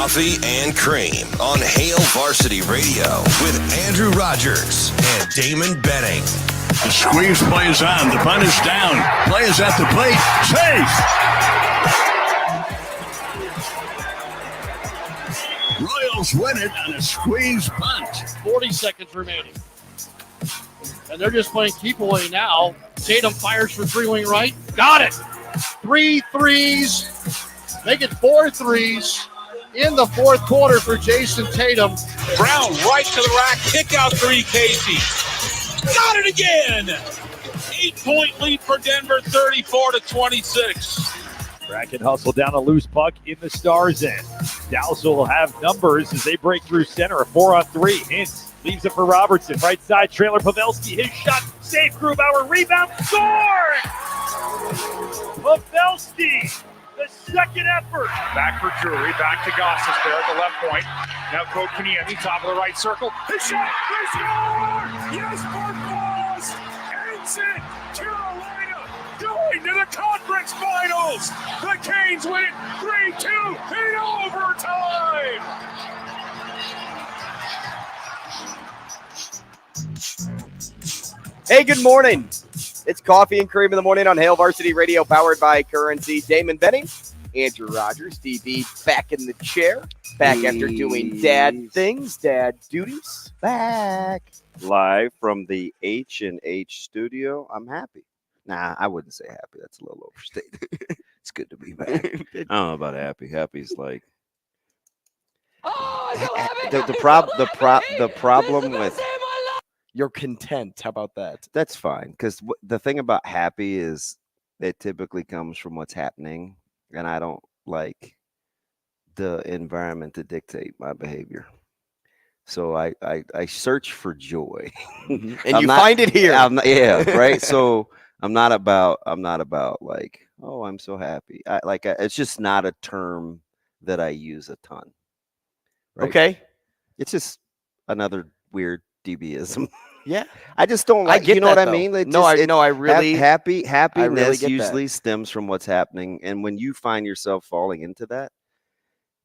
Coffee and Cream on Hail Varsity Radio with Andrew Rogers and Damon Benning. The squeeze play is on. The bunt is down. Play is at the plate. Safe. Royals win it on a squeeze bunt. 40 seconds remaining. And they're just playing keep away now. Tatum fires for three-wing right. Got it. 3 threes. Make it 4 threes in the fourth quarter for Jason Tatum. Brown right to the rack. Kick out three, Casey. Got it again. 8-point lead for Denver, 34-26. Bracket hustle down a loose puck in the Stars' end. Dallas will have numbers as they break through center. A 4-on-3. Hintz leaves it for Robertson. Right side, trailer Pavelski. His shot. Safe. Grubauer. Rebound. Scored! Pavelski. The second effort. Back for Drury. Back to Gossett there at the left point. Now Kotkaniemi, top of the right circle. His shot. They score! Yes, Barkos! Ends it! Carolina going to the conference finals! The Canes win it 3-2 in overtime! Hey, good morning. It's Coffee and Cream in the morning on Hail Varsity Radio, powered by Currency. Damon Benning, Andrew Rogers, DB, back in the chair, back after doing dad things, dad duties, back. Live from the H&H studio. I'm happy. Nah, I wouldn't say happy. That's a little overstated. It's good to be back. I don't know about happy. Happy's like the problem with you're content. How about that? That's fine, because the thing about happy is it typically comes from what's happening, and I don't like the environment to dictate my behavior. So I search for joy, and you find it here. Yeah, right. So I'm not about like, oh, I'm so happy. It's just not a term that I use a ton. Right? Okay, it's just another weird DBism. Yeah, I just don't like. You know what I mean? I really happiness usually stems from what's happening, and when you find yourself falling into that,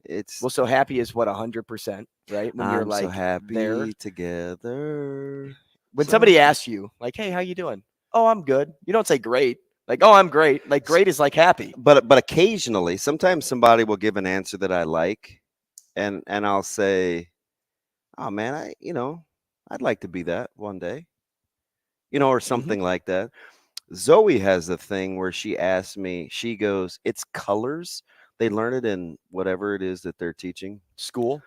it's so happy is what 100%, right? When you're like so happy there together. When somebody asks you, like, "Hey, how you doing?" "Oh, I'm good." You don't say "great." Like, "Oh, I'm great." Like, great is like happy. But occasionally, sometimes somebody will give an answer that I like, and I'll say, "Oh man, I'd like to be that one day," or something like that. Zoe has a thing where she asks me, she goes, "It's colors. They learn it in whatever it is that they're teaching." School?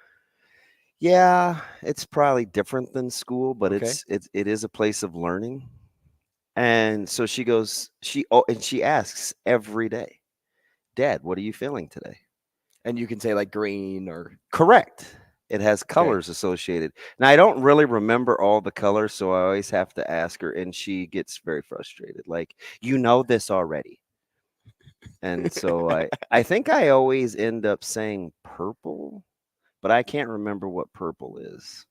Yeah, it's probably different than school, but Okay. it is a place of learning. And so she goes, she asks every day, "Dad, what are you feeling today?" And you can say like green or correct. It has colors associated. Now, I don't really remember all the colors, so I always have to ask her, and she gets very frustrated. Like, "You know this already." And so I think I always end up saying purple, but I can't remember what purple is.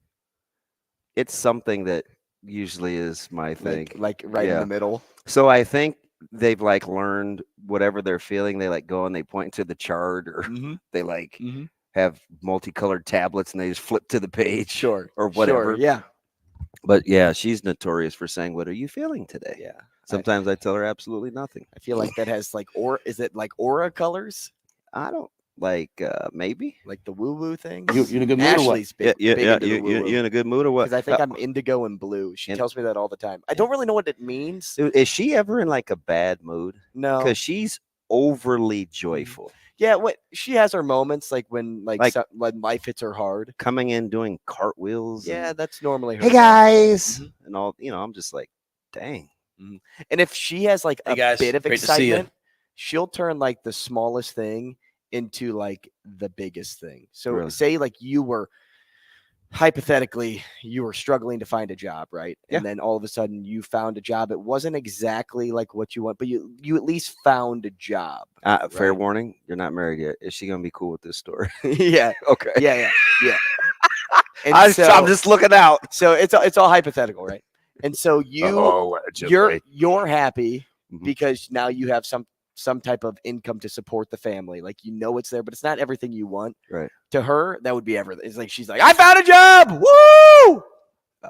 It's something that usually is my thing. Like right in the middle. So I think they've like learned whatever they're feeling. They like go and they point to the chart, or they like have multicolored tablets and they just flip to the page, or whatever. Sure, yeah. But yeah, she's notorious for saying, "What are you feeling today?" Yeah. Sometimes I tell her absolutely nothing. I feel like that has like is it like aura colors? I don't like maybe like the woo woo thing. You in a good mood? Ashley's you in a good mood or what? Because I think I'm indigo and blue. She tells me that all the time. I don't really know what it means. Is she ever in like a bad mood? No, because she's overly joyful. Yeah, she has her moments, like when when life hits her hard, coming in doing cartwheels. Yeah, that's normally her. Hey guys, and all. I'm just like, dang. And if she has like a bit of Great excitement, she'll turn like the smallest thing into like the biggest thing. So say like hypothetically you were struggling to find a job, right? And then all of a sudden you found a job. It wasn't exactly like what you want, but you at least found a job. Fair warning, you're not married yet. Is she gonna be cool with this story? Yeah. Okay. Yeah. And I'm just looking out. So it's all hypothetical, right? And so you're happy because now you have some type of income to support the family. Like, it's there, but it's not everything you want. Right. To her, that would be everything. It's like, she's like, I found a job. Woo!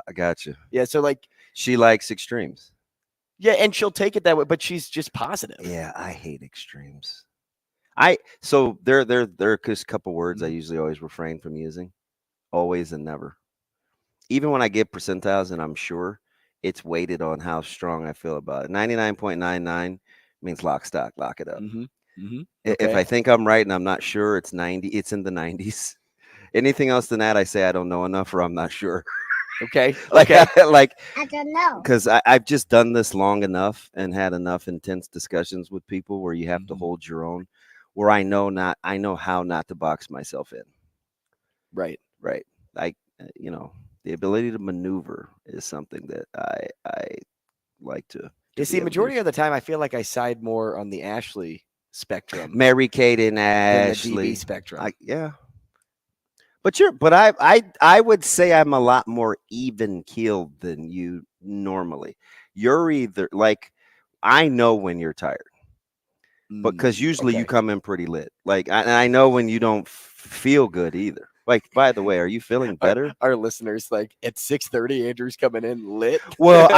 I got you. Yeah. So like, She likes extremes. yeah. And she'll take it that way, but she's just positive. Yeah, I hate extremes. So there are just a couple words I usually always refrain from using. Always and never. Even when I give percentiles and I'm sure, it's weighted on how strong I feel about it. 99.99 means lock, stock, lock it up. If I think I'm right and I'm not sure, it's 90. It's in the 90s. Anything else than that, I say I don't know enough or I'm not sure. Okay. Like okay. I don't know. Because I've just done this long enough and had enough intense discussions with people where you have to hold your own, where I know how not to box myself in. Right. Right. The ability to maneuver is something that I like to. You see, majority of the time, I feel like I side more on the Ashley spectrum. Mary Kate and than Ashley the DB spectrum. yeah. But I would say I'm a lot more even keeled than you normally. You're either like, I know when you're tired, because usually you come in pretty lit. Like, I know when you don't feel good either. Like, by the way, are you feeling better? Our listeners, like, at 6:30, Andrew's coming in lit. Well,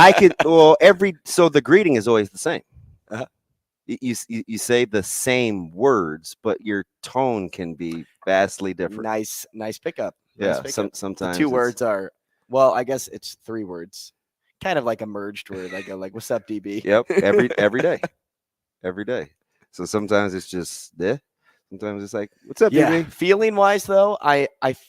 so the greeting is always the same. Uh-huh. You say the same words, but your tone can be vastly different. Nice pickup. Yeah, nice pickup. sometimes the two words are, well, I guess it's 3 words, kind of like a merged word, like what's up, DB? Yep, every day. So sometimes it's just sometimes it's like, what's up, DB? Feeling wise though, I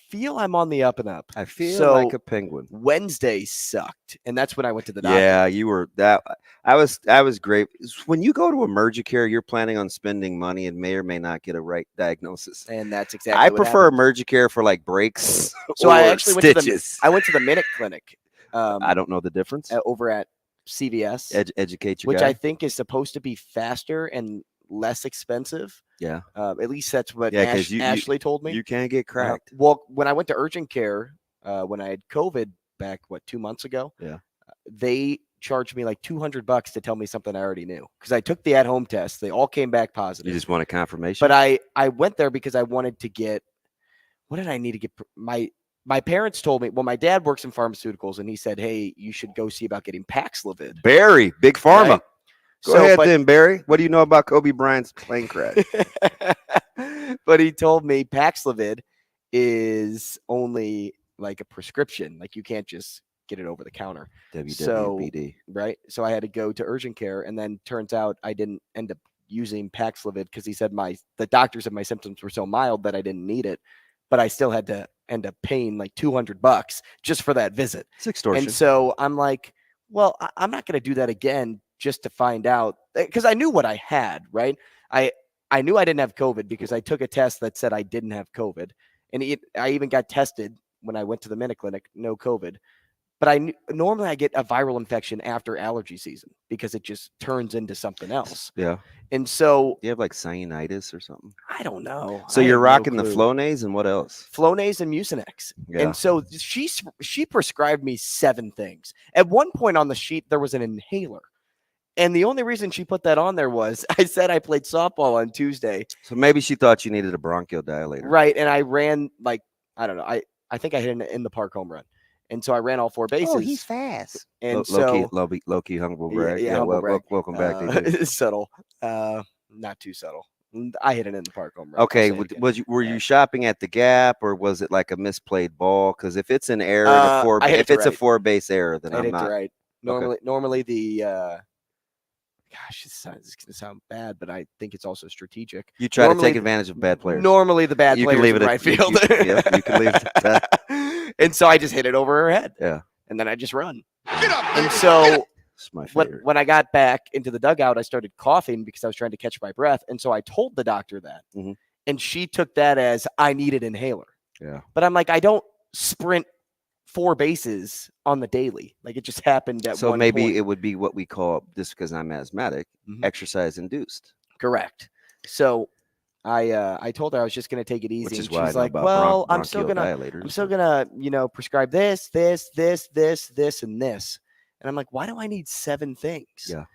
feel I'm on the up and up. I feel like a penguin. Wednesday sucked, and that's when I went to the doctor. Yeah, you were that. I was great. When you go to Emergicare, you're planning on spending money and may or may not get a right diagnosis. And that's exactly. I prefer Emergicare for like breaks. So I actually stitches. went to the Minute Clinic. I don't know the difference. Over at CVS, educate you, which guy. I think is supposed to be faster and less expensive. Yeah. At least that's what Ashley told me. You can't get cracked. Well, when I went to urgent care, when I had COVID back, 2 months ago, they charged me like $200 to tell me something I already knew, because I took the at-home test. They all came back positive. You just want a confirmation? But I went there because I wanted to get, what did I need to get? My parents told me, well, my dad works in pharmaceuticals, and he said, hey, you should go see about getting Paxlovid. Barry, Big Pharma. Right? Go ahead then, Barry. What do you know about Kobe Bryant's plane crash? But he told me Paxlovid is only like a prescription. Like, you can't just get it over the counter. WWBD. Right. So I had to go to urgent care, and then turns out I didn't end up using Paxlovid because he said the doctor said my symptoms were so mild that I didn't need it, but I still had to end up paying like $200 just for that visit. It's extortion. And so I'm like, well, I'm not going to do that again just to find out, because I knew what I had, right? I knew I didn't have COVID because I took a test that said I didn't have COVID. And I even got tested when I went to the Minute Clinic, no COVID. But normally I get a viral infection after allergy season because it just turns into something else. Yeah. And so, you have like sinusitis or something? I don't know. So you're rocking the Flonase and what else? Flonase and Mucinex. Yeah. And so she prescribed me 7 things. At one point on the sheet, there was an inhaler. And the only reason she put that on there was I said I played softball on Tuesday. So maybe she thought you needed a bronchodilator. Right. And I ran like, I don't know. I think I hit an in the park home run. And so I ran all 4 bases. Oh, he's fast. And low key humble brag. Yeah, humble brag. Welcome back. Subtle. Not too subtle. I hit it in the park home run. Okay. Were you shopping at the Gap, or was it like a misplayed ball? Because if it's an error, if it's a 4-base error, then I'm not. Right. Normally the gosh, this is going to sound bad, but I think it's also strategic. You try to take advantage of bad players. Normally the bad players in right field. You can leave it at that. And so I just hit it over her head. Yeah. And then I just run. Get up, and so when I got back into the dugout, I started coughing because I was trying to catch my breath. And so I told the doctor that. Mm-hmm. And she took that as I needed inhaler. Yeah. But I'm like, I don't sprint 4 bases on the daily. Like, it just happened at one maybe point. It would be what we call, just because I'm asthmatic, exercise induced. Correct. So I told her I was just going to take it easy. Which is and why she's like, well, I'm still going to prescribe this, and this. And I'm like, why do I need 7 things? Yeah.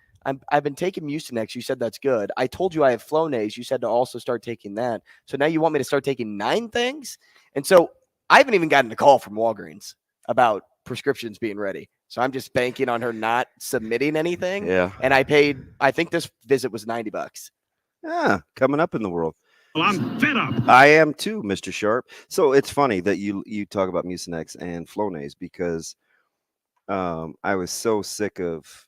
I've been taking Mucinex. You said that's good. I told you I have Flonase. You said to also start taking that. So now you want me to start taking 9 things? And so I haven't even gotten a call from Walgreens about prescriptions being ready. So I'm just banking on her not submitting anything. Yeah. And I think this visit was $90. Yeah, coming up in the world. Well, I'm fed up. I am too, Mr. Sharp. So it's funny that you talk about Mucinex and Flonase because I was so sick of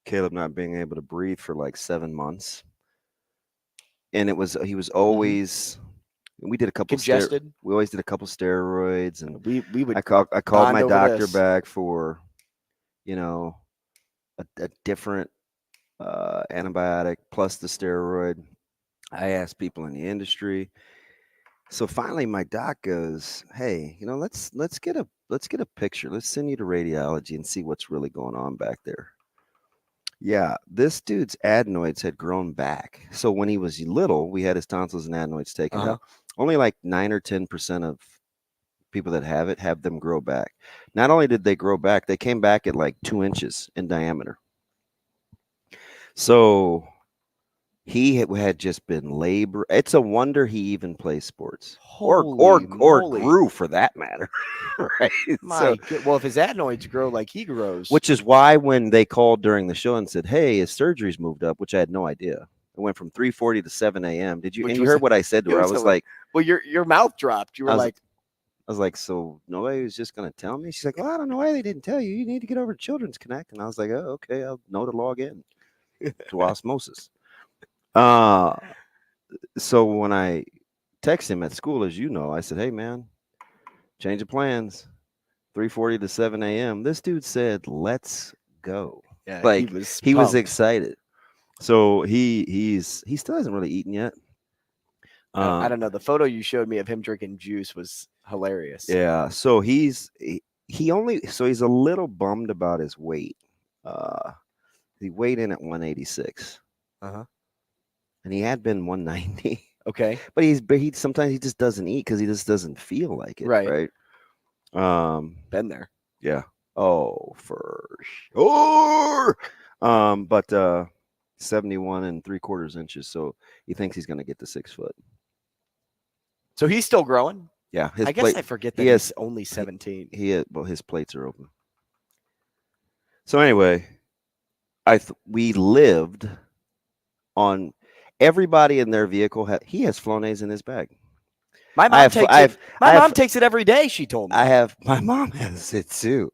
Caleb not being able to breathe for like 7 months. And he was always we did a couple congested. We always did a couple steroids, and we would I called my doctor this. back for a different antibiotic plus the steroid. I asked people in the industry. So finally my doc goes, "Hey, let's get a picture. Let's send you to radiology and see what's really going on back there." Yeah, this dude's adenoids had grown back. So when he was little, we had his tonsils and adenoids taken out. Only like 9 or 10% of people that have them grow back. Not only did they grow back, they came back at like 2 inches in diameter. So he had just been labor. It's a wonder he even plays sports or grew for that matter. Right. Well, if his adenoids grow like he grows, which is why when they called during the show and said, "Hey, his surgery's moved up," which I had no idea. It went from 3:40 to 7 a.m. Did you? And you heard what I said to her? I was like, "Well, your mouth dropped." You were like, I was like, "So nobody was just going to tell me?" She's like, "Well, I don't know why they didn't tell you. You need to get over to Children's Connect." And I was like, "Oh, okay. I'll know to log in to osmosis." So when I text him at school, as you know, I said, "Hey man, change of plans, 3:40 to 7 a.m." This dude said, "Let's go." Yeah, like he was excited. So he still hasn't really eaten yet. I don't know. The photo you showed me of him drinking juice was hilarious. Yeah. So he's a little bummed about his weight. He weighed in at 186. And he had been 190. Okay. But he sometimes he just doesn't eat because he just doesn't feel like it. Right. Been there. Yeah. Oh, for sure. But 71 3/4 inches. So he thinks he's gonna get to 6 foot. So he's still growing? Yeah. I guess I forget that he's only 17. His plates are open. So anyway, we lived on everybody in their vehicle. He has Flonase in his bag. My mom takes it every day. She told me. My mom has it too.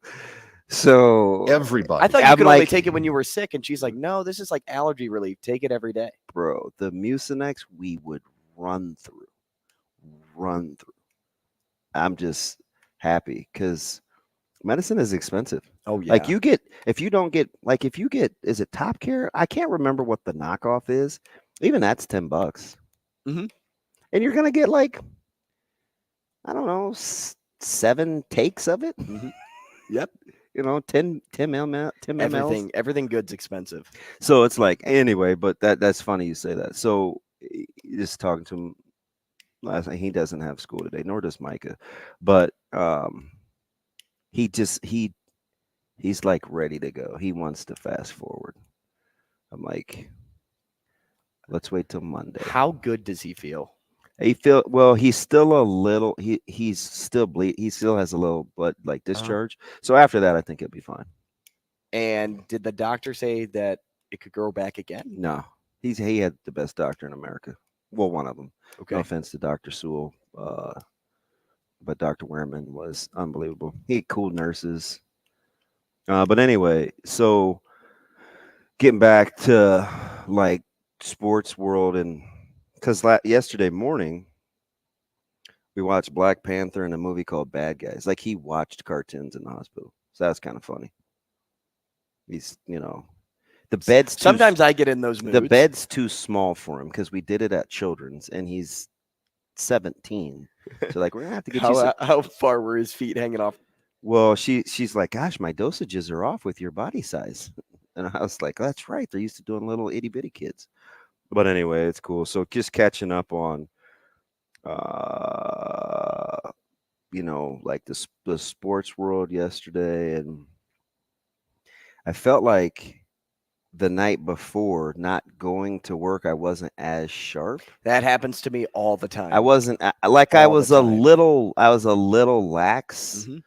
So everybody. I thought you could only take it when you were sick, and she's like, "No, this is like allergy relief. Take it every day." Bro, the Mucinex we would run through. I'm just happy because medicine is expensive. Oh yeah. Like if you get, is it Top Care? I can't remember what the knockoff is. Even that's $10. Mm-hmm. And you're gonna get like, I don't know, 7 takes of it. Mm-hmm. Yep. 10 ml. Everything good's expensive. So it's like, anyway, but that's funny you say that. So just talking to him last night, he doesn't have school today, nor does Micah. But he's like ready to go. He wants to fast forward. I'm like, let's wait till Monday. How good does he feel? He's still a little. He's still bleed. He still has a little blood discharge. So after that, I think it'll be fine. And did the doctor say that it could grow back again? No, he had the best doctor in America. Well, one of them. Okay. No offense to Dr. Sewell, but Dr. Wehrman was unbelievable. He had cool nurses. But anyway, so getting back to like sports world, and because yesterday morning we watched Black Panther and a movie called Bad Guys. Like he watched cartoons in the hospital, so that's kind of funny. He's the bed's sometimes I get in those moods. The bed's too small for him because we did it at Children's, and he's 17. So like we're gonna have to get how far were his feet hanging off? Well, she's like, "Gosh, my dosages are off with your body size," and I was like, "That's right. They're used to doing little itty bitty kids." But anyway, it's cool. So just catching up on, like the sports world yesterday, and I felt like the night before, not going to work, I wasn't as sharp. That happens to me all the time. I wasn't like I was a little lax. Mhm.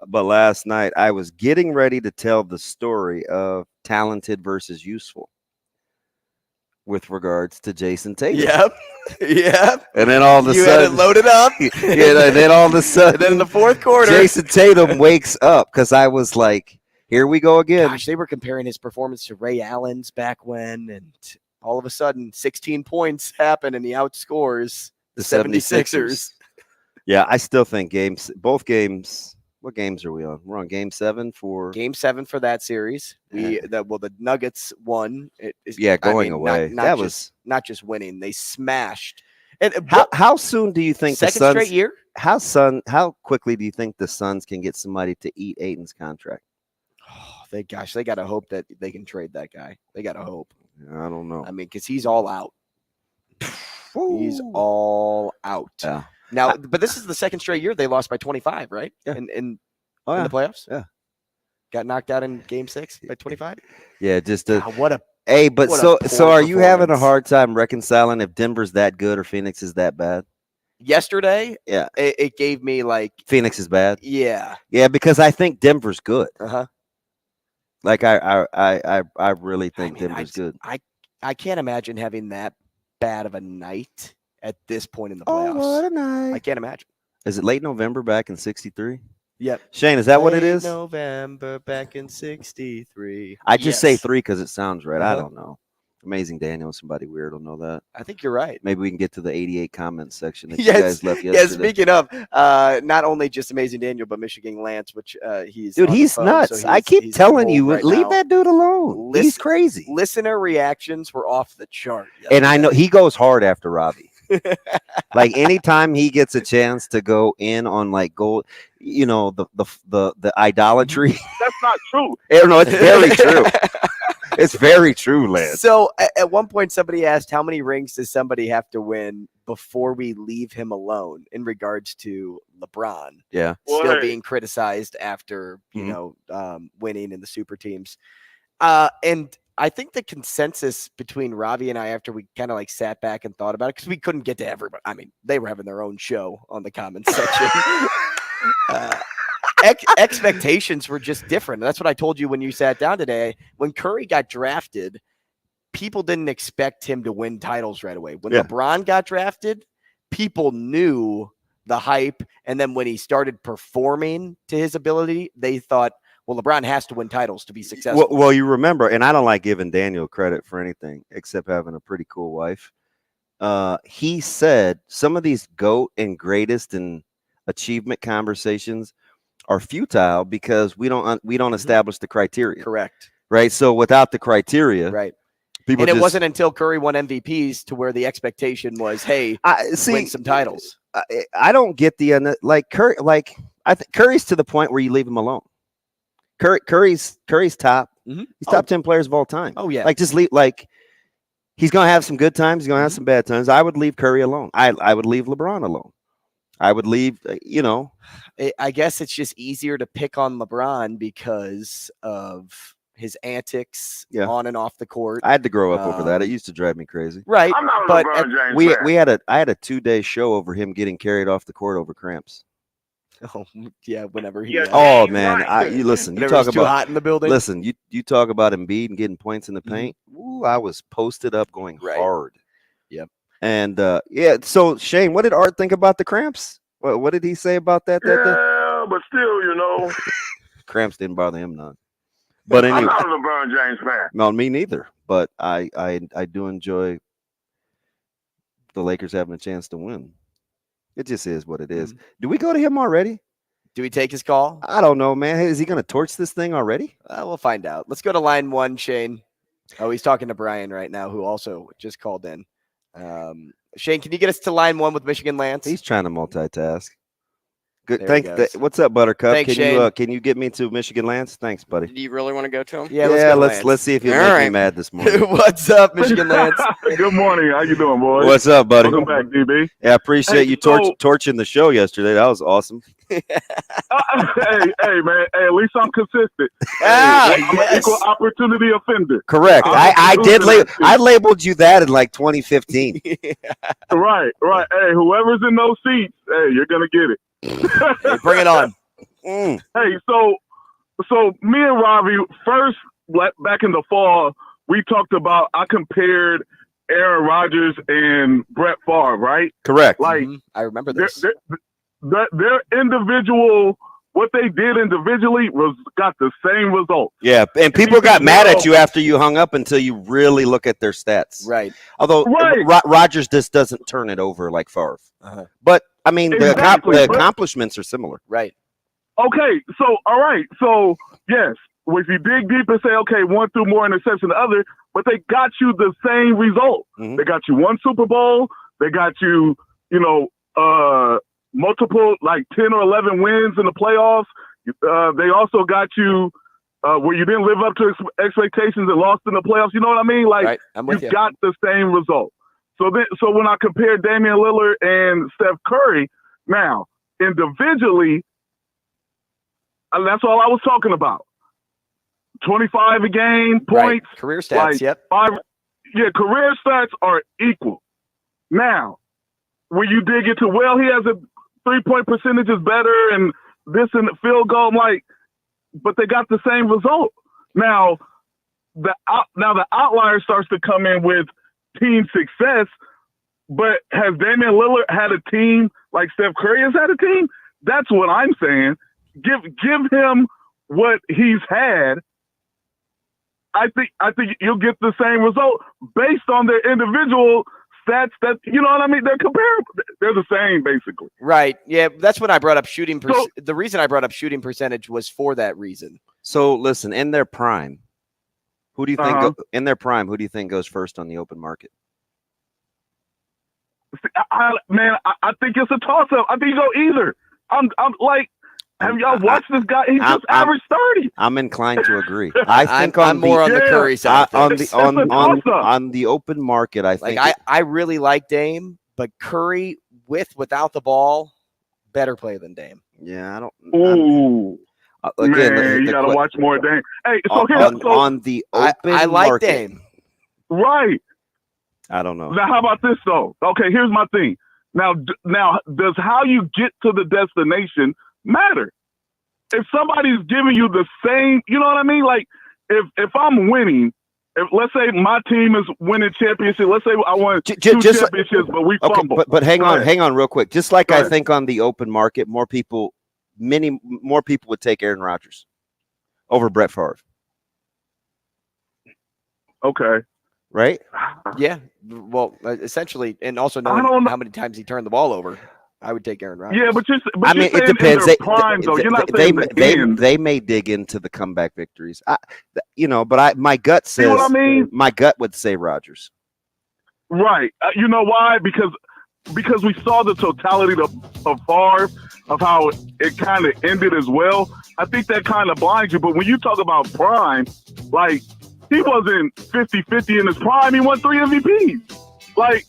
But last night I was getting ready to tell the story of talented versus useful with regards to Jason Tatum. Yep. And then all of a you sudden, had it loaded up. and then all of a sudden, And then in the fourth quarter, Jason Tatum wakes up because I was like, "Here we go again." Gosh, they were comparing his performance to Ray Allen's back when, and all of a sudden, 16 points happen and he outscores the 76ers. Yeah, I still think both games. What games are we on? We're on game 7 for Game 7 for that series. The Nuggets won. Going away. That was not just winning; they smashed. And how soon do you think second the Suns, straight year? How quickly do you think the Suns can get somebody to eat Ayton's contract? Oh, they got to hope that they can trade that guy. They got to hope. I don't know. I mean, because he's all out. He's all out. Yeah. Now, but this is the second straight year they lost by 25, right? Yeah. In the playoffs? Yeah. Got knocked out in game 6 by 25? Yeah, just what a but so are you having a hard time reconciling if Denver's that good or Phoenix is that bad? Yesterday, yeah, it gave me like Phoenix is bad. Yeah. Yeah, because I think Denver's good. Uh-huh. Like I really think Denver's good. I can't imagine having that bad of a night at this point in the playoffs. Oh, what a night. I can't imagine. Is it late November back in 63? Yep. Shane, is that what it is? November back in 63. I just say 3 because it sounds right. I don't know. Amazing Daniel, somebody weird will know that. I think you're right. Maybe we can get to the 88 comments section that you guys left yesterday. Yeah, speaking of, not only just Amazing Daniel, but Michigan Lance, which he's nuts. So I keep telling you, right leave now. that dude alone. He's crazy. Listener reactions were off the chart. And I know he goes hard after Robbie. Like anytime he gets a chance to go in on like gold, the idolatry. That's not true. No, it's very true. It's very true, Lance. So at one point, somebody asked, how many rings does somebody have to win before we leave him alone in regards to LeBron? Yeah. Still being criticized after, winning in the super teams. And I think the consensus between Ravi and I, after we kind of like sat back and thought about it, because we couldn't get to everybody. I mean, they were having their own show on the comments section. Expectations were just different. That's what I told you when you sat down today. When Curry got drafted, people didn't expect him to win titles right away. When LeBron got drafted, people knew the hype. And then when he started performing to his ability, they thought, well, LeBron has to win titles to be successful. Well, you remember, and I don't like giving Daniel credit for anything except having a pretty cool wife. He said some of these GOAT and greatest and achievement conversations are futile because we don't establish the criteria. Correct. Right. So without the criteria, right. People and it wasn't until Curry won MVPs to where the expectation was, hey, win some titles. I don't get the Curry. Like I think Curry's to the point where you leave him alone. Curry's top. Mm-hmm. He's top 10 players of all time. Oh yeah. Like just leave. Like he's gonna have some good times. He's gonna have some bad times. I would leave Curry alone. I would leave LeBron alone. I would leave. I guess it's just easier to pick on LeBron because of his antics on and off the court. I had to grow up over that. It used to drive me crazy. Right. I'm not a but LeBron James fan. I had a 2-day show over him getting carried off the court over cramps. Oh yeah, whenever he. Yeah. Oh man, you listen. You talk too about hot in the building. Listen, you talk about Embiid and getting points in the paint. Ooh, I was posted up going hard. Yep. And so Shane, what did Art think about the cramps? What did he say about that? Yeah, but still, cramps didn't bother him none. But anyway, I'm not a LeBron James fan. No, me neither. But I do enjoy the Lakers having a chance to win. It just is what it is. Do we go to him already? Do we take his call? I don't know, man. Is he going to torch this thing already? We'll find out. Let's go to line 1, Shane. Oh, he's talking to Brian right now, who also just called in. Shane, can you get us to line 1 with Michigan Lance? He's trying to multitask. Good. There he goes. What's up, Buttercup? Thanks, Shane. Can you get me to Michigan Lance? Thanks, buddy. Do you really want to go to him? Yeah, let's see if you All make me right. mad this morning. What's up, Michigan Lance? Good morning. How you doing, boys? What's up, buddy? Welcome back, DB. Yeah, I appreciate you torching the show yesterday. That was awesome. Hey, man. Hey, at least I'm consistent. Ah, I'm an equal opportunity offender. Correct. I labeled you that in like 2015. Right. Hey, whoever's in those seats, hey, you're gonna get it. Hey, bring it on. Hey, so me and Ravi first back in the fall, we talked about. I compared Aaron Rodgers and Brett Favre, right? Correct. Like I remember this. Their individual, what they did individually got the same result. Yeah, and people got mad at you after you hung up until you really look at their stats. Right. Although Rodgers just doesn't turn it over like Favre. Uh-huh. But I mean, Exactly, the accomplishments are similar. Right. Okay, so all right, so yes, if you dig deep and say, okay, one threw more interceptions than the other, but they got you the same result. Mm-hmm. They got you one Super Bowl. They got you, multiple, like 10 or 11 wins in the playoffs. They also got you where you didn't live up to expectations and lost in the playoffs. You know what I mean? Like, Right. I'm with you. got the same result. So when I compare Damian Lillard and Steph Curry, now, individually, that's all I was talking about. 25 a game, points. Right. Career stats, like yep. Career stats are equal. Now, when you dig into, he has a 3-point percentage is better and this and the field goal, I'm like, but they got the same result. Now, the outlier starts to come in with team success, but has Damian Lillard had a team like Steph Curry has had a team? That's what I'm saying. Give him what he's had. I think you'll get the same result based on their individual stats. That you know what I mean? They're comparable. They're the same, basically. Right. Yeah. That's when I brought up shooting. The reason I brought up shooting percentage was for that reason. So listen, in their prime, who do you think? In their prime, who do you think goes first on the open market? I think it's a toss-up. I think you go either. I'm like, have y'all watched this guy? He just averaged 30. I'm inclined to agree. I think I'm more on the Curry side. On the open market, I think I really like Dame, but Curry without the ball, better play than Dame. Yeah, I don't. Ooh. Again, man, you got to watch more Dame. Hey, so on the open I like market, Dame. Right. I don't know. Now, how about this, though? Okay, here's my thing. Now, does how you get to the destination matter? If somebody's giving you the same, you know what I mean? Like, if I'm winning, if let's say my team is winning championship, let's say I won two championships, but we fumble. But hang on real quick. Just like I think on the open market, many more people would take Aaron Rodgers over Brett Favre. Okay. Right? Yeah. Well, essentially, and also knowing how many times he turned the ball over, I would take Aaron Rodgers. Yeah, but it depends. They may dig into the comeback victories. But my gut says. See what I mean? My gut would say Rodgers. Right. You know why? Because we saw the totality of Favre, of how it kind of ended as well. I think that kind of blinds you. But when you talk about prime, like, he wasn't 50-50 in his prime. He won 3 MVPs. Like,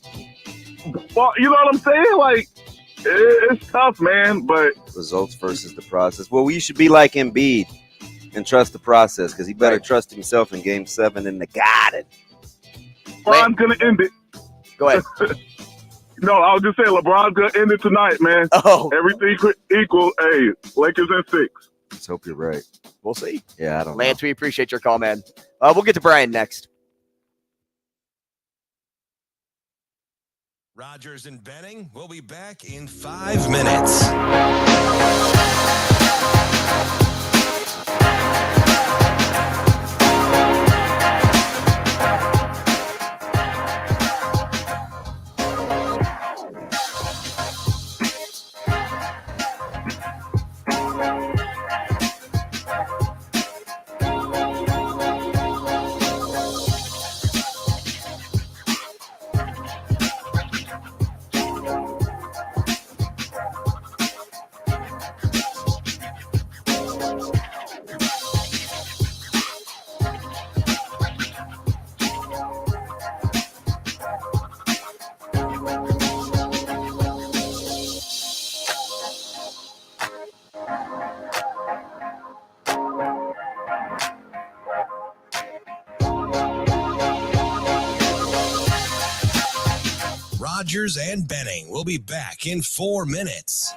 well, you know what I'm saying? Like, it's tough, man. But results versus the process. Well, we should be like Embiid and trust the process, because he better trust himself in Game 7 in the Garden. LeBron's going to end it. Go ahead. No, I was just saying LeBron's going to end it tonight, man. Oh. Everything equal. Hey, Lakers in 6. Let's hope you're right. We'll see. Yeah, I don't know. Lance, we appreciate your call, man. We'll get to Brian next. Rodgers and Benning will be back in 5 minutes. Rogers and Benning will be back in 4 minutes.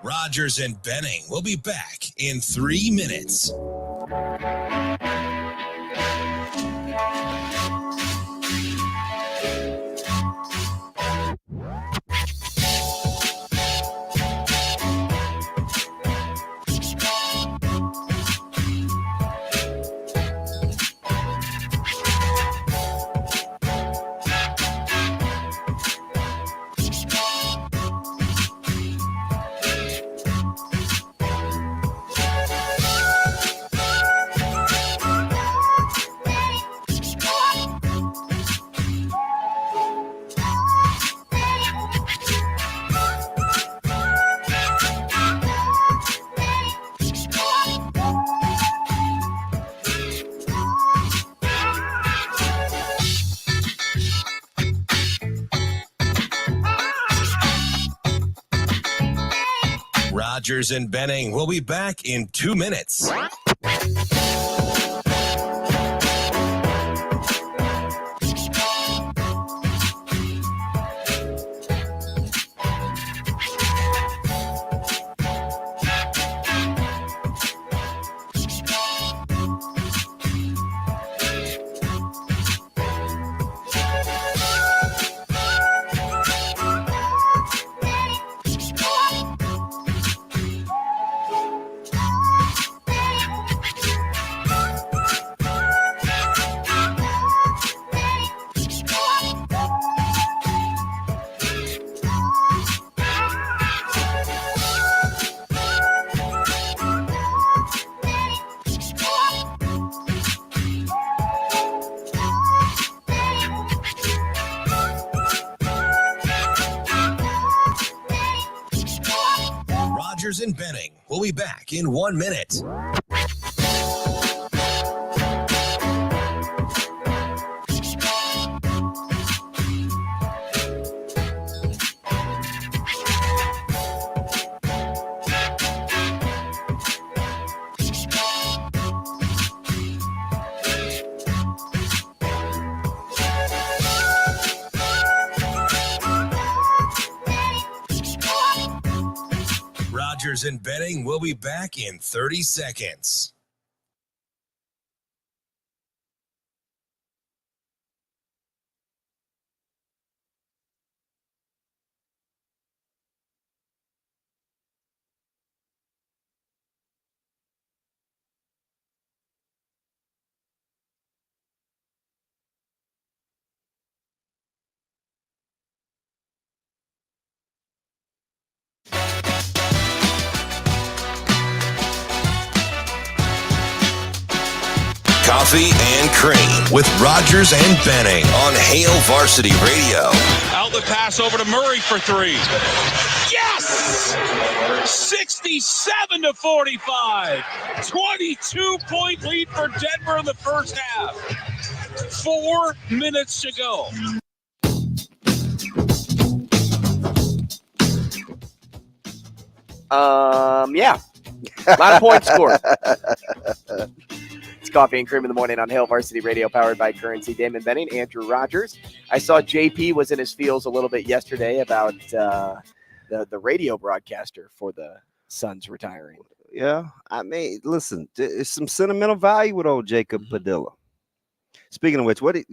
Rogers and Benning will be back in 3 minutes. Rogers and Benning will be back in 2 minutes. Rogers and Benning will be back in 1 minute. Rogers and Benning will be back in 30 seconds. Coffee and Cream with Rogers and Benning on Hail Varsity Radio. Outlet pass over to Murray for three. Yes! 67-45. 22-point lead for Denver in the first half. 4 minutes to go. Yeah. A lot of points scored. It's Coffee and Cream in the morning on Hail Varsity Radio, powered by Currency. Damon Benning, Andrew Rogers. I saw JP was in his feels a little bit yesterday about the radio broadcaster for the Suns retiring. Yeah, I mean, listen, there's some sentimental value with old Jacob Padilla. Speaking of which, what did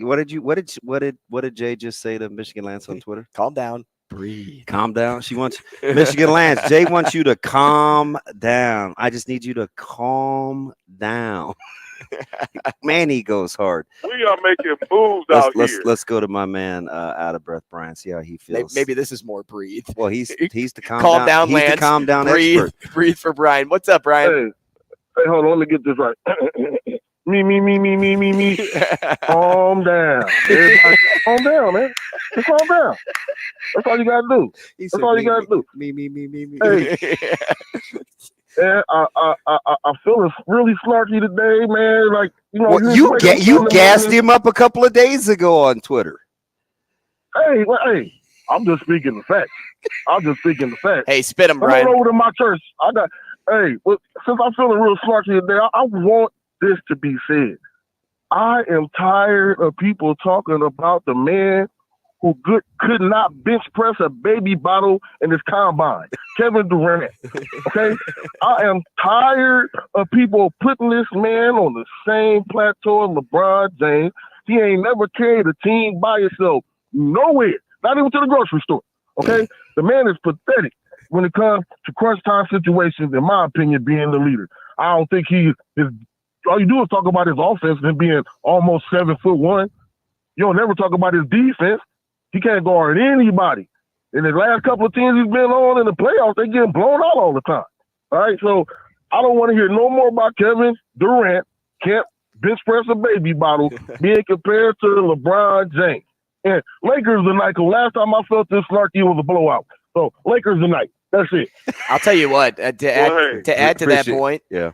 Jay just say to Michigan Lance on Twitter? Calm down. Breathe. Calm down. She wants Michigan Lance. Jay wants you to calm down. I just need you to calm down. Man, he goes hard. We are making moves out here. Let's go to my man out of breath, Brian. See how he feels. Maybe this is more breathe. Well, he's the calm down He's Lance. the calm down breathe, expert. Breathe for Brian. What's up, Brian? Hey, hold on. Let me get this right. Me. Calm down. Everybody, calm down, man. Just calm down. That's all you gotta do. That's all you gotta do. Me. Hey. And I'm feeling really snarky today, man. Like, you know, Well, you gassed him up a couple of days ago on Twitter. Hey, I'm just speaking the facts. Hey, spit him, Brian. Come on over to my church. Since I'm feeling real snarky today, I want this to be said. I am tired of people talking about the man who could not bench press a baby bottle in his combine, Kevin Durant. Okay? I am tired of people putting this man on the same plateau as LeBron James. He ain't never carried a team by himself nowhere, not even to the grocery store. Okay? The man is pathetic when it comes to crunch time situations, in my opinion, being the leader. I don't think he is. All you do is talk about his offense and being almost 7'1". You don't never talk about his defense. He can't guard anybody. In the last couple of teams he's been on in the playoffs, they getting blown out all the time. All right, so I don't want to hear no more about Kevin Durant can't bench press a baby bottle being compared to LeBron James. And Lakers tonight, because last time I felt this snarky was a blowout. So Lakers tonight. That's it. I'll tell you what. To add to that point, yeah.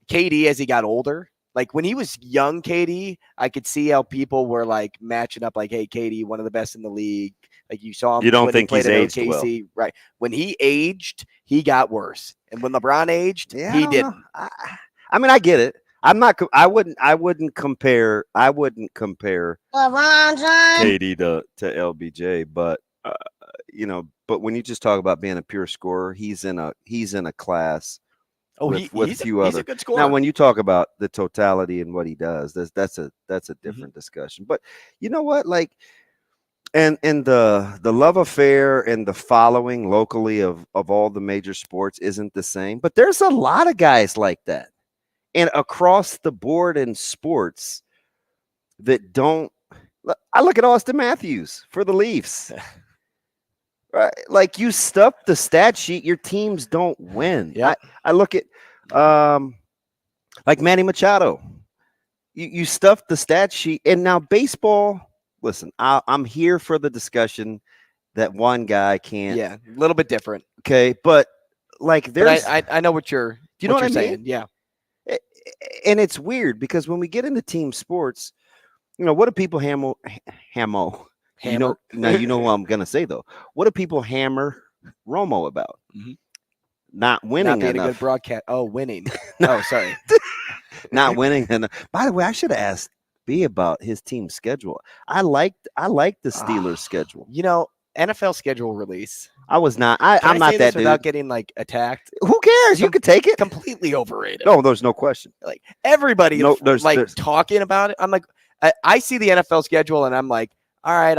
KD, as he got older, like when he was young, KD, I could see how people were like matching up, like, "Hey, KD, one of the best in the league." Like you saw him. You don't when think he played he's at aged OKC, right? When he aged, he got worse, and when LeBron aged, he didn't. I mean, I get it. I'm not. I wouldn't compare. LeBron James. KD to LBJ, but but when you just talk about being a pure scorer, he's in a class. With a few other. He's a good scorer. Now, when you talk about the totality and what he does, that's a different discussion. But you know what, like, and the love affair and the following locally of all the major sports isn't the same. But there's a lot of guys like that, and across the board in sports that don't. I look at Austin Matthews for the Leafs. Right, like you stuff the stat sheet, your teams don't win. Yeah, I look at like Manny Machado. You stuff the stat sheet, and now baseball. Listen, I'm here for the discussion that one guy can't. Yeah, a little bit different. Okay, but like there's. But I know what you're. Do you know what I'm saying? Yeah, and it's weird because when we get into team sports, what do people hammer? You know what I'm gonna say though. What do people hammer Romo about? Mm-hmm. Not winning not being enough. a good broadcast. Oh, winning. Oh, sorry. Not winning enough. By the way, I should have asked B about his team schedule. I like the Steelers schedule. NFL schedule release. I'm not that dude. Without getting like attacked. Who cares? You could take it. Completely overrated. No, there's no question. Like everybody, there's talking about it. I'm like, I see the NFL schedule and I'm like, all right,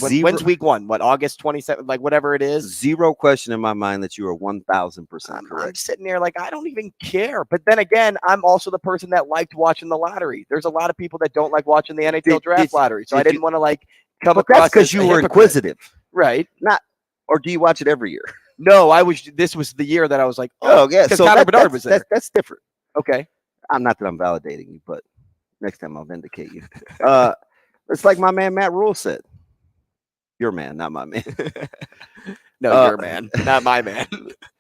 when's week 1? What, August 27th? Like whatever it is. Zero question in my mind that you are 1,000% correct. I'm sitting there like I don't even care. But then again, I'm also the person that liked watching the lottery. There's a lot of people that don't like watching the NHL draft lottery, so I didn't want to like come but across. That's because you were inquisitive, right? Or do you watch it every year? No, I was. This was the year that I was like, yeah. So Connor Bedard was there. That's different. Okay, I'm not that I'm validating you, but next time I'll vindicate you. It's like my man Matt Rule said. Your man, not my man. No, your man, not my man.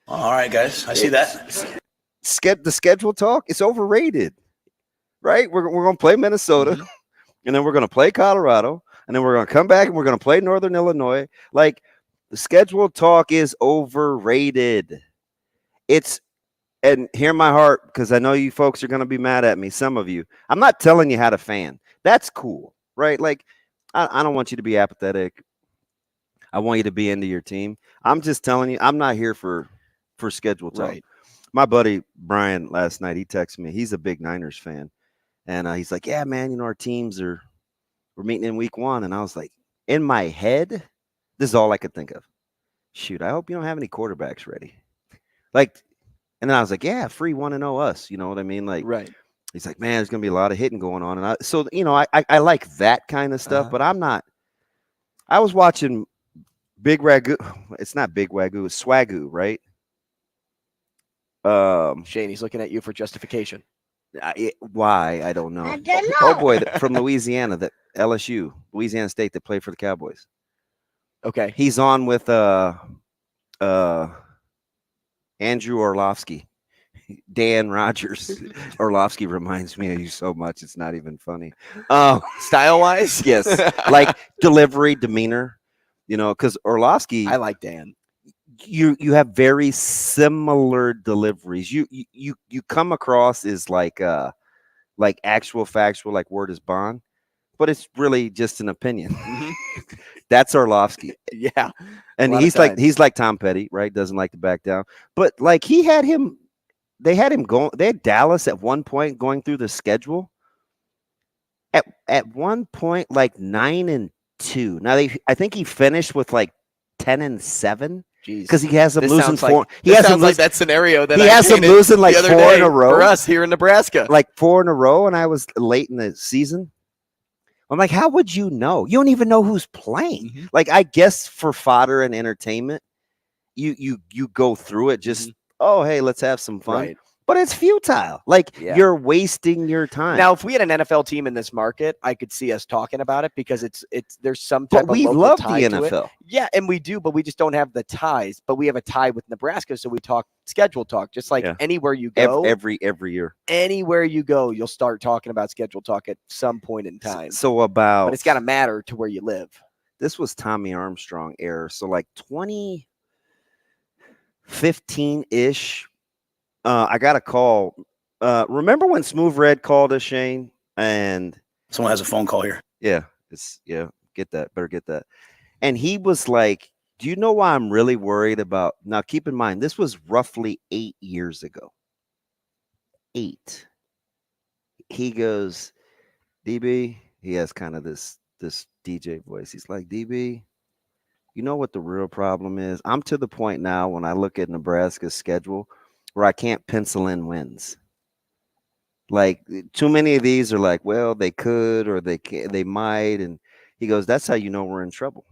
All right, guys. I see that. The schedule talk is overrated, right? We're going to play Minnesota, and then we're going to play Colorado, and then we're going to come back and we're going to play Northern Illinois. Like, the schedule talk is overrated. And hear my heart, because I know you folks are going to be mad at me, some of you. I'm not telling you how to fan. That's cool, right? Like, I don't want you to be apathetic. I want you to be into your team. I'm just telling you, I'm not here for schedule talk. Right. My buddy Brian last night, he texted me. He's a big Niners fan. And he's like, yeah, man, our teams we're meeting in week 1. And I was like, in my head, This is all I could think of. Shoot, I hope you don't have any quarterbacks ready. Like, and then I was like, yeah, free 1-0 us. You know what I mean? Like, right. He's like, man, there's gonna be a lot of hitting going on, and I like that kind of stuff, but I'm not. I was watching Big Ragu. It's not Big Wagyu, it's Swagoo, right? Shane, he's looking at you for justification. Why? I don't know. I don't know. Oh boy, from Louisiana, that LSU, Louisiana State, that played for the Cowboys. Okay. He's on with Andrew Orlovsky. Dan Rogers. Orlovsky reminds me of you so much, it's not even funny. Style-wise? Yes. Like delivery, demeanor, because Orlovsky. I like Dan. You have very similar deliveries. You come across as like actual factual, like word is bond, but it's really just an opinion. That's Orlovsky. Yeah. And he's like Tom Petty, right? Doesn't like to back down. But like they had him going. They had Dallas at one point going through the schedule. At one point, like 9-2. Now I think he finished with like 10-7. Because he has them losing four. He has them like that scenario that he has them losing like 4 in a row for us here in Nebraska. Like 4 in a row, and I was late in the season. I'm like, how would you know? You don't even know who's playing. Like, I guess for fodder and entertainment, you go through it just, oh, hey, let's have some fun. Right. But it's futile. Like, you're wasting your time. Now, if we had an NFL team in this market, I could see us talking about it because there's some type but we of local love tie the to NFL. it. Yeah, and we do, but we just don't have the ties. But we have a tie with Nebraska, so we talk schedule talk. Just like anywhere you go, every year, anywhere you go, you'll start talking about schedule talk at some point in time. But it's got to matter to where you live. This was Tommy Armstrong era, so like 2015-ish. I got a call. Remember when Smooth Red called us, Shane? And someone has a phone call here. Yeah, get that. Better get that. And he was like, "Do you know why I'm really worried about?" Now, keep in mind, this was roughly 8 years ago. 8. He goes, DB. He has kind of this DJ voice. He's like, DB. You know what the real problem is? I'm to the point now when I look at Nebraska's schedule where I can't pencil in wins. Like, too many of these are like, well, they could or they might. And he goes, that's how you know we're in trouble.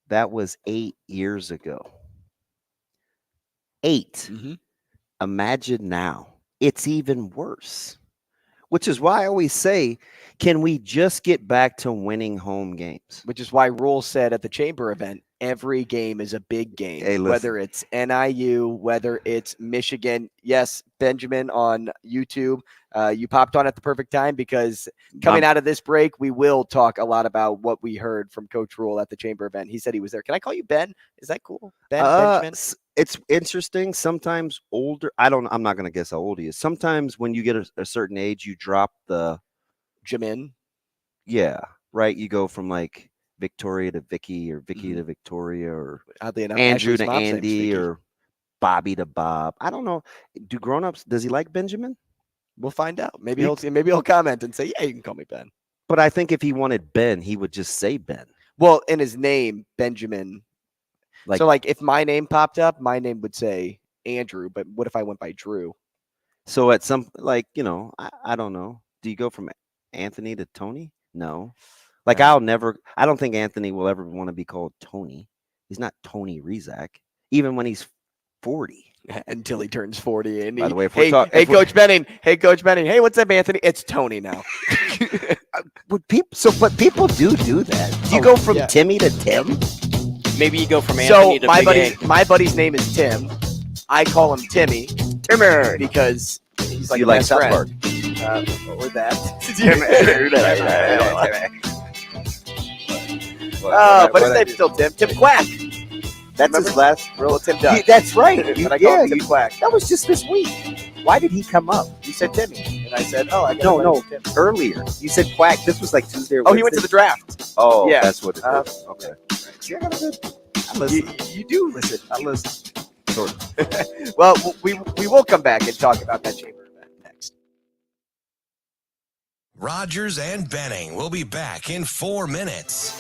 That was 8 years ago. 8. Imagine now. It's even worse. Which is why I always say, can we just get back to winning home games? Which is why Rule said at the Chamber event, every game is a big game, whether it's NIU, whether it's Michigan. Yes, Benjamin on YouTube, you popped on at the perfect time because coming out of this break, we will talk a lot about what we heard from Coach Rule at the Chamber event. He said he was there. Can I call you Ben? Is that cool? Benjamin? It's interesting. Sometimes older, I'm not going to guess how old he is. Sometimes when you get a certain age, you drop the Jamin. Yeah, right. You go from like Victoria to Vicky or Vicky to Victoria or Andrew to Andy or Bobby to Bob. I don't know. Do grown-ups, does he like Benjamin? We'll find out. Maybe he'll comment and say, yeah, you can call me Ben. But I think if he wanted Ben, he would just say Ben. Well, in his name, Benjamin. So like if my name popped up, my name would say Andrew, but what if I went by Drew? So at some, like, I don't know. Do you go from Anthony to Tony? No. Like, I don't think Anthony will ever want to be called Tony. He's not Tony Rizak, even when he's 40. Until he turns 40. And by the way, Coach Benning. Hey, Coach Benning. Hey, what's up, Anthony? It's Tony now. But people do that. Do you go from Timmy to Tim? Maybe you go from Anthony to my buddy's name is Tim. I call him Timmy because he's like you a like best South friend. Park. Or that. But his name's still Tim. Tim Quack. That's his last real Tim Duck. That's right. But I call him Tim Quack. That was just this week. Why did he come up? You said Timmy. And I said, no. Earlier. You said Quack. This was like Tuesday or Wednesday. He went to the draft. Oh, yeah. That's what it is. Okay. See, I got a good. I listen. You do listen. I listen. Sort of. Well, we will come back and talk about that Chamber event next. Rogers and Benning will be back in 4 minutes.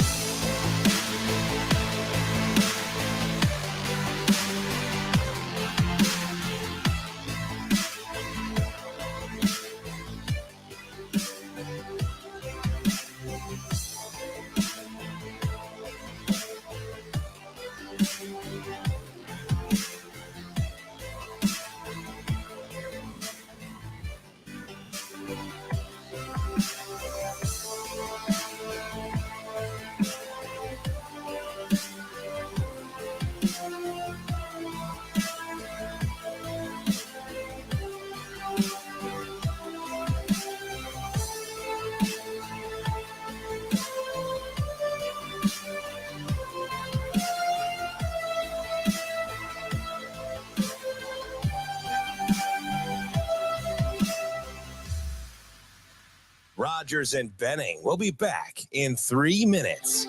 Rogers and Benning will be back in 3 minutes.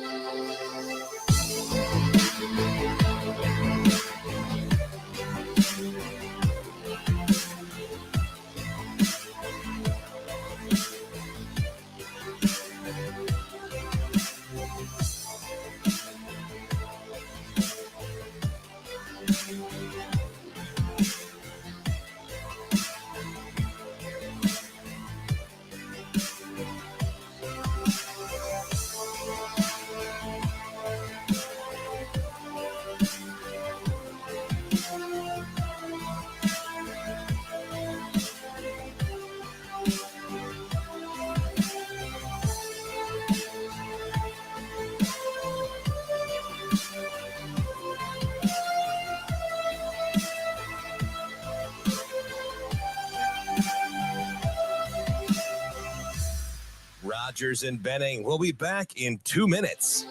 Rogers and Benning will be back in 2 minutes.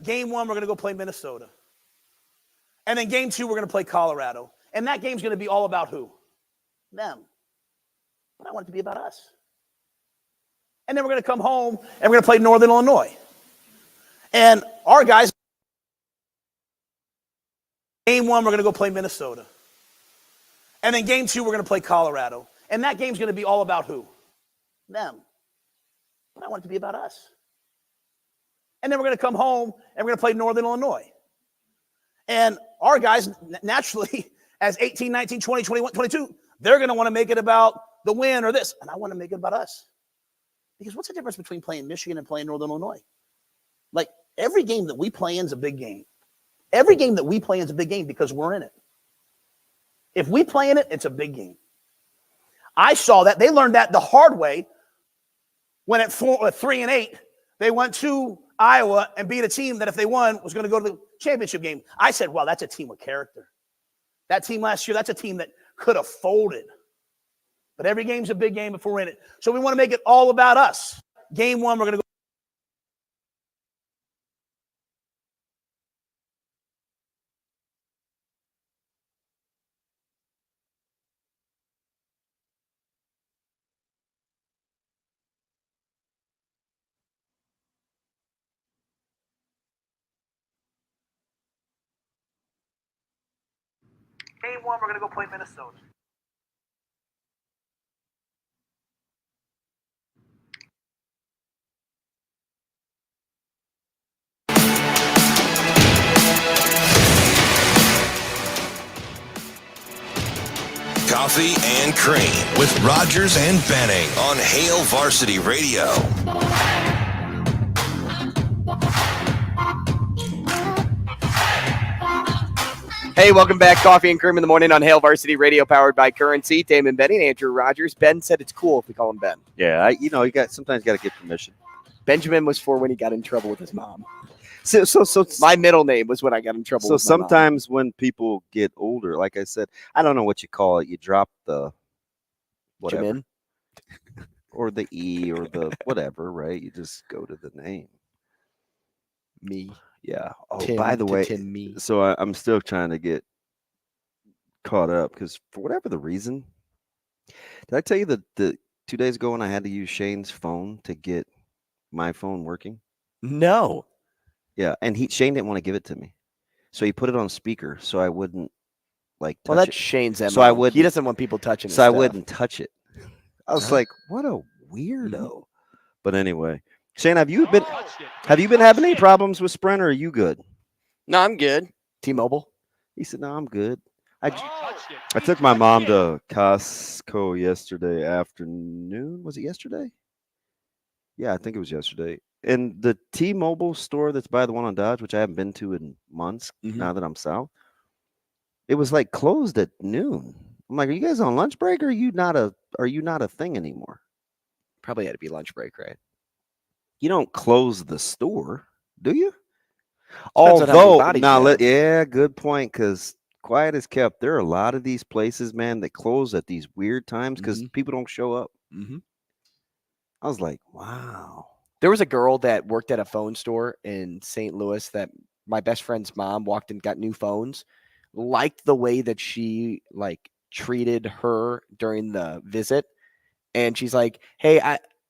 Game 1, we're going to go play Minnesota. And then game 2, we're going to play Colorado. And that game's going to be all about who? Them. But I want it to be about us. And then we're going to come home and we're going to play Northern Illinois. And our guys, game 1, we're going to go play Minnesota. And then game 2, we're going to play Colorado. And that game's going to be all about who? Them. But I want it to be about us. And then we're going to come home and we're going to play Northern Illinois. And our guys, naturally, as 18, 19, 20, 21, 22, they're going to want to make it about the win or this. And I want to make it about us. Because what's the difference between playing Michigan and playing Northern Illinois? Like, every game that we play in is a big game. Every game that we play in is a big game because we're in it. If we play in it, it's a big game. I saw that. They learned that the hard way when at 3-8, they went to Iowa and beat a team that if they won was going to go to the championship game. I said, well, that's a team with character. That team last year, that's a team that could have folded. But every game's a big game if we're in it. So we want to make it all about us. Game 1, we're going to go. Game 1, we're going to go play Minnesota. Coffee and Cream with Rogers and Benning on Hail Varsity Radio. Hey, welcome back. Coffee and Cream in the morning on Hail Varsity Radio, powered by Currency. Damon Benning, Andrew Rogers. Ben said it's cool if we call him Ben. Yeah, you sometimes got to get permission. Benjamin was for when he got in trouble with his mom. So my middle name was when I got in trouble. So with my sometimes mom. when people get older, like I said, I don't know what you call it. You drop the whatever, Jamin? or the E, or the whatever, right? You just go to the name. Me. Yeah. Oh, Tim, by the way, Tim me. so I'm still trying to get caught up because for whatever the reason, did I tell you that the 2 days ago when I had to use Shane's phone to get my phone working? No. Yeah, and Shane didn't want to give it to me, so he put it on speaker so I wouldn't touch Well, that's it. Shane's MO. So I would. He doesn't want people touching his So I stuff. wouldn't touch it. I was like, what a weirdo. But anyway, Shane, have you been having any problems with Sprint, or are you good? No, I'm good. T-Mobile. He said, no, I'm good. I took my mom to Costco yesterday afternoon. Was it yesterday? Yeah, I think it was yesterday. And the T-Mobile store that's by the one on Dodge, which I haven't been to in months now that I'm south, it was like closed at noon. I'm like, are you guys on lunch break, or are you not a thing anymore? Probably had to be lunch break, right? You don't close the store, do you? Depends on how many bodies you have. Yeah, good point. Because quiet as kept, there are a lot of these places, man, that close at these weird times because people don't show up. Mm-hmm. I was like, wow. There was a girl that worked at a phone store in St. Louis that my best friend's mom walked and got new phones, liked the way that she treated her during the visit. And she's like, hey,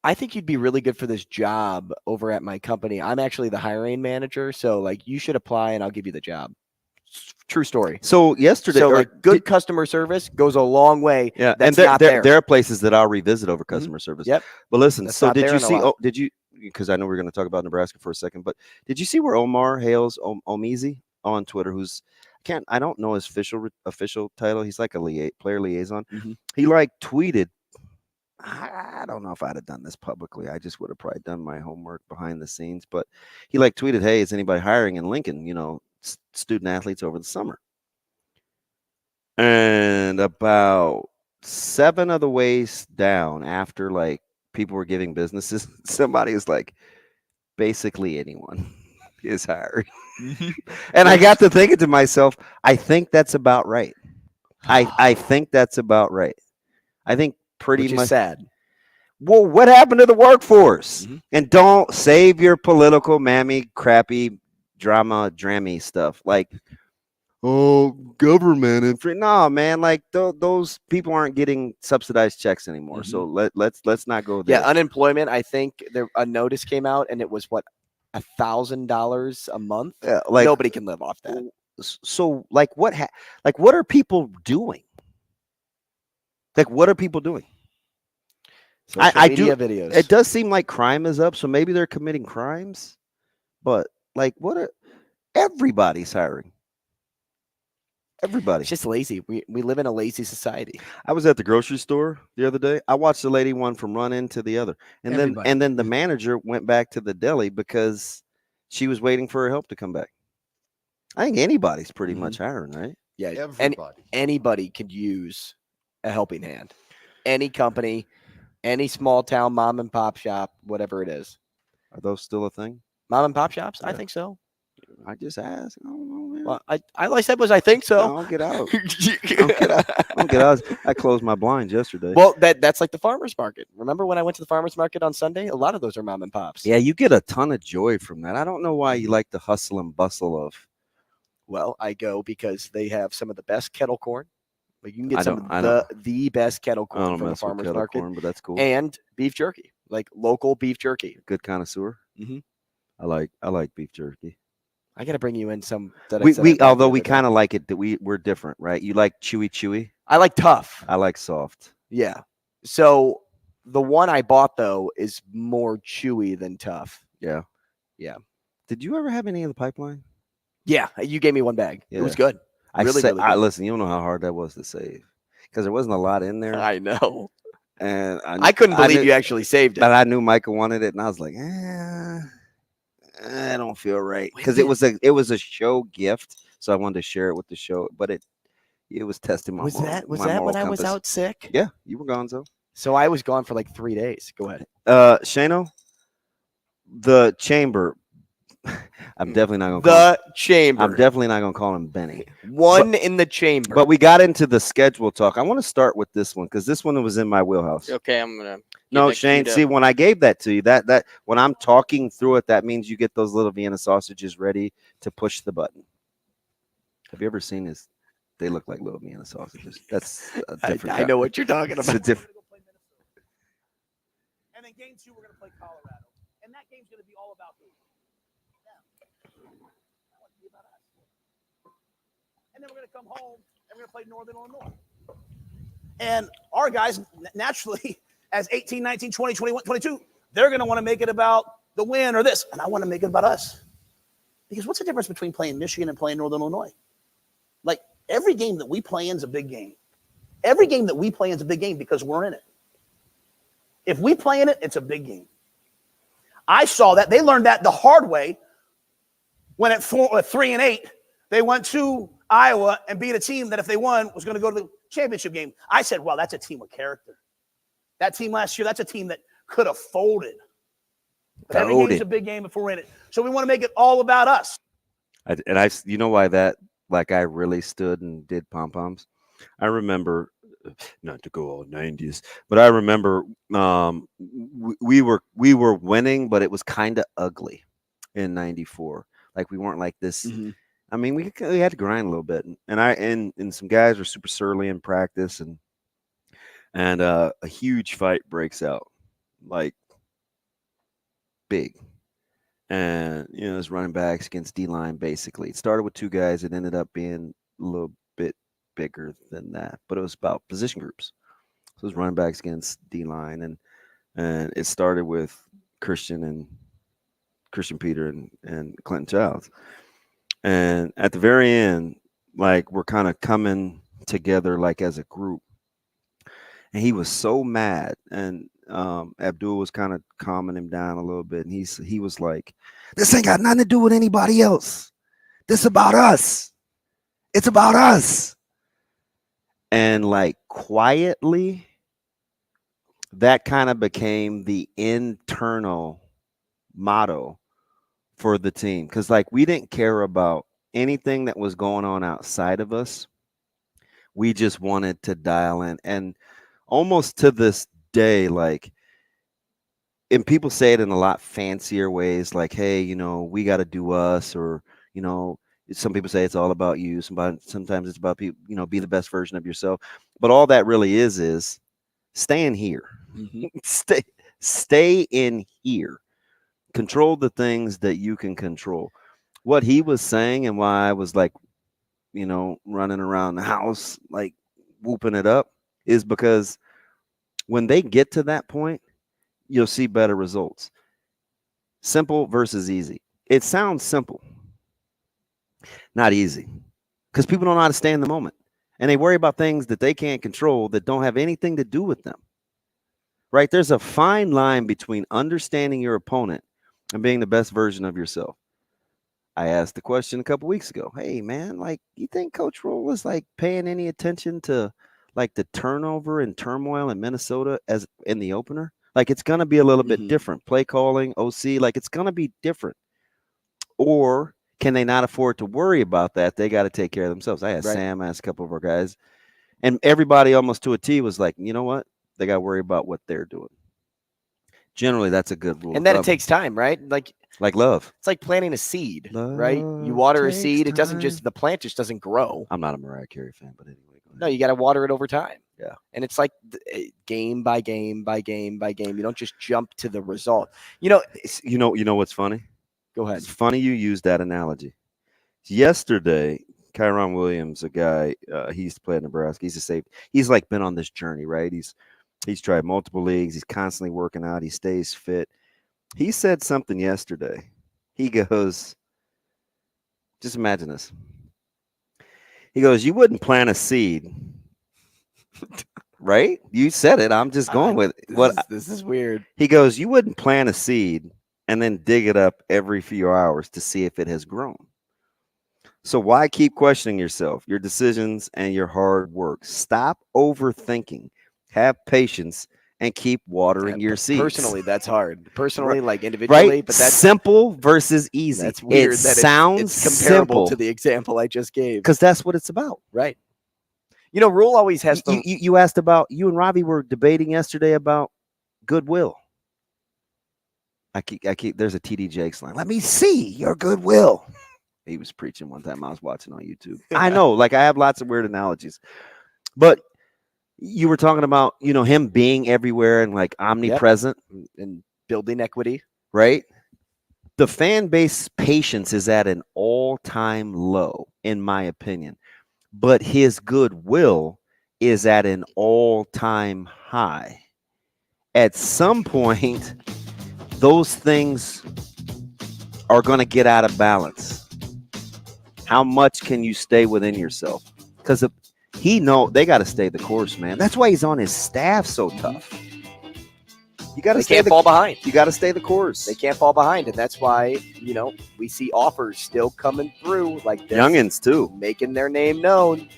I think you'd be really good for this job over at my company. I'm actually the hiring manager. So you should apply and I'll give you the job. True story. So yesterday, good customer service goes a long way. Yeah. That's and not there. There are places that I'll revisit over customer service. Yep. But listen, That's so not did there you in a see, lot. did you, because I know we're going to talk about Nebraska for a second, but did you see where Omar hails Omizi on Twitter, who's, I don't know his official title. He's like a player liaison. Mm-hmm. He tweeted, I don't know if I'd have done this publicly. I just would have probably done my homework behind the scenes, but he tweeted, hey, is anybody hiring in Lincoln, student athletes over the summer? And about 7 of the ways down after people were giving businesses, somebody is basically anyone is hired. And I got to thinking to myself, I think that's about right. I think that's about right. I think pretty Which much is sad. Well, what happened to the workforce? Mm-hmm. And don't save your political crappy drammy stuff government and free. No, man, those people aren't getting subsidized checks anymore. Mm-hmm. So let's not go there. Yeah, unemployment. I think a notice came out, and it was $1,000 a month. Yeah, nobody can live off that. So what are people doing? What are people doing? I do videos. It does seem like crime is up, so maybe they're committing crimes. But everybody's hiring. Everybody. It's just lazy. We live in a lazy society. I was at the grocery store the other day. I watched the lady one from one end to the other. And then the manager went back to the deli because she was waiting for her help to come back. I think anybody's pretty much hiring, right? Yeah. Everybody. Anybody could use a helping hand. Any company, any small town mom and pop shop, whatever it is. Are those still a thing? Mom and pop shops? Yeah. I think so. I just asked. I don't know, man. Well, I said was I think so. No, I'll get out. I'll get out. I closed my blinds yesterday. Well, that's like the farmer's market. Remember when I went to the farmer's market on Sunday? A lot of those are mom and pops. Yeah, you get a ton of joy from that. I don't know why you like the hustle and bustle of. Well, I go because they have some of the best kettle corn. You can get some of the best kettle corn from the farmer's market. Corn, but that's cool. And beef jerky, local beef jerky. Good connoisseur. Mm-hmm. I like beef jerky. I got to bring you in some. Although we kind of like it that we're different, right? You like chewy. I like tough. I like soft. Yeah. So the one I bought though is more chewy than tough. Yeah. Yeah. Did you ever have any of the pipeline? Yeah, you gave me one bag. Yeah. It was good. Really good. Listen, you don't know how hard that was to save because there wasn't a lot in there. I know. And I couldn't believe you actually saved it. But I knew Micah wanted it, and I was like, I don't feel right because it was a show gift, so I wanted to share it with the show. But it was testing my. Was that when I was out sick? Yeah, you were gone, so I was gone for 3 days. Go ahead, Shano. The chamber. I'm definitely not gonna chamber. I'm definitely not gonna call him Benny. In the chamber. But we got into the schedule talk. I want to start with this one because this one was in my wheelhouse. Okay, I'm gonna. No, Shane. See, when I gave that to you, that when I'm talking through it, that means you get those little Vienna sausages ready to push the button. Have you ever seen this? They look like little Vienna sausages. That's a different. I know what you're talking about. And then game 2, we're gonna play Colorado, and that game's gonna be all about who? And then we're going to come home and we're going to play Northern Illinois. And our guys, naturally, as 18, 19, 20, 21, 22, they're going to want to make it about the win or this. And I want to make it about us. Because what's the difference between playing Michigan and playing Northern Illinois? Every game that we play in is a big game. Every game that we play in is a big game because we're in it. If we play in it, it's a big game. I saw that. They learned that the hard way when at 3-8, they went to Iowa and beat a team that if they won was going to go to the championship game. I said, well, that's a team with character. That team last year, that's a team that could have folded. But every game's a big game if we're in it. So we want to make it all about us. You know why that, I really stood and did pom-poms? I remember not to go all 90s, but I remember we were winning, but it was kind of ugly in 94. Like we weren't like this. Mm-hmm. I mean, we had to grind a little bit, and some guys were super surly in practice, and a huge fight breaks out, like big, and it's running backs against D-line. Basically, it started with two guys. It ended up being a little bit bigger than that, but it was about position groups. So it was running backs against D-line, and it started with Christian Peter and Clinton Childs. And at the very end, like we're kind of coming together like as a group. And he was so mad. And Abdul was kind of calming him down a little bit. And he was like, this ain't got nothing to do with anybody else. This is about us. It's about us. And like quietly, that kind of became the internal motto for the team, because like we didn't care about anything that was going on outside of us. We just wanted to dial in, and almost to this day, like, and people say it in a lot fancier ways, like, hey, we got to do us, or some people say it's all about you. Sometimes it's about people, be the best version of yourself. But all that really is staying here. Mm-hmm. Stay in here. Control the things that you can control. What he was saying and why I was like, running around the house, like whooping it up, is because when they get to that point, you'll see better results. Simple versus easy. It sounds simple. Not easy. Because people don't know how to stay in the moment. And they worry about things that they can't control that don't have anything to do with them. Right? There's a fine line between understanding your opponent and being the best version of yourself. I asked the question a couple weeks ago. Hey, man, like, you think Coach Roll is like paying any attention to like the turnover and turmoil in Minnesota as in the opener? Like, it's going to be a little bit different. Play calling, OC, like it's going to be different. Or can they not afford to worry about that? They got to take care of themselves. I asked Sam, I asked a couple of our guys, and everybody almost to a T was like, you know what? They got to worry about what they're doing. Generally, that's a good rule. And then it takes time, right? Like love. It's like planting a seed, right? You water a seed. It doesn't the plant just doesn't grow. I'm not a Mariah Carey fan, but anyway. No, you got to water it over time. Yeah. And it's like game by game by game by game. You don't just jump to the result. You know what's funny? Go ahead. It's funny you used that analogy. Yesterday, Kyron Williams, a guy, he used to play at Nebraska. He's a safety. He's like been on this journey, right? He's tried multiple leagues. He's constantly working out. He stays fit. He said something yesterday. He goes, just imagine this. He goes, you wouldn't plant a seed, right? You said it. I'm just going with it. This is weird. He goes, you wouldn't plant a seed and then dig it up every few hours to see if it has grown. So why keep questioning yourself, your decisions, and your hard work? Stop overthinking. Have patience and keep watering your seeds. Personally, that's hard. Personally, like individually, right? But that's simple versus easy. That's weird. It sounds it's comparable simple to the example I just gave. Because that's what it's about. Right. Rule always has to. You asked about, you and Ravi were debating yesterday about goodwill. I keep. There's a TD Jakes line. Let me see your goodwill. He was preaching one time I was watching on YouTube. I know, like I have lots of weird analogies, but you were talking about, him being everywhere and like omnipresent and building equity, right? The fan base patience is at an all-time low, in my opinion, but his goodwill is at an all-time high. At some point, those things are going to get out of balance. How much can you stay within yourself? Because they got to stay the course, man. That's why he's on his staff so tough. You got to can't fall behind. You got to stay the course. They can't fall behind, and that's why we see offers still coming through like this. Youngins too, making their name known,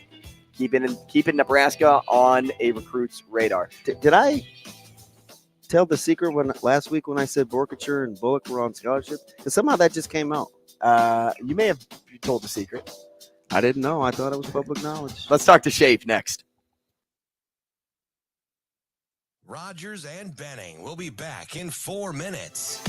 keeping Nebraska on a recruit's radar. Did I tell the secret last week when I said Borkature and Bullock were on scholarship? Because somehow that just came out. You may have told the secret. I didn't know. I thought it was public knowledge. Let's talk to Schaefer next. Rogers and Benning will be back in 4 minutes.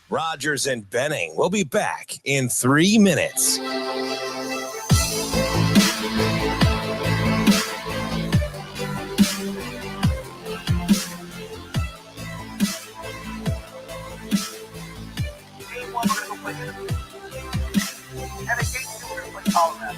Rogers and Benning will be back in 3 minutes. Game 1, we're going to go play Minnesota. And in game 2, we're going to play Colorado.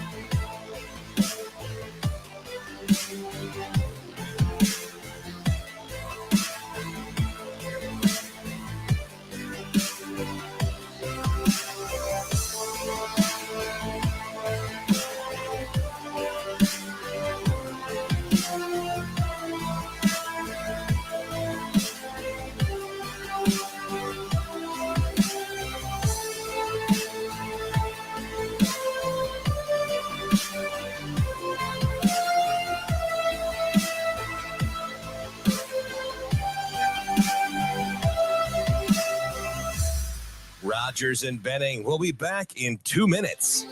Rogers and Benning will be back in 2 minutes.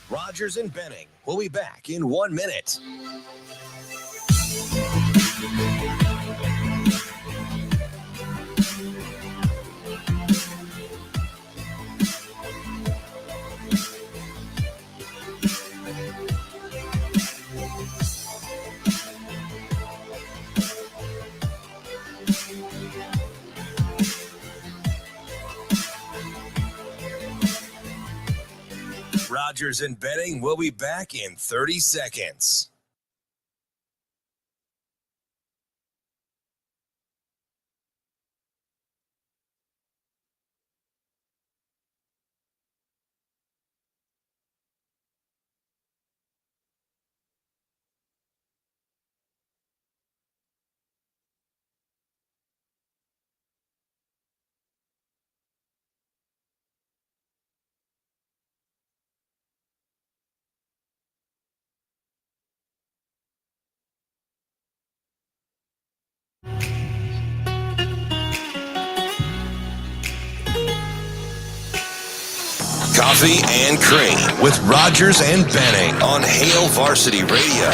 Rogers and Benning will be back in 1 minute. Rogers and Benning will be back in 30 seconds. Coffee and Cream with Rogers and Benning on Hail Varsity Radio,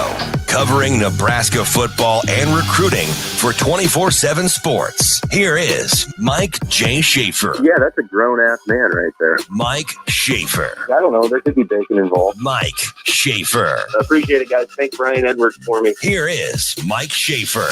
covering Nebraska football and recruiting for 24/7 Sports. Here is Mike J. Schaefer. Yeah, that's a grown-ass man right there. Mike Schaefer. I don't know. There could be bacon involved. Mike Schaefer. I appreciate it, guys. Thank Brian Edwards for me. Here is Mike Schaefer.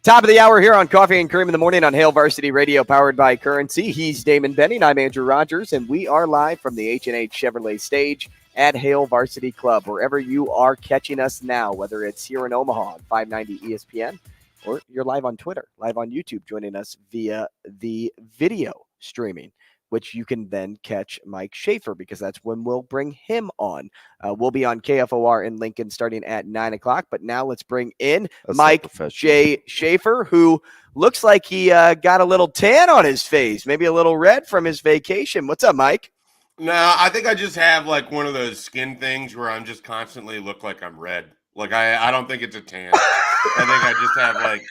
Top of the hour here on Coffee and Cream in the Morning on Hail Varsity Radio, powered by Currency. He's Damon Benning. I'm Andrew Rogers, and we are live from the H&H Chevrolet stage at Hail Varsity Club, wherever you are catching us now, whether it's here in Omaha on 590 ESPN or you're live on Twitter, live on YouTube, joining us via the video streaming. which you can then catch Mike Schaefer, because that's when we'll bring him on. We'll be on KFOR in Lincoln starting at 9 o'clock. But now let's bring in Mike J. Schaefer, who looks like he got a little tan on his face, maybe a little red from his vacation. What's up, Mike? No, I think I just have like one of those skin things where I'm just constantly look like I'm red. Like I don't think it's a tan. I think I just have like,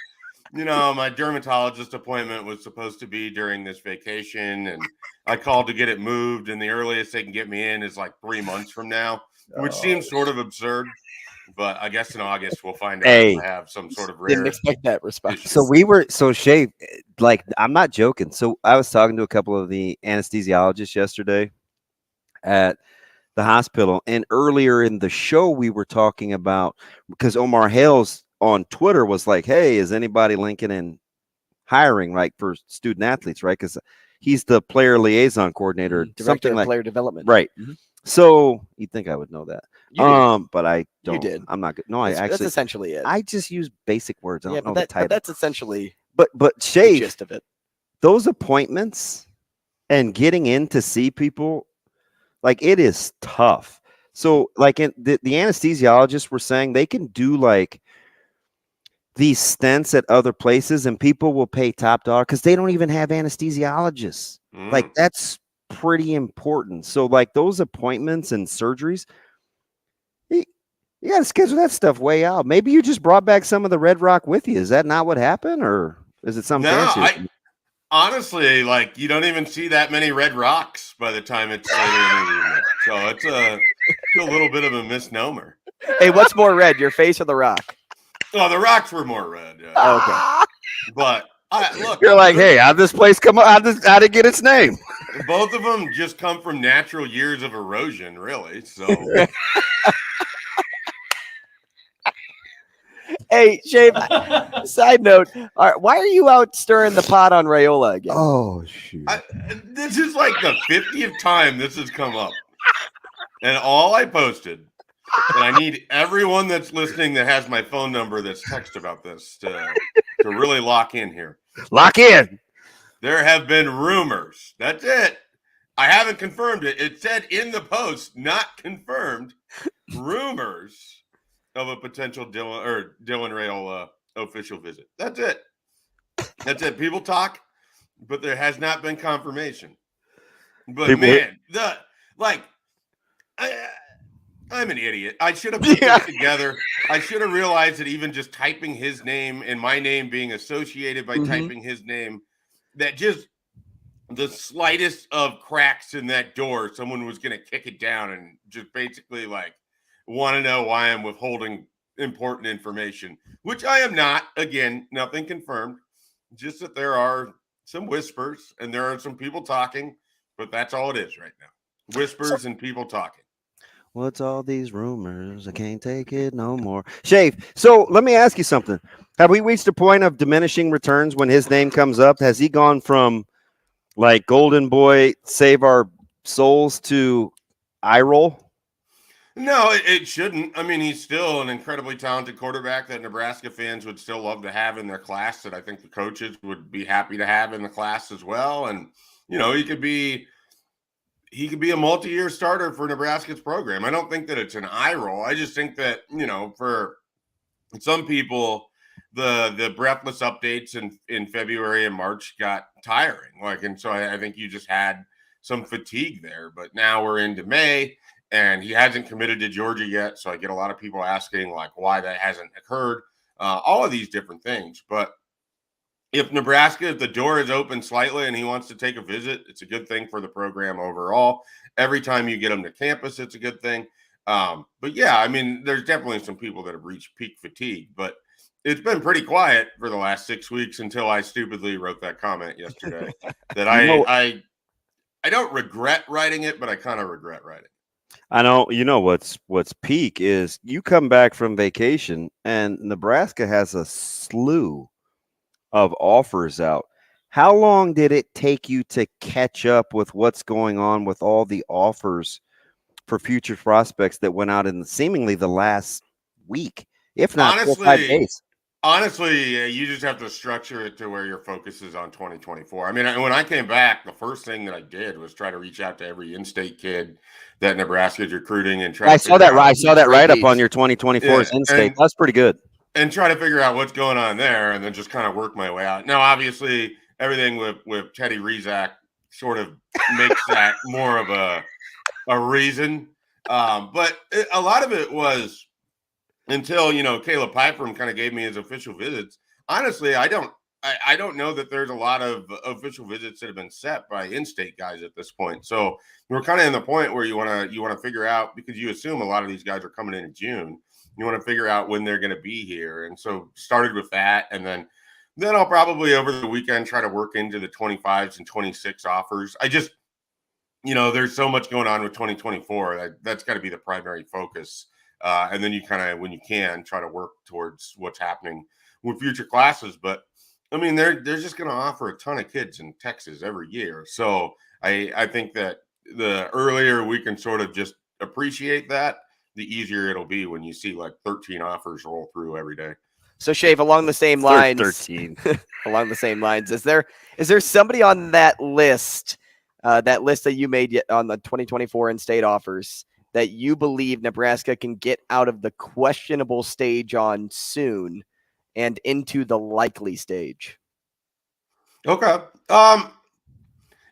my dermatologist appointment was supposed to be during this vacation, and I called to get it moved, and the earliest they can get me in is like 3 months from now, which seems sort of absurd. But I guess in August we'll find out if I have some sort of rare. Didn't expect that response. So Shay, like, I'm not joking. So I was talking to a couple of the anesthesiologists yesterday at the hospital, and earlier in the show we were talking about, because Omar Hales on Twitter was like, hey, is anybody linking in hiring, like, for student athletes, right? Because he's the player liaison coordinator, Director something of like player development, right? So you'd think I would know that, but I don't. You did. I'm not good. No, That's essentially it. I just use basic words. I don't know the title. But that's essentially but Shay, the gist of it. Those appointments and getting in to see people, like, it is tough. So, like, the anesthesiologists were saying they can do like these stents at other places, and people will pay top dollar because they don't even have anesthesiologists. Like, that's pretty important. So, like, those appointments and surgeries, you got to schedule that stuff way out. Maybe you just brought back some of the Red Rock with you. Is that not what happened, or is it something fancy? Honestly, like, you don't even see that many Red Rocks by the time it's later in the evening. So it's a little bit of a misnomer. Hey, what's more red, your face or the rock? Oh, the Rocks were more red. Yeah. Oh, okay. But look, you're like, hey, how'd this place come up? How'd it get its name? Both of them just come from natural years of erosion, really. So. Hey, Shave, side note, why are you out stirring the pot on Raiola again? Oh, shoot. This is like the 50th time this has come up. And all I posted, and I need everyone that's listening that has my phone number that's text about this to really lock in here. Lock in. There have been rumors. That's it. I haven't confirmed it. It said in the post, not confirmed, rumors of a potential Dylan Raiola official visit. That's it. That's it. People talk, but there has not been confirmation. But man, I'm an idiot. I should have put this together. I should have realized that even just typing his name and my name being associated by typing his name, that just the slightest of cracks in that door, someone was going to kick it down and just basically like want to know why I'm withholding important information, which I am not. Again, nothing confirmed, just that there are some whispers and there are some people talking, but that's all it is right now. Whispers and people talking. What's all these rumors? I can't take it no more. Shave. So let me ask you something. Have we reached a point of diminishing returns when his name comes up? Has he gone from like golden boy, save our souls to eye roll? No, it shouldn't. I mean, he's still an incredibly talented quarterback that Nebraska fans would still love to have in their class, that I think the coaches would be happy to have in the class as well. And, he could be a multi-year starter for Nebraska's program. I don't think that it's an eye roll. I just think that, for some people, the breathless updates in February and March got tiring. And so I think you just had some fatigue there. But now we're into May, and he hasn't committed to Georgia yet. So I get a lot of people asking why that hasn't occurred. All of these different things. But if the door is open slightly and he wants to take a visit, it's a good thing for the program overall. Every time you get him to campus, it's a good thing. But yeah, I mean, there's definitely some people that have reached peak fatigue, but it's been pretty quiet for the last 6 weeks until I stupidly wrote that comment yesterday that I don't regret writing it, but I kind of regret writing it. I know, what's peak is you come back from vacation and Nebraska has a slew of offers out. How long did it take you to catch up with what's going on with all the offers for future prospects that went out in seemingly the last week, if not Honestly, 4 or 5 days? Honestly, you just have to structure it to where your focus is on 2024. I mean, when I came back, the first thing that I did was try to reach out to every in-state kid that Nebraska is recruiting and try. I saw that right up on your 2024's in-state. That's pretty good. And try to figure out what's going on there, and then just kind of work my way out. Now, obviously, everything with Teddy Vrzal sort of makes that more of a reason. But a lot of it was until, Caleb Pyfrom kind of gave me his official visits. Honestly, I don't know that there's a lot of official visits that have been set by in-state guys at this point. So we're kind of in the point where you want to figure out, because you assume a lot of these guys are coming in June. You want to figure out when they're going to be here. And so started with that. And then I'll probably over the weekend try to work into the 25s and 26 offers. I just, there's so much going on with 2024. That's got to be the primary focus. And then you kind of, when you can, try to work towards what's happening with future classes. But I mean, they're just going to offer a ton of kids in Texas every year. So I think that the earlier we can sort of just appreciate that, the easier it'll be when you see like 13 offers roll through every day. So Schaefer, along the same lines, 13 along the same lines, is there somebody on that list that you made on the 2024 in-state offers that you believe Nebraska can get out of the questionable stage on soon and into the likely stage? Okay.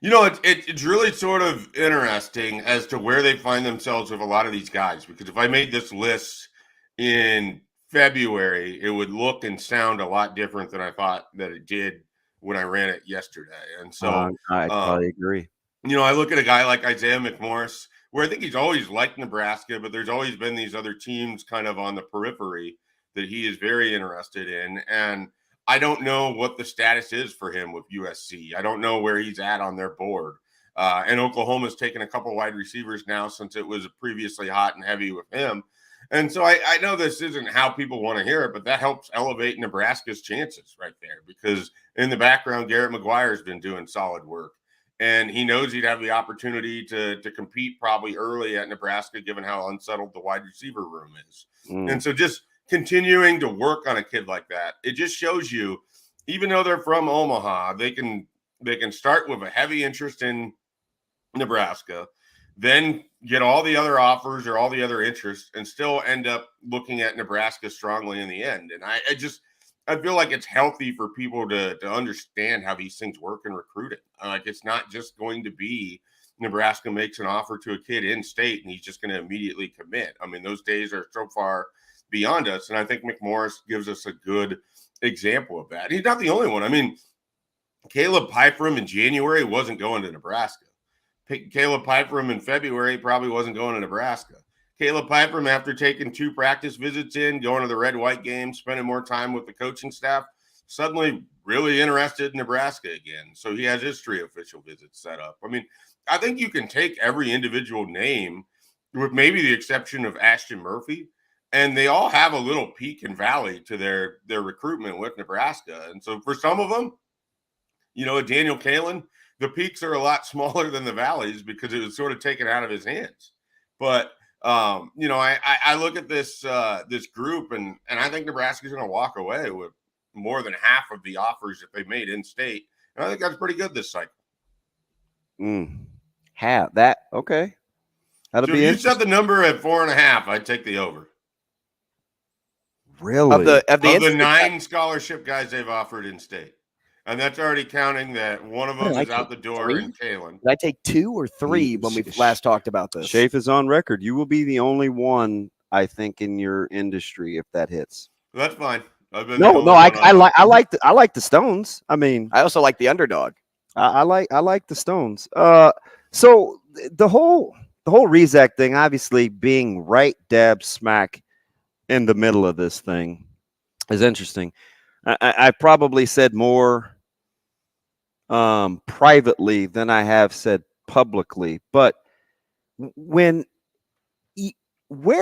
It's really sort of interesting as to where they find themselves with a lot of these guys, because if I made this list in February, it would look and sound a lot different than I thought that it did when I ran it yesterday. And so I probably agree. I look at a guy like Isaiah McMorris, where I think he's always liked Nebraska, but there's always been these other teams kind of on the periphery that he is very interested in. And I don't know what the status is for him with USC. I don't know where he's at on their board. And Oklahoma's taken a couple wide receivers now since it was previously hot and heavy with him. And so I know this isn't how people want to hear it, but that helps elevate Nebraska's chances right there, because in the background, Garrett McGuire's been doing solid work. And he knows he'd have the opportunity to compete probably early at Nebraska, given how unsettled the wide receiver room is. And so just continuing to work on a kid like that, it just shows you, even though they're from Omaha, they can start with a heavy interest in Nebraska, then get all the other offers or all the other interests, and still end up looking at Nebraska strongly in the end. And I feel like it's healthy for people to understand how these things work in recruiting. Like, it's not just going to be Nebraska makes an offer to a kid in state and he's just going to immediately commit. I mean, those days are so far beyond us. And I think McMorris gives us a good example of that. He's not the only one. I mean, Caleb Pyfrom in January wasn't going to Nebraska. Caleb Pyfrom in February probably wasn't going to Nebraska. Caleb Pyfrom, after taking 2 practice visits in, going to the red-white game, spending more time with the coaching staff, suddenly really interested in Nebraska again. So he has his 3 official visits set up. I mean, I think you can take every individual name, with maybe the exception of Ashton Murphy, and they all have a little peak and valley to their recruitment with Nebraska. And so for some of them, Daniel Kalen, the peaks are a lot smaller than the valleys because it was sort of taken out of his hands. But I look at this group, and I think Nebraska's going to walk away with more than half of the offers that they made in state. And I think that's pretty good this cycle. Half that, okay. That'll be you set the number at 4.5. I'd take the over. Really? Of the 9 scholarship guys they've offered in state. And that's already counting that one of them is out the door in Kalen. Did I take 2 or 3 when we last talked about this? Schaefer is on record. You will be the only one, I think, in your industry if that hits. That's fine. I like the Stones. I mean, I also like the underdog. I like the Stones. So the whole Vrzal thing, obviously being right dab smack in the middle of this thing, is interesting. I probably said more privately than I have said publicly, but where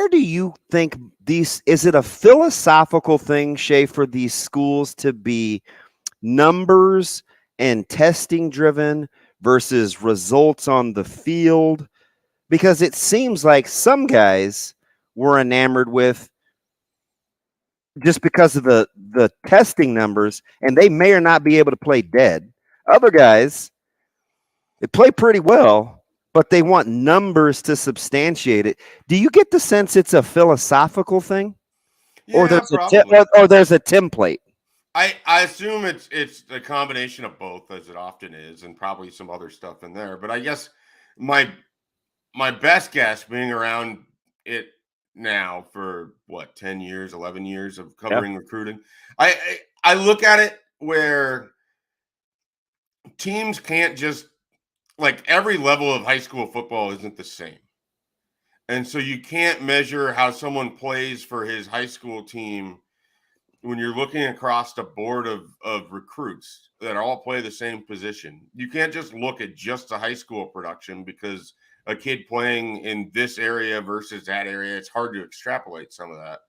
do you think is it a philosophical thing, Shay, for these schools to be numbers and testing driven versus results on the field? Because it seems like some guys were enamored with just because of the testing numbers, and they may or not be able to play dead. Other guys, they play pretty well, but they want numbers to substantiate it. Do you get the sense it's a philosophical thing? Yeah, or there's a template? I assume it's a combination of both, as it often is, and probably some other stuff in there. But I guess my best guess, being around it now for 10 years, 11 years of covering recruiting, I look at it where teams can't just, like, every level of high school football isn't the same. And so you can't measure how someone plays for his high school team when you're looking across the board of recruits that all play the same position. You can't just look at just the high school production because a kid playing in this area versus that area, it's hard to extrapolate some of that.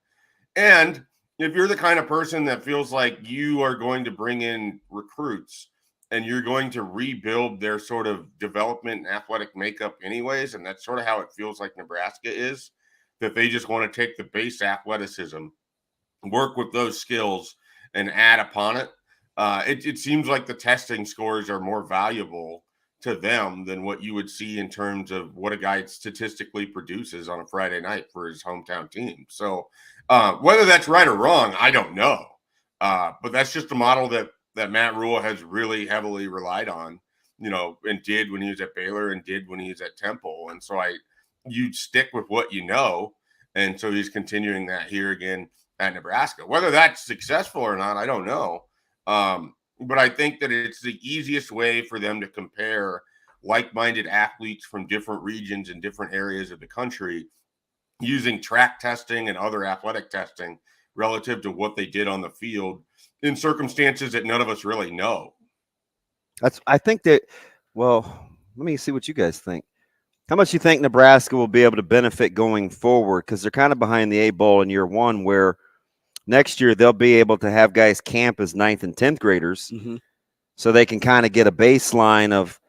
And if you're the kind of person that feels like you are going to bring in recruits and you're going to rebuild their sort of development and athletic makeup anyways, and that's sort of how it feels like Nebraska is, that they just want to take the base athleticism, work with those skills, and add upon it. It seems like the testing scores are more valuable to them than what you would see in terms of what a guy statistically produces on a Friday night for his hometown team. So whether that's right or wrong, I don't know. But that's just a model that Matt Rule has really heavily relied on, and did when he was at Baylor and did when he was at Temple. And so you stick with what you know. And so he's continuing that here again at Nebraska. Whether that's successful or not, I don't know. But I think that it's the easiest way for them to compare like-minded athletes from different regions and different areas of the country using track testing and other athletic testing relative to what they did on the field in circumstances that none of us really know. I think that, well, let me see what you guys think. How much you think Nebraska will be able to benefit going forward? Because they're kind of behind the 8 ball in year one, where next year they'll be able to have guys camp as 9th and 10th graders, so they can kind of get a baseline of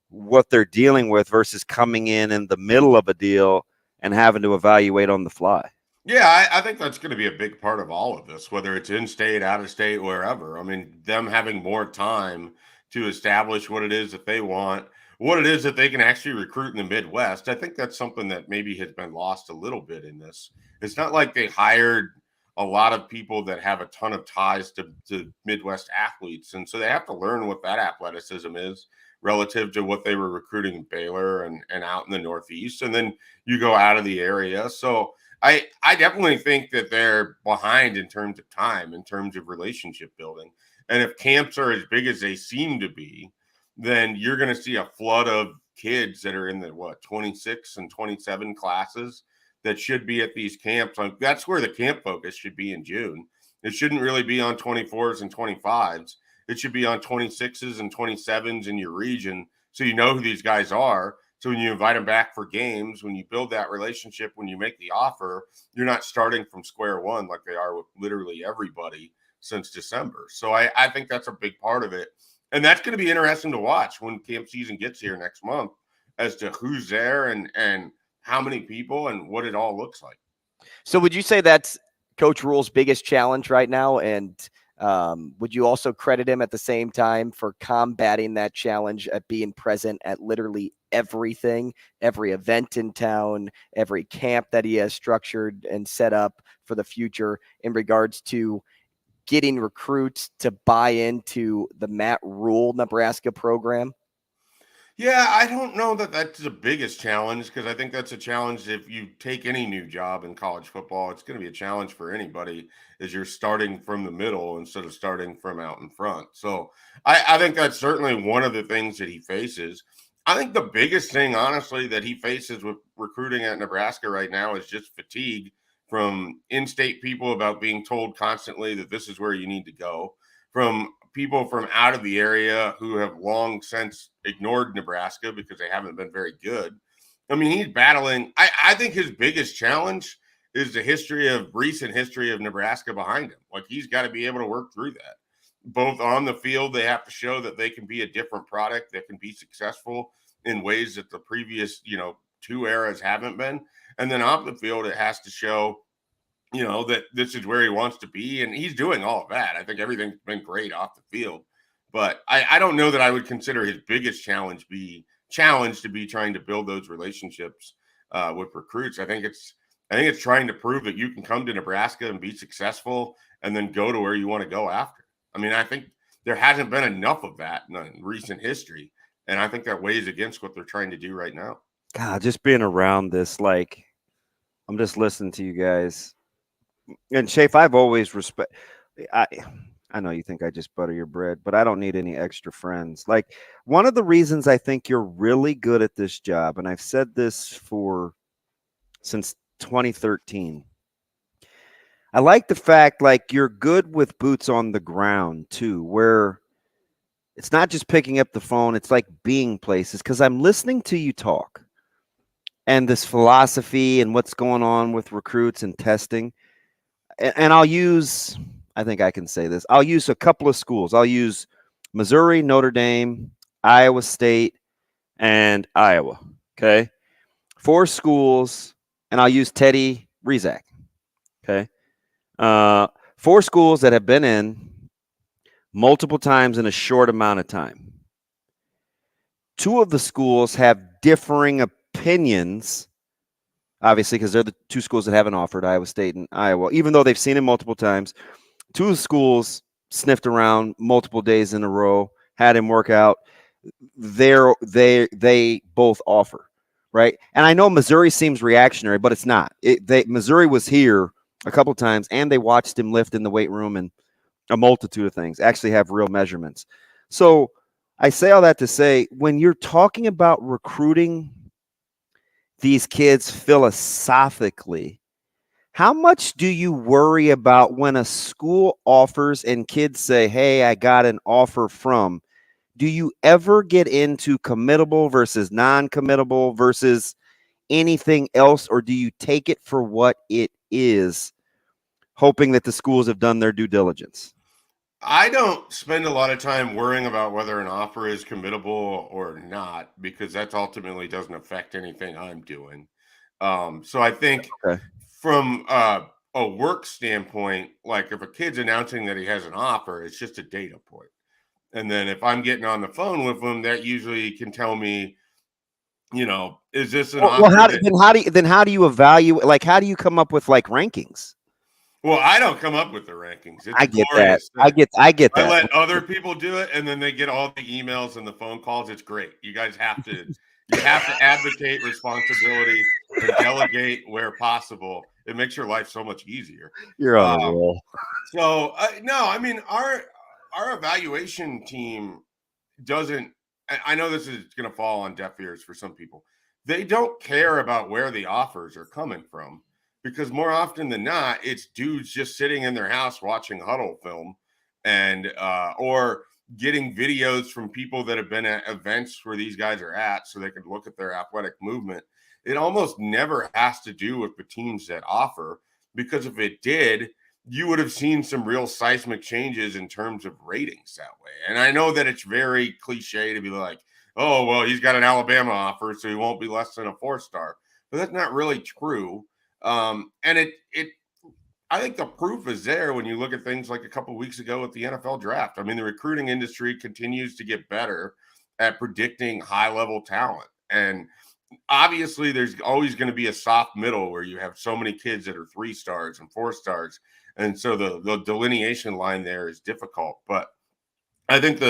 what they're dealing with versus coming in the middle of a deal and having to evaluate on the fly. Yeah, I think that's going to be a big part of all of this, whether it's in-state, out-of-state, wherever. I mean, them having more time to establish what it is that they want, what it is that they can actually recruit in the Midwest. I think that's something that maybe has been lost a little bit in this. It's not like they hired a lot of people that have a ton of ties to Midwest athletes. And so they have to learn what that athleticism is relative to what they were recruiting in Baylor and out in the Northeast. And then you go out of the area. So I definitely think that they're behind in terms of time, in terms of relationship building. And if camps are as big as they seem to be, then you're going to see a flood of kids that are in the 26 and 27 classes that should be at these camps. Like, that's where the camp focus should be in June. It shouldn't really be on 24s and 25s. It should be on 26s and 27s in your region, so you know who these guys are. So when you invite them back for games, when you build that relationship, when you make the offer, you're not starting from square one like they are with literally everybody since December. So I think that's a big part of it. And that's going to be interesting to watch when camp season gets here next month, as to who's there and how many people and what it all looks like. So would you say that's Coach Rule's biggest challenge right now? And would you also credit him at the same time for combating that challenge at being present at literally everything, every event in town, every camp that he has structured and set up for the future in regards to getting recruits to buy into the Matt Rule Nebraska program? Yeah, I don't know that that's the biggest challenge, because I think that's a challenge if you take any new job in college football. It's going to be a challenge for anybody, as you're starting from the middle instead of starting from out in front. So I think that's certainly one of the things that he faces. I think the biggest thing, honestly, that he faces with recruiting at Nebraska right now is just fatigue from in-state people about being told constantly that this is where you need to go, from people from out of the area who have long since ignored Nebraska because they haven't been very good. I mean, he's battling. I think his biggest challenge is the recent history of Nebraska behind him. Like, he's got to be able to work through that. Both on the field, they have to show that they can be a different product that can be successful in ways that the previous, 2 eras haven't been. And then off the field, it has to show that this is where he wants to be, and he's doing all of that. I think everything's been great off the field, but I don't know that I would consider his biggest challenge to be trying to build those relationships with recruits. I think it's trying to prove that you can come to Nebraska and be successful and then go to where you want to go after. I mean, I think there hasn't been enough of that in recent history, and I think that weighs against what they're trying to do right now. God, just being around this, like, I'm just listening to you guys. And Schaefer, I've always I know you think I just butter your bread, but I don't need any extra friends. Like, one of the reasons I think you're really good at this job, and I've said this since 2013, I like the fact, like, you're good with boots on the ground too, where it's not just picking up the phone, it's like being places, because I'm listening to you talk and this philosophy and what's going on with recruits and testing. And I think I can say this. I'll use a couple of schools. I'll use Missouri, Notre Dame, Iowa State, and Iowa. Okay. 4 schools, and I'll use Teddy Vrzal. Okay. 4 schools that have been in multiple times in a short amount of time. 2 of the schools have differing opinions, obviously, because they're the 2 schools that haven't offered, Iowa State and Iowa, even though they've seen him multiple times. 2 of the schools sniffed around multiple days in a row, had him work out. They both offer, right? And I know Missouri seems reactionary, but it's not. Missouri was here a couple times, and they watched him lift in the weight room and a multitude of things, actually have real measurements. So I say all that to say, when you're talking about recruiting these kids philosophically, how much do you worry about when a school offers and kids say, hey, I got an offer from? Do you ever get into committable versus non-committable versus anything else, or do you take it for what it is, hoping that the schools have done their due diligence? I don't spend a lot of time worrying about whether an offer is committable or not, because that ultimately doesn't affect anything I'm doing. So I think from a work standpoint, like if a kid's announcing that he has an offer, it's just a data point. And then if I'm getting on the phone with him, that usually can tell me, is this an offer? Well, how do you evaluate? Like, how do you come up with like rankings? Well, I don't come up with the rankings. It's I get that. I get that. I let other people do it, and then they get all the emails and the phone calls. It's great. You guys have to advocate responsibility and delegate where possible. It makes your life so much easier. You're on a roll. So no, I mean our evaluation team doesn't. I know this is going to fall on deaf ears for some people. They don't care about where the offers are coming from, because more often than not, it's dudes just sitting in their house watching huddle film and or getting videos from people that have been at events where these guys are at so they can look at their athletic movement. It almost never has to do with the teams that offer, because if it did, you would have seen some real seismic changes in terms of ratings that way. And I know that it's very cliche to be like, oh, well, he's got an Alabama offer, so he won't be less than a 4-star. But that's not really true. And I think the proof is there when you look at things like a couple of weeks ago with the NFL draft. I mean, the recruiting industry continues to get better at predicting high-level talent. And obviously, there's always going to be a soft middle where you have so many kids that are 3 stars and 4 stars. And so the delineation line there is difficult. But I think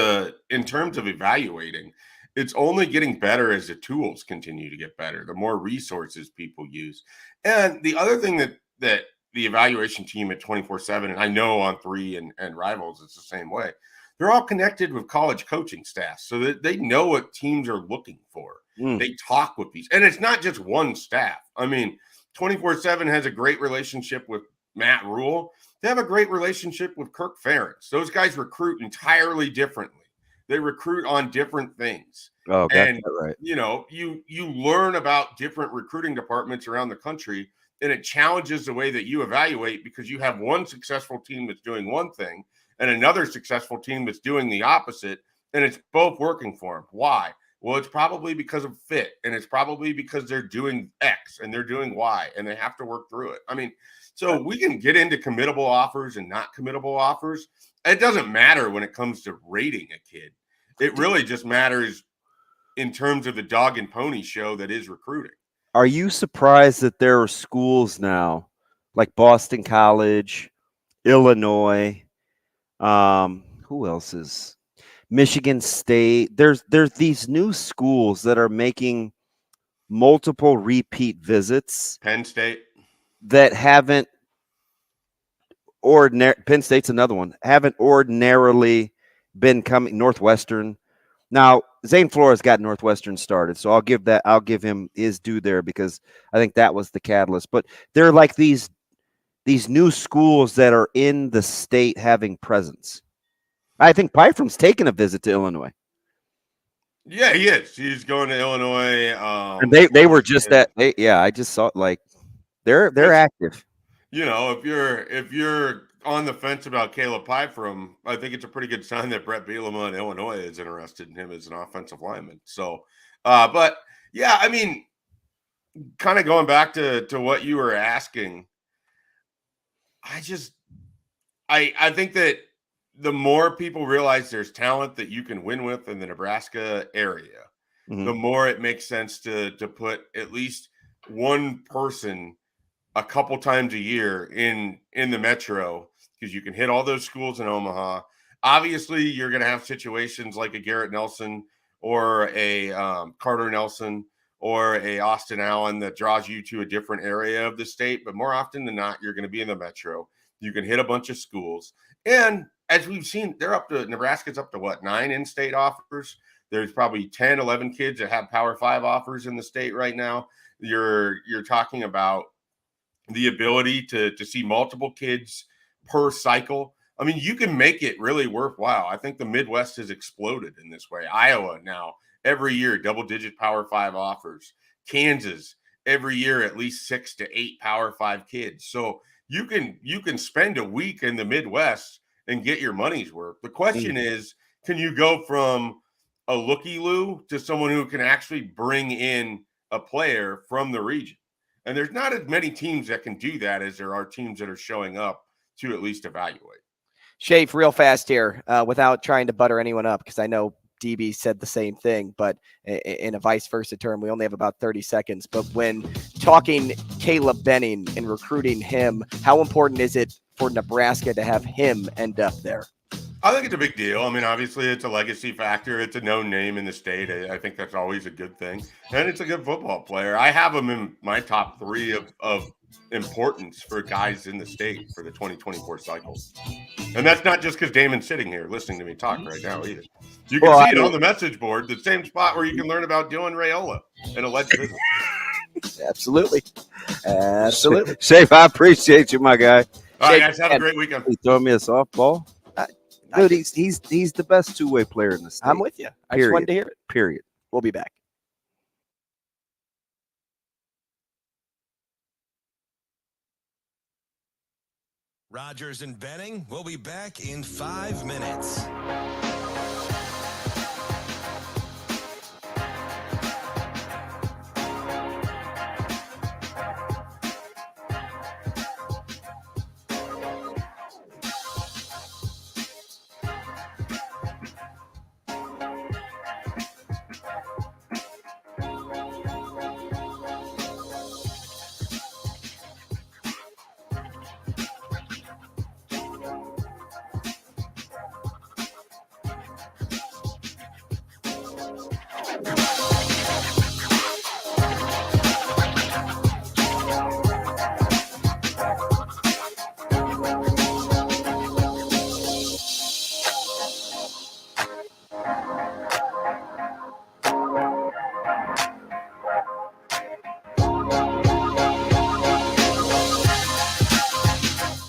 in terms of evaluating, it's only getting better as the tools continue to get better, the more resources people use. And the other thing that the evaluation team at 24/7, and I know on 3 and Rivals, it's the same way. They're all connected with college coaching staff so that they know what teams are looking for. They talk with these. And it's not just one staff. I mean, 24/7 has a great relationship with Matt Rule. They have a great relationship with Kirk Ferentz. Those guys recruit entirely differently. They recruit on different things. Oh, got and that right. You learn about different recruiting departments around the country, and it challenges the way that you evaluate, because you have one successful team that's doing one thing and another successful team that's doing the opposite, and it's both working for them. Why? Well, it's probably because of fit, and it's probably because they're doing X and they're doing Y, and they have to work through it. I mean, So we can get into committable offers and not committable offers. It doesn't matter when it comes to rating a kid. It really just matters in terms of the dog and pony show that is recruiting. Are you surprised that there are schools now like Boston College, Illinois, who else is Michigan State? There's these new schools that are making multiple repeat visits. Penn State that haven't Penn State's another one, haven't ordinarily been coming. Northwestern. Now, Zane Flores got Northwestern started, so I'll give him his due there because I think that was the catalyst. But they're like these new schools that are in the state having presence. I think Pyfrom's taking a visit to Illinois. Yeah, he is. He's going to Illinois. And they were just I just saw like they're active. You know, if you're on the fence about Caleb Pyfrom, I think it's a pretty good sign that Brett Bielema in Illinois is interested in him as an offensive lineman. So, but yeah, I mean, kind of going back to what you were asking, I think that the more people realize there's talent that you can win with in the Nebraska area, the more it makes sense to put at least one person a couple times a year in the metro, because you can hit all those schools in Omaha. Obviously, you're going to have situations like a Garrett Nelson or a Carter Nelson or a Austin Allen that draws you to a different area of the state. But more often than not, you're going to be in the metro. You can hit a bunch of schools. And as we've seen, Nebraska's up to what, 9 in-state offers? There's probably 10, 11 kids that have Power 5 offers in the state right now. You're talking about the ability to see multiple kids per cycle. I mean, you can make it really worthwhile. I think the Midwest has exploded in this way. Iowa now, every year, double-digit Power 5 offers. Kansas, every year, at least 6 to 8 Power 5 kids. So you can spend a week in the Midwest and get your money's worth. The question is, can you go from a looky-loo to someone who can actually bring in a player from the region? And there's not as many teams that can do that as there are teams that are showing up to at least evaluate. Schaefer, real fast here, without trying to butter anyone up, because I know DB said the same thing, but in a vice versa term, we only have about 30 seconds. But when talking Caleb Benning and recruiting him, how important is it for Nebraska to have him end up there? I think it's a big deal. I mean, obviously, it's a legacy factor. It's a known name in the state. I think that's always a good thing. And it's a good football player. I have him in my top 3 of importance for guys in the state for the 2024 cycle. And that's not just because Damon's sitting here listening to me talk right now either. You can see it on the message board, the same spot where you can learn about Dylan Raiola and alleged business. Absolutely. Absolutely. Schaefer, I appreciate you, my guy. All right, guys, have a great weekend. He throwing me a softball. Dude, he's the best two-way player in the state. I'm with you. I just wanted to hear it. Period. We'll be back. Rogers and Benning will be back in 5 minutes.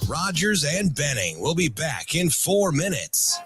Rogers and Benning will be back in 4 minutes.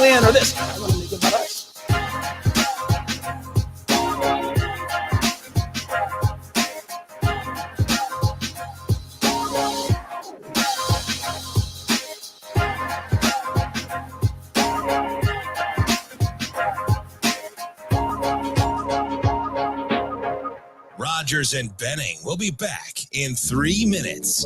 win or this. I want to make it about us. Rogers and Benning will be back in 3 minutes.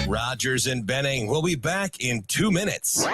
Rogers and Benning will be back in 2 minutes.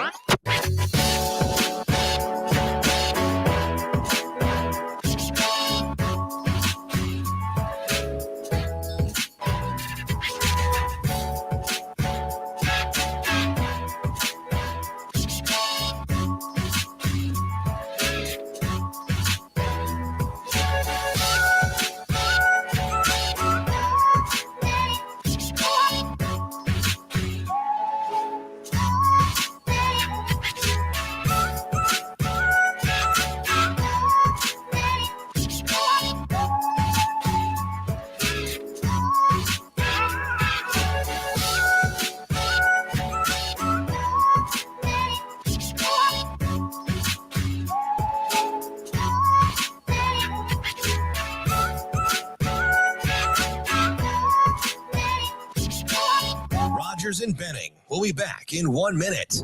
Rogers and Benning will be back in 1 minute.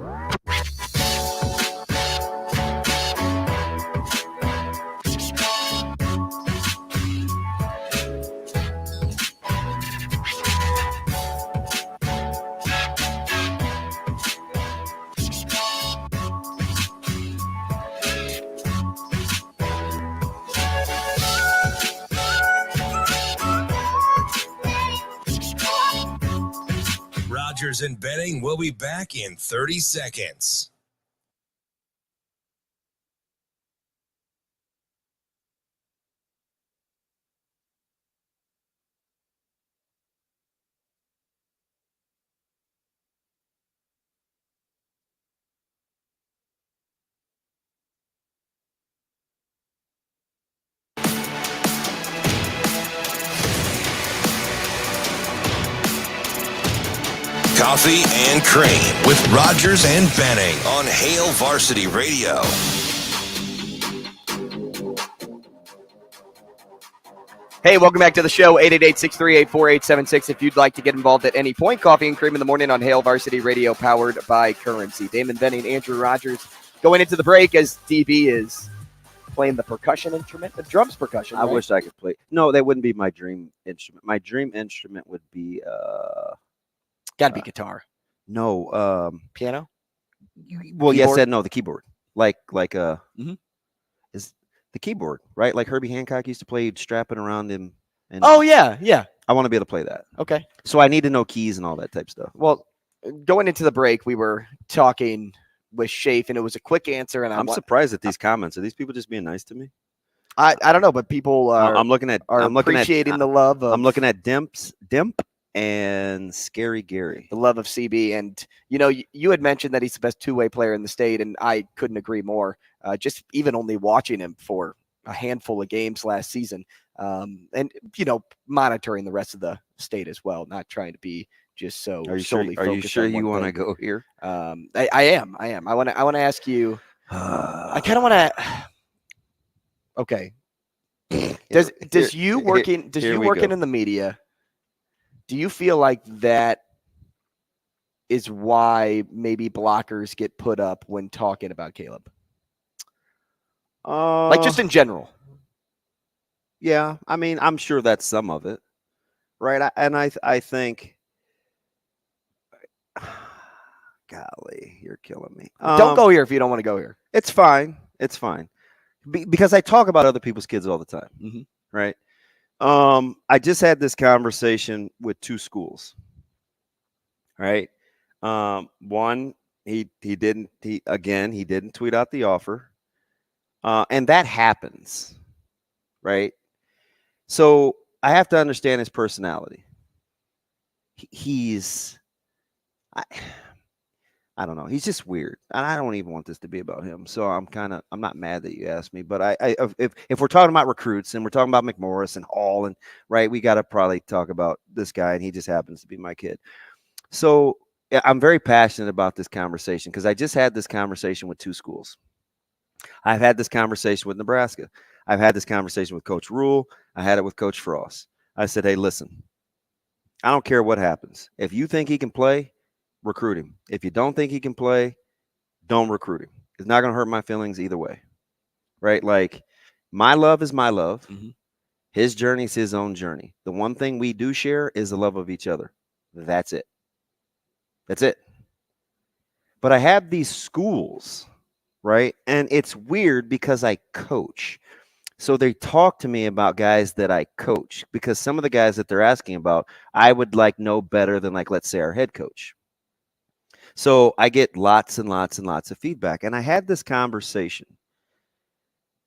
Rogers and Benning will be back in 30 seconds. Coffee and Cream with Rogers and Benning on Hail Varsity Radio. Hey, welcome back to the show, 888-638-4876. If you'd like to get involved at any point, Coffee and Cream in the morning on Hail Varsity Radio, powered by Currency. Damon Benning, Andrew Rogers going into the break as DB is playing the percussion instrument, the drums percussion. I wish I could play. No, that wouldn't be my dream instrument. My dream instrument would be Gotta be guitar. No, piano. Well, keyboard? yes and no. The keyboard, is the keyboard right? Like Herbie Hancock used to play, strapping around him. And Oh yeah. I want to be able to play that. Okay. So I need to know keys and all that type stuff. Well, going into the break, we were talking with Schaefer, and it was a quick answer. And I'm surprised at these comments. Are these people just being nice to me? I don't know, but people are. I'm looking at appreciating the love. I'm looking at Dimp and Scary Gary. The love of CB. And, you had mentioned that he's the best two-way player in the state, and I couldn't agree more. Just even only watching him for a handful of games last season, and, monitoring the rest of the state as well, not trying to be just so solely focused. Are you sure you want to go here? I am. I want to ask you, I kind of want to, okay. Does you working in the media, do you feel like that is why maybe blockers get put up when talking about Caleb? Like just in general. Yeah, I mean, I'm sure that's some of it, right? I think, golly, you're killing me. Don't go here if you don't want to go here. It's fine. It's fine. Because I talk about other people's kids all the time, right? I just had this conversation with 2 schools, right? One, he didn't tweet out the offer, and that happens, right? So I have to understand his personality. I don't know. He's just weird, and I don't even want this to be about him. So I'm not mad that you asked me, but if we're talking about recruits and we're talking about McMorris and Hall and right, we got to probably talk about this guy, and he just happens to be my kid. So yeah, I'm very passionate about this conversation because I just had this conversation with 2 schools. I've had this conversation with Nebraska. I've had this conversation with Coach Rule. I had it with Coach Frost. I said, hey, listen, I don't care what happens. If you think he can play, recruit him. If you don't think he can play, don't recruit him. It's not going to hurt my feelings either way, right? Like, my love is my love. His journey is his own journey. The one thing we do share is the love of each other. That's it. That's it. But I have these schools, right? And it's weird because I coach. So they talk to me about guys that I coach because some of the guys that they're asking about, I would like know better than, like, let's say our head coach. So I get lots and lots and lots of feedback. And I had this conversation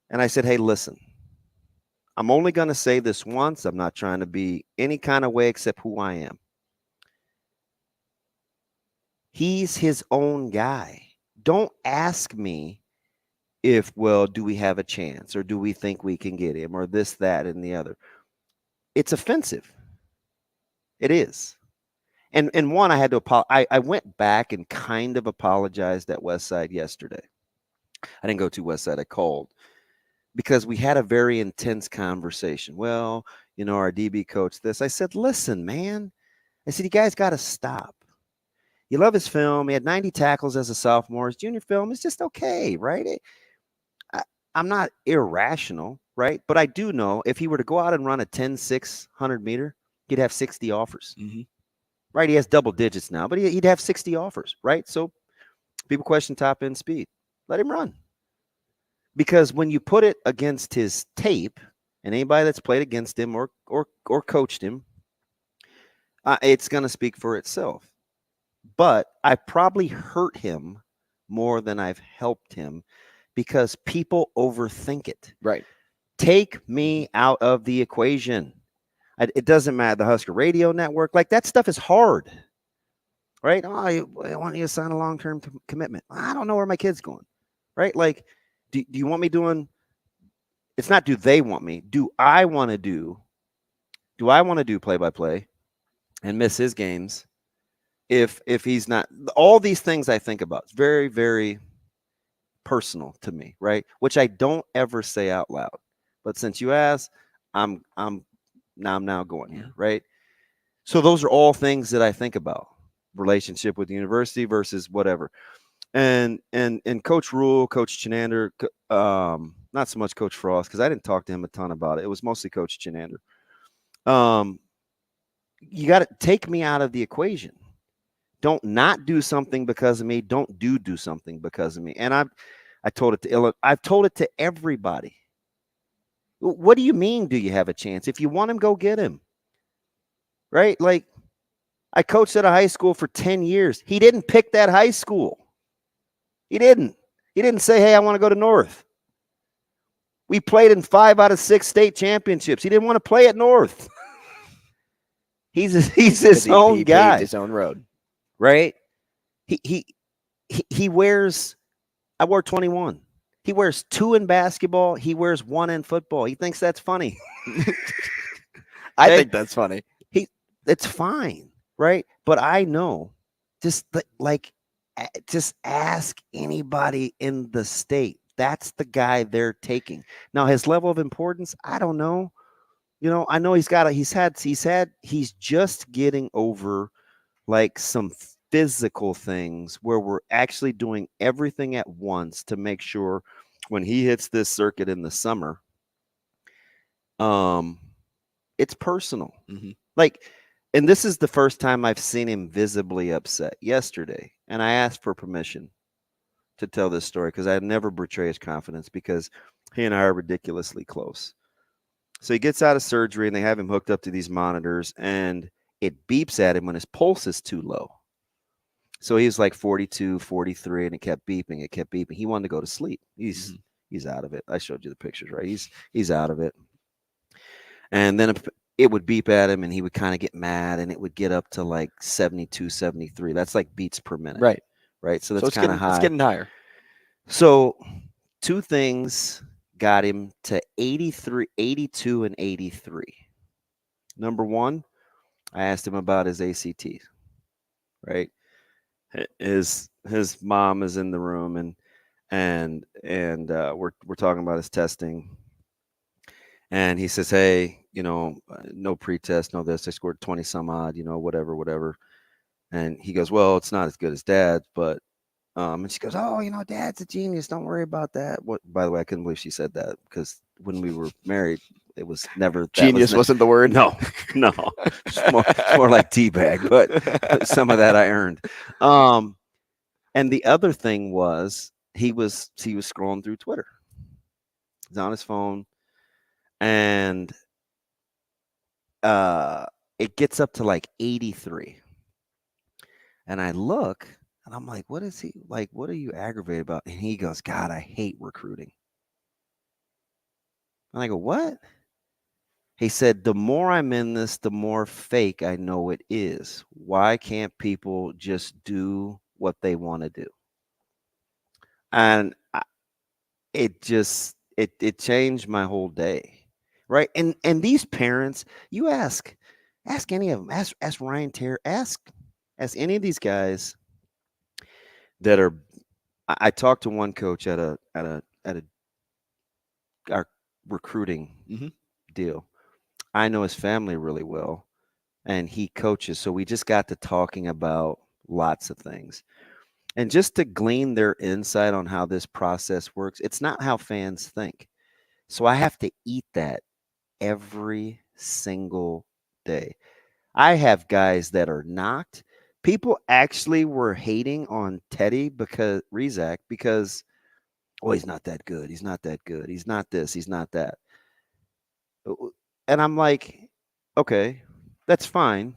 and I said, hey, listen, I'm only going to say this once. I'm not trying to be any kind of way except who I am. He's his own guy. Don't ask me if, well, do we have a chance or do we think we can get him or this, that, and the other. It's offensive. It is. And one, I had to apologize. I went back and kind of apologized at Westside yesterday. I didn't go to Westside. I called because we had a very intense conversation. Well, you know, our DB coach this. I said, listen, man. I said, you guys got to stop. You love his film. He had 90 tackles as a sophomore. His junior film is just okay, right? I'm not irrational, right? But I do know if he were to go out and run a 10-6 100-meter, he'd have 60 offers. Right? He has double digits now, but he'd have 60 offers, right? So people question top end speed. Let him run. Because when you put it against his tape, and anybody that's played against him or coached him, it's going to speak for itself. But I probably hurt him more than I've helped him because people overthink it. Right. Take me out of the equation. It doesn't matter. The Husker Radio Network, like that stuff is hard, right? Oh, I want you to sign a long-term commitment. I don't know where my kid's going, right? Like, do you want me doing? It's not do they want me? Do I want to do? Do I want to do play-by-play and miss his games if he's not? All these things I think about. It's very, very personal to me, right? Which I don't ever say out loud. But since you asked, I'm now going here, right? So those are all things that I think about. Relationship with the university versus whatever. And Coach Rule, Coach Chenander, not so much Coach Frost, because I didn't talk to him a ton about it. It was mostly Coach Chenander. You got to take me out of the equation. Don't not do something because of me. Don't do something because of me. And I've told it to everybody. What do you mean, do you have a chance? If you want him, go get him. Right? Like, I coached at a high school for 10 years. He didn't pick that high school. He didn't say, hey, I want to go to North. We played in 5 out of 6 state championships. He didn't want to play at North. He's his own guy. Paved his own road. Right? He wears, I wore 21. He wears 2 in basketball. He wears 1 in football. He thinks that's funny. I think that's funny. It's fine, right? But I know, just ask anybody in the state. That's the guy they're taking. Now, his level of importance, I don't know. You know, I know he's just getting over like some physical things where we're actually doing everything at once to make sure when he hits this circuit in the summer, It's personal. Mm-hmm. Like, and this is the first time I've seen him visibly upset yesterday. And I asked for permission to tell this story because I never betray his confidence because he and I are ridiculously close. So he gets out of surgery and they have him hooked up to these monitors and it beeps at him when his pulse is too low. So he's like 42, 43, and it kept beeping. It kept beeping. He wanted to go to sleep. He's out of it. I showed you the pictures, right? He's out of it. And then it would beep at him and he would kind of get mad and it would get up to like 72, 73. That's like beats per minute. Right. So that's kind of high. It's getting higher. So two things got him to 83, 82, and 83. Number one, I asked him about his ACT, right? His mom is in the room and we're talking about his testing. And he says, hey, no pretest, no this. I scored 20 some odd, whatever. And he goes, well, it's not as good as Dad's, but and she goes, oh, Dad's a genius. Don't worry about that. What? By the way, I couldn't believe she said that because when we were married, it was never genius. Wasn't the word? No. It's more like teabag, but some of that I earned. And the other thing was he was scrolling through Twitter. He's on his phone. And it gets up to like 83. And I look and I'm like, what is he like? What are you aggravated about? And he goes, God, I hate recruiting. And I go, what? He said, the more I'm in this, the more fake I know it is. Why can't people just do what they want to do? And it changed my whole day. Right. And these parents, you ask any of them, ask Ryan Terry, ask any of these guys that are, I talked to one coach at our recruiting deal. I know his family really well and he coaches. So we just got to talking about lots of things and just to glean their insight on how this process works. It's not how fans think. So I have to eat that every single day. I have guys that are knocked. People actually were hating on Teddy Vrzal because, he's not that good. He's not that good. He's not this. He's not that. And I'm like, okay, that's fine.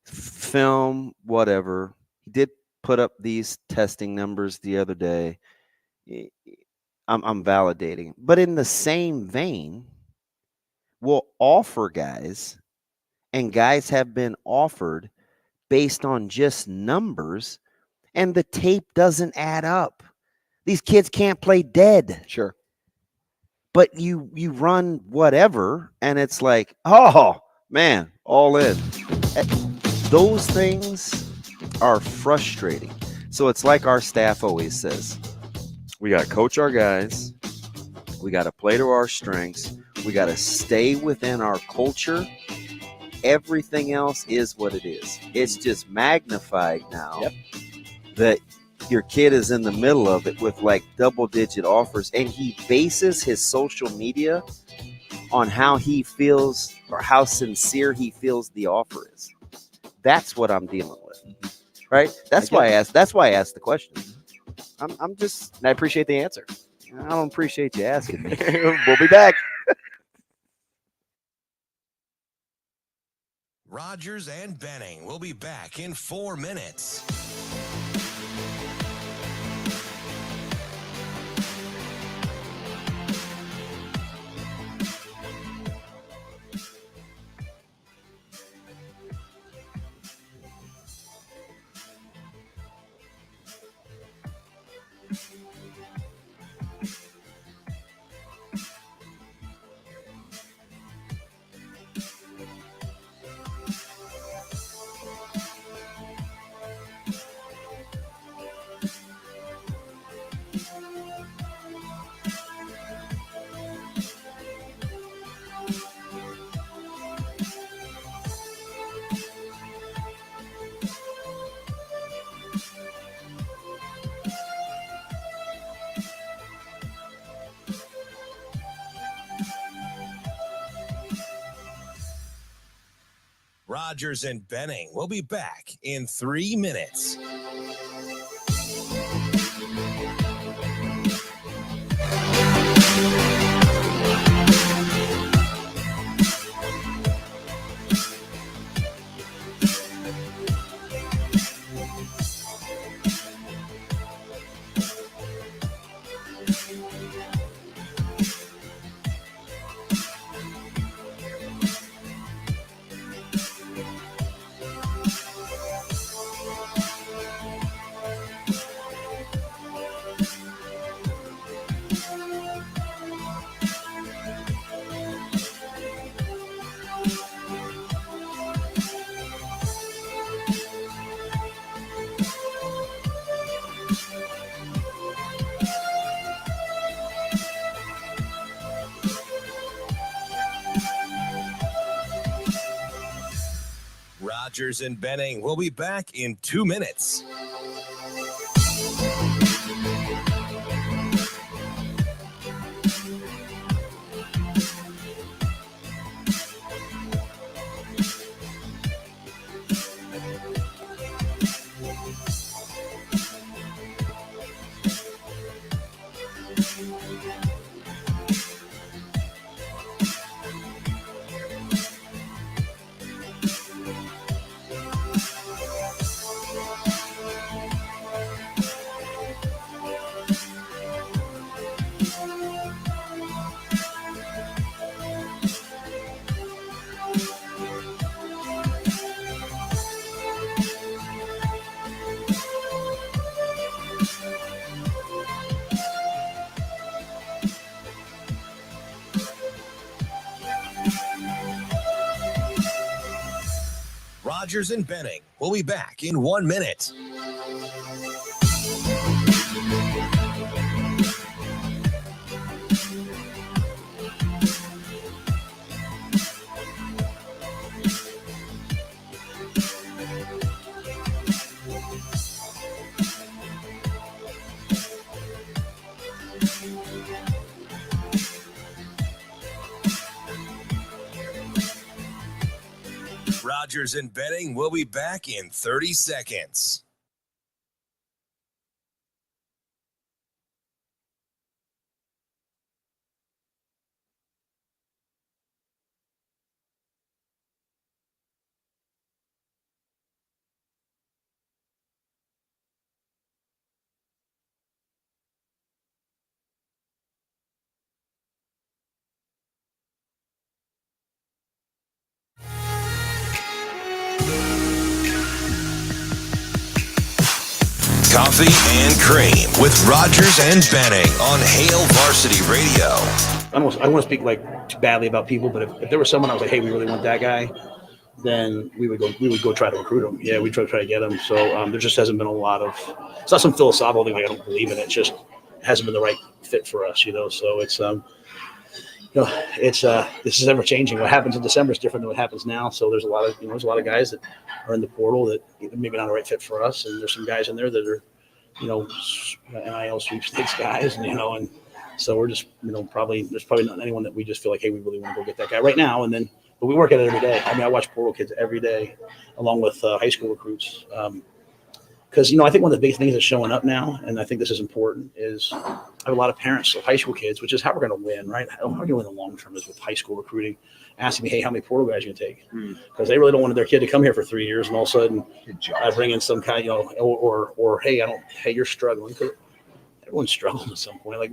Film, whatever. He did put up these testing numbers the other day. I'm validating. But in the same vein, we'll offer guys, and guys have been offered based on just numbers, and the tape doesn't add up. These kids can't play dead. Sure. But you run whatever, and it's like, oh, man, all in. Those things are frustrating. So it's like our staff always says. We got to coach our guys. We got to play to our strengths. We got to stay within our culture. Everything else is what it is. It's just magnified now that your kid is in the middle of it with like double-digit offers, and he bases his social media on how he feels or how sincere he feels the offer is. That's what I'm dealing with, right? That's why I asked the question. I'm just, and I appreciate the answer. I don't appreciate you asking me. We'll be back. Rogers and Benning will be back in 4 minutes. Rogers and Benning will be back in 3 minutes. Rogers and Benning will be back in 2 minutes. Rogers and Benning will be back in 1 minute. Rogers and Benning will be back in 30 seconds. Coffee and Cream with Rogers and Benning on Hail Varsity Radio. I don't want to speak like too badly about people, but if there was someone I was like, hey, we really want that guy, then we would go try to recruit him. Yeah, we'd try to get him. So there just hasn't been a lot of. It's not some philosophical thing like I don't believe in it. It's just it hasn't been the right fit for us, you know. So it's this is ever changing. What happens in December is different than what happens now. So there's a lot of guys that are in the portal that maybe not the right fit for us, and there's some guys in there that are, NIL sweepstakes guys, and so we're just, there's probably not anyone that we just feel like, hey, we really want to go get that guy right now. But we work at it every day. I mean, I watch portal kids every day, along with high school recruits. Because, I think one of the big things that's showing up now, and I think this is important, is I have a lot of parents of high school kids, which is how we're going to win, right? How we're going to win the long term is with high school recruiting, asking me, hey, how many portal guys are you going to take? Because they really don't want their kid to come here for 3 years, and all of a sudden I bring in some kind, or hey, you're struggling. Because everyone's struggling at some point. Like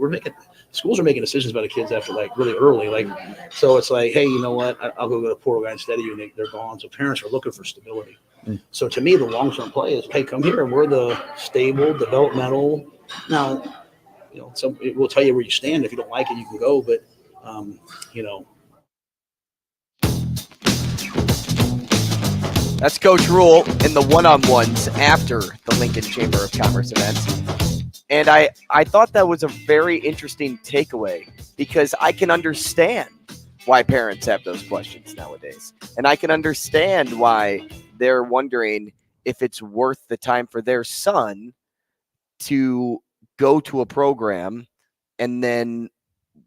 schools are making decisions about the kids after really early. So it's like, hey, you know what? I'll go get a portal guy instead of you, and they're gone. So parents are looking for stability. So to me, the long-term play is, hey, come here. We're the stable, developmental. Now, it will tell you where you stand. If you don't like it, you can go. But, That's Coach Rule in the one-on-ones after the Lincoln Chamber of Commerce event. And I thought that was a very interesting takeaway, because I can understand why parents have those questions nowadays. And I can understand why they're wondering if it's worth the time for their son to go to a program and then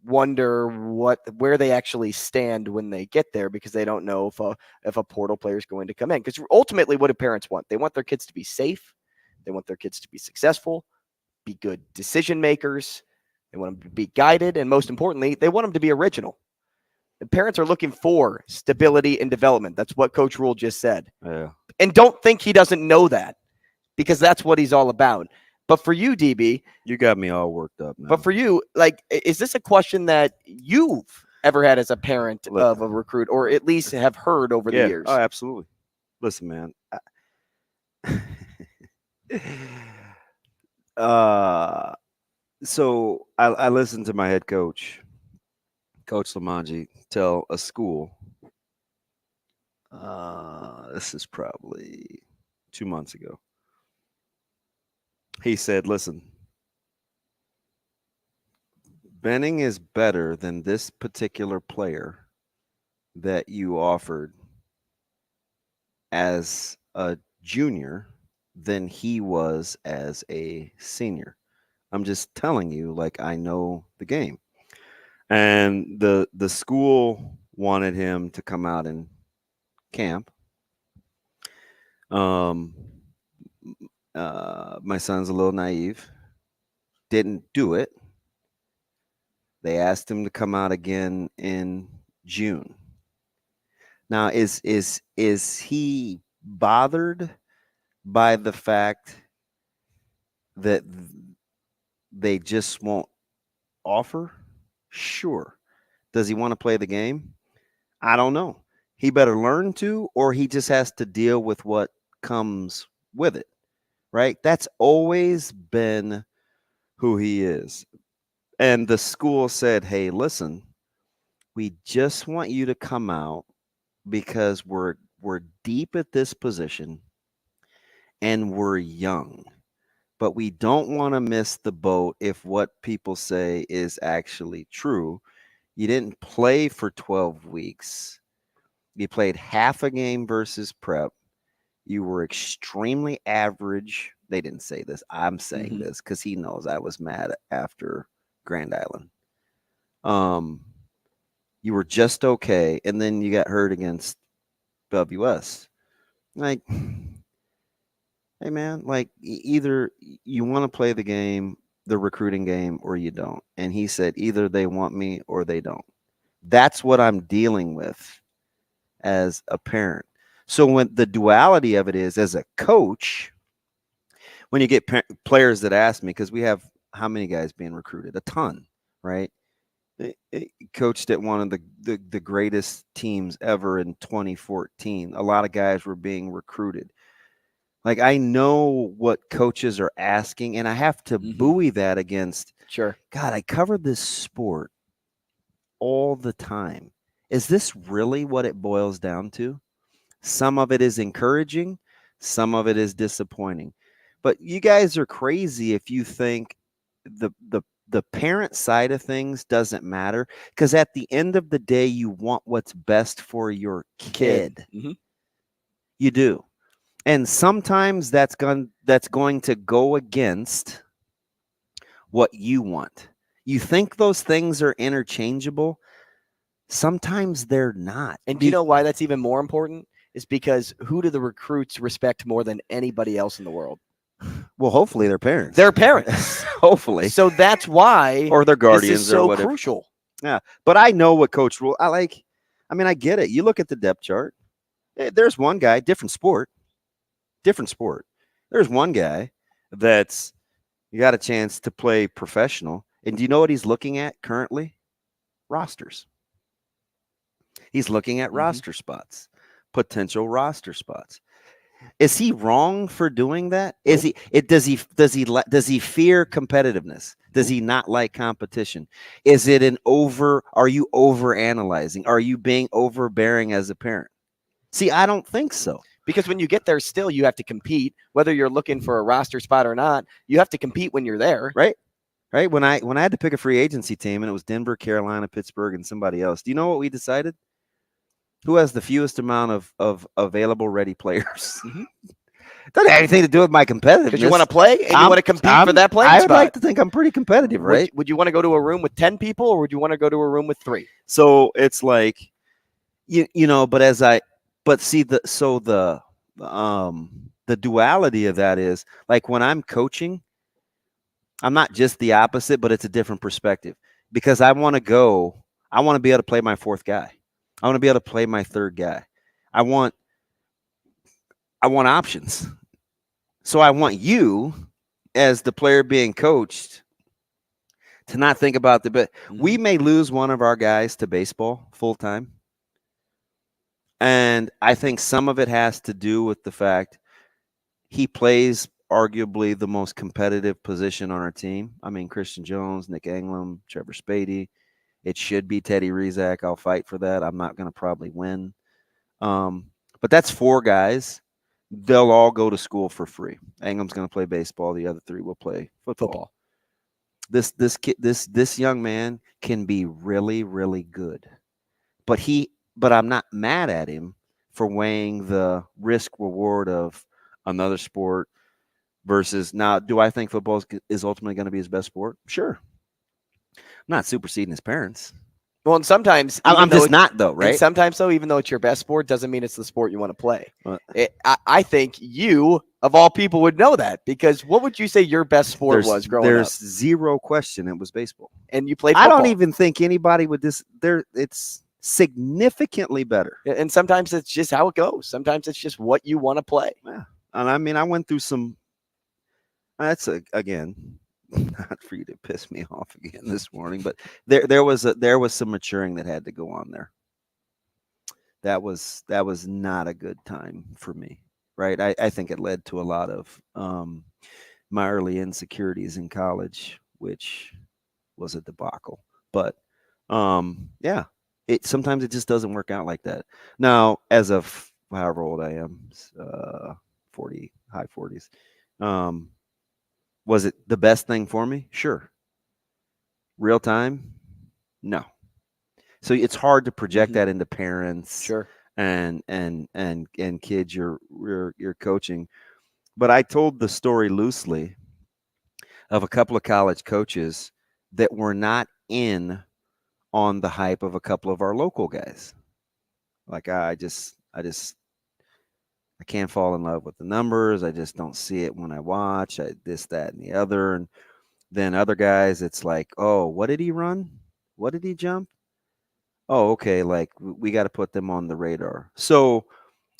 wonder where they actually stand when they get there, because they don't know if a portal player is going to come in. Because ultimately, what do parents want? They want their kids to be safe. They want their kids to be successful, be good decision makers. They want them to be guided. And most importantly, they want them to be original. The parents are looking for stability and development. That's what Coach Rule just said. Yeah. And don't think he doesn't know that, because that's what he's all about. But for you, DB, you got me all worked up now. But for you, like, is this a question that you've ever had as a parent of a recruit, or at least have heard over the years? Oh, absolutely. Listen, man. So I listened to my head coach, Coach Lamanji, tell a school. This is probably 2 months ago. He said, listen, Benning is better than this particular player that you offered as a junior than he was as a senior. I'm just telling you, like, I know the game. And the school wanted him to come out and camp. My son's a little naive. Didn't do it. They asked him to come out again in June. Now, is he bothered by the fact that they just won't offer? Sure. Does he want to play the game? I don't know. He better learn to, or he just has to deal with what comes with it, right? That's always been who he is. And the school said, hey, listen, we just want you to come out because we're deep at this position and we're young. But we don't want to miss the boat if what people say is actually true. You didn't play for 12 weeks. You played half a game versus prep. You were extremely average. They didn't say this. I'm saying this because he knows I was mad after Grand Island. You were just okay, and then you got hurt against WS. Like, hey, man, like, either you want to play the game, the recruiting game, or you don't. And he said either they want me or they don't. That's what I'm dealing with as a parent. So when the duality of it is, as a coach, when you get players that ask me, because we have how many guys being recruited? A ton, right? Coached at one of the greatest teams ever in 2014. A lot of guys were being recruited. Like, I know what coaches are asking, and I have to buoy that against, sure, God, I cover this sport all the time. Is this really what it boils down to? Some of it is encouraging. Some of it is disappointing. But you guys are crazy if you think the parent side of things doesn't matter, because at the end of the day, you want what's best for your kid. You do. And sometimes that's going to go against what you want. You think those things are interchangeable. Sometimes they're not. And do you know why that's even more important? Is because who do the recruits respect more than anybody else in the world? Well, hopefully their parents. Their parents. Hopefully. So that's why. Or their guardians, this is so or whatever. Crucial. Yeah. But I know what Coach Rule. I get it. You look at the depth chart. There's one guy, different sport. There's one guy that's you got a chance to play professional. And do you know what he's looking at currently? Rosters. He's looking at roster spots, potential roster spots. Is he wrong for doing that? Does he fear competitiveness? Does he not like competition? Is it are you over analyzing? Are you being overbearing as a parent? See, I don't think so. Because when you get there, still you have to compete, whether you're looking for a roster spot or not. You have to compete when you're there, right? Right. When I had to pick a free agency team, and it was Denver, Carolina, Pittsburgh, and somebody else. Do you know what we decided? Who has the fewest amount of available ready players? Doesn't have anything to do with my competitiveness. Because you want to play and you want to compete for that playing I spot. would like to think I'm pretty competitive, right? Would you want to go to a room with 10 people, or would you want to go to a room with 3? So it's like, you know, but see the duality of that is like when I'm coaching, I'm not just the opposite, but it's a different perspective because I want to be able to play my 4th guy. I want to be able to play my 3rd guy. I want options. So I want you as the player being coached to not think about but we may lose one of our guys to baseball full time. And I think some of it has to do with the fact he plays arguably the most competitive position on our team. I mean, Christian Jones, Nick Englam, Trevor Spady. It should be Teddy Rizak. I'll fight for that. I'm not going to probably win. But that's 4 guys. They'll all go to school for free. Englam's going to play baseball. The other 3 will play football. This young man can be really, really good. But I'm not mad at him for weighing the risk reward of another sport versus now. Do I think football is ultimately going to be his best sport? Sure. I'm not superseding his parents. Well, and sometimes I'm just not though, right? And sometimes though, even though it's your best sport, doesn't mean it's the sport you want to play. I think you, of all people, would know that because what would you say your best sport was growing up? There's zero question it was baseball, and you played football. I don't even think anybody would it's significantly better. And sometimes it's just how it goes. Sometimes it's just what you want to play. Yeah, and I mean, I went through some. Again. Not for you to piss me off again this morning, but there was some maturing that had to go on there. That was not a good time for me, right? I think it led to a lot of my early insecurities in college, which was a debacle. But yeah, sometimes it just doesn't work out like that. Now, as of however old I am, 40, high 40s. Was it the best thing for me? Sure. Real time? No. So it's hard to project that into parents, sure, and kids you're coaching. But I told the story loosely of a couple of college coaches that were not in on the hype of a couple of our local guys. Like I can't fall in love with the numbers. I just don't see it when I watch this, that, and the other. And then other guys, it's like, oh, what did he run? What did he jump? Oh, okay. Like we got to put them on the radar. So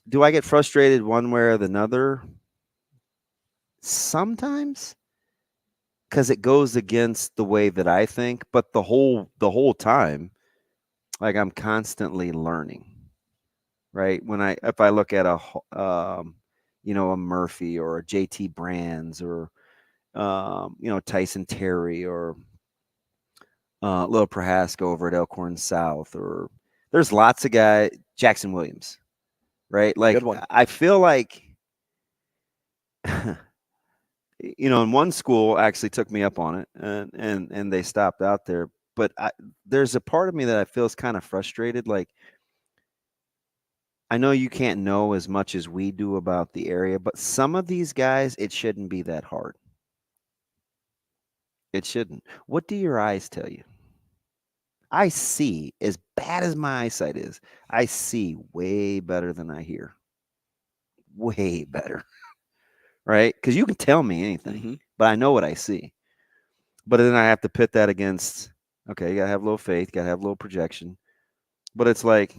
do I get frustrated one way or the other? Sometimes, because it goes against the way that I think. But the whole time, like I'm constantly learning. Right. If I look at a Murphy or a JT Brands or, Tyson Terry or Lil Prohaska over at Elkhorn South, or there's lots of guys, Jackson Williams, right? Like, good one. I feel like, in one school actually took me up on it and they stopped out there. But there's a part of me that I feel is kind of frustrated. Like, I know you can't know as much as we do about the area, but some of these guys, it shouldn't be that hard. It shouldn't. What do your eyes tell you? I see, as bad as my eyesight is, I see way better than I hear. Way better. Right? Because you can tell me anything, but I know what I see. But then I have to pit that against, okay, you got to have a little faith, got to have a little projection. But it's like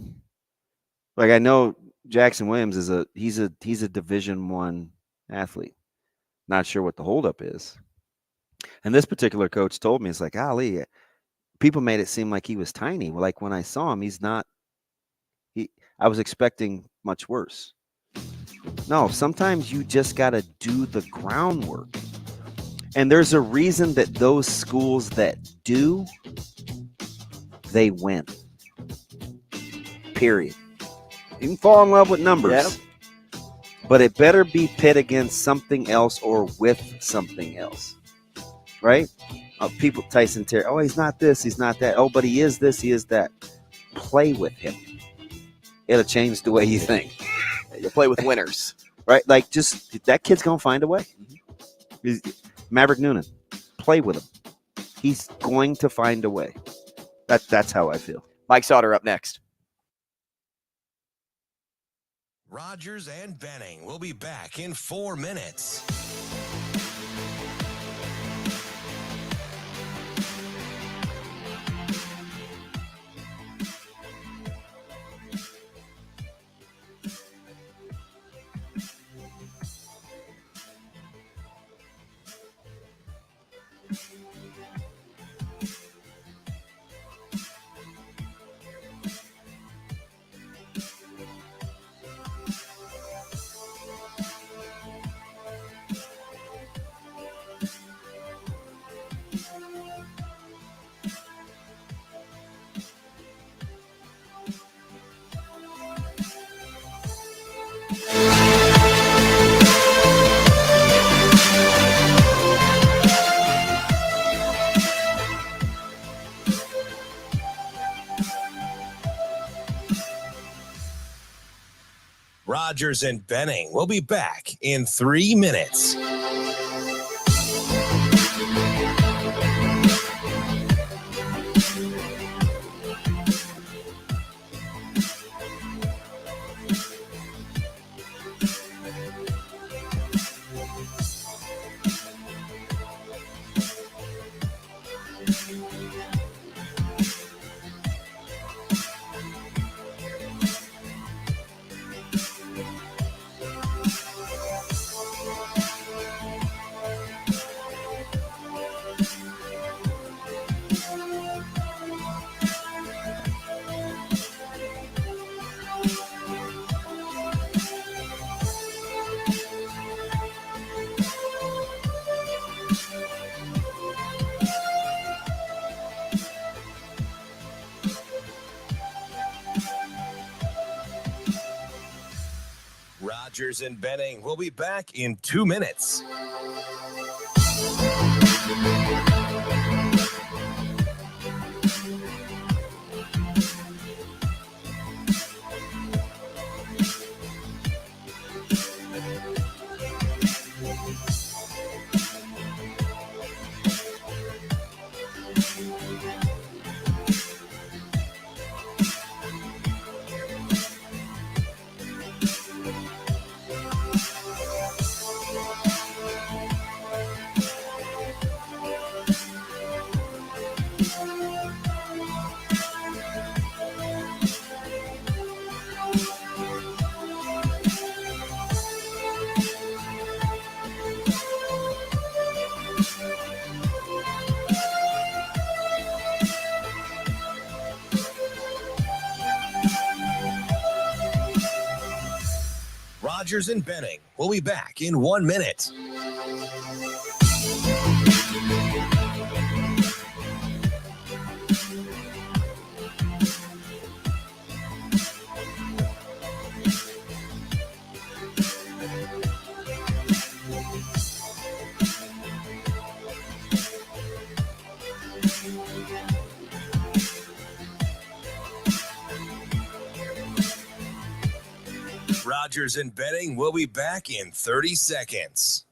I know Jackson Williams he's a Division I athlete. Not sure what the holdup is. And this particular coach told me, it's like, golly, people made it seem like he was tiny. Like when I saw him, he's not. I was expecting much worse. No, sometimes you just got to do the groundwork. And there's a reason that those schools that do, they win. Period. You can fall in love with numbers, but it better be pit against something else or with something else, right? People, Tyson Terry, oh, he's not this, he's not that. Oh, but he is this, he is that. Play with him. It'll change the way you think. You play with winners. right? Like, just that kid's going to find a way. Maverick Noonan, play with him. He's going to find a way. That's how I feel. Mike Sautter up next. Rogers and Benning will be back in 4 minutes. Rogers and Benning will be back in 3 minutes. Rogers and Benning will be back in 2 minutes. Rogers and Benning will be back in 1 minute. Rogers and Benning will be back in 30 seconds.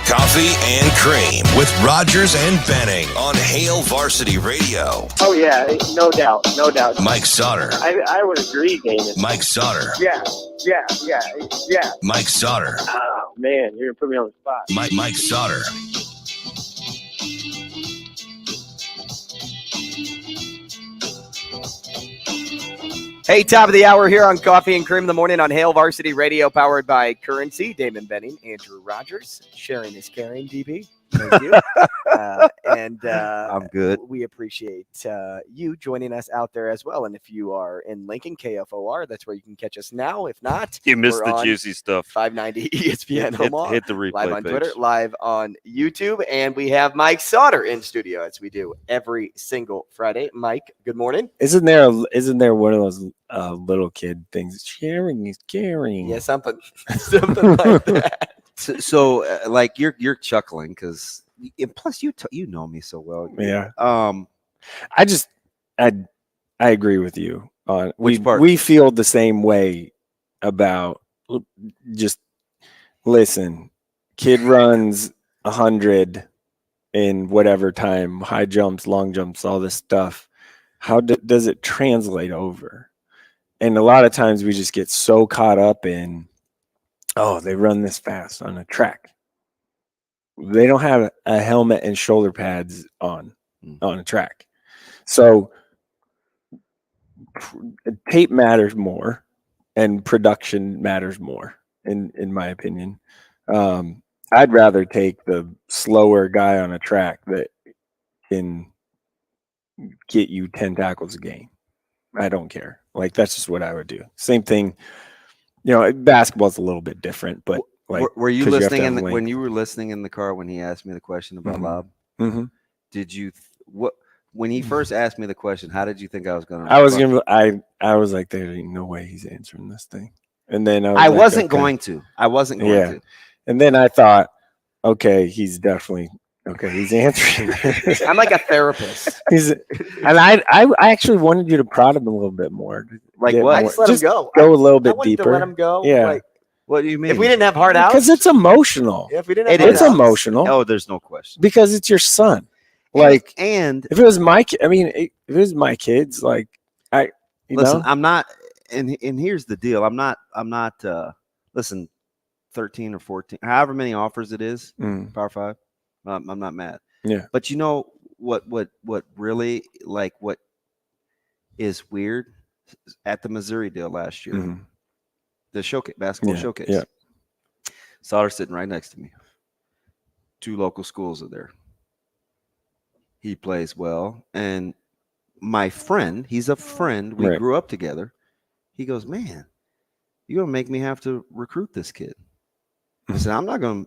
Coffee and Cream with Rogers and Benning on Hail Varsity Radio. Oh, yeah, no doubt, no doubt. Mike Sautter. I would agree, Damon. Mike Sautter. Yeah. Mike Sautter. Oh, man, you're going to put me on the spot. Mike Sautter. Hey, top of the hour here on Coffee and Cream in the morning on Hail Varsity Radio, powered by Currency. Damon Benning, Andrew Rogers, sharing is caring, DB. Thank you. I'm good. We appreciate you joining us out there as well. And if you are in Lincoln, KFOR, that's where you can catch us now. If not, you missed we're the on juicy stuff. 590 ESPN Omaha. Hit the replay live on page. Twitter, live on YouTube, and we have Mike Sautter in studio as we do every single Friday. Mike, good morning. Isn't there one of those little kid things? Sharing is caring. Yeah, something like that. So like you're chuckling because plus you know me so well. Yeah. I agree with you on which part. We feel the same way about just listen. Kid runs 100 in whatever time, high jumps, long jumps, all this stuff. How does it translate over? And a lot of times we just get so caught up in, oh, they run this fast on a track. They don't have a helmet and shoulder pads on a track. So tape matters more and production matters more, in my opinion. I'd rather take the slower guy on a track that can get you 10 tackles a game. I don't care. Like, that's just what I would do. Same thing. You know, basketball's a little bit different, but like, were you listening when you were listening in the car when he asked me the question about lob? Mm-hmm. Did you when he first asked me the question? How did you think I was going to? I was like, there ain't no way he's answering this thing. And then I wasn't going to. I wasn't going to. And then I thought, okay, he's definitely okay. He's answering. I'm like a therapist. I actually wanted you to prod him a little bit more. Like what? Just let him go. Go a little bit I wanted deeper. To let him go. Yeah. Like, what do you mean? If we didn't have hard outs, because it's emotional. If we didn't have it's emotional. Oh, there's no question. Because it's your son. Like, and if it was my, if it was my kids, like listen, I'm not, and here's the deal. I'm not. Listen, 13 or 14, however many offers it is, Power 5. I'm not mad. Yeah. But you know what really, like, what is weird at the Missouri deal last year, the showcase, basketball showcase. Yeah. Sautter sitting right next to me. 2 local schools are there. He plays well, and my friend, he's a friend. We grew up together. He goes, man, you're gonna make me have to recruit this kid. I said, I'm not gonna.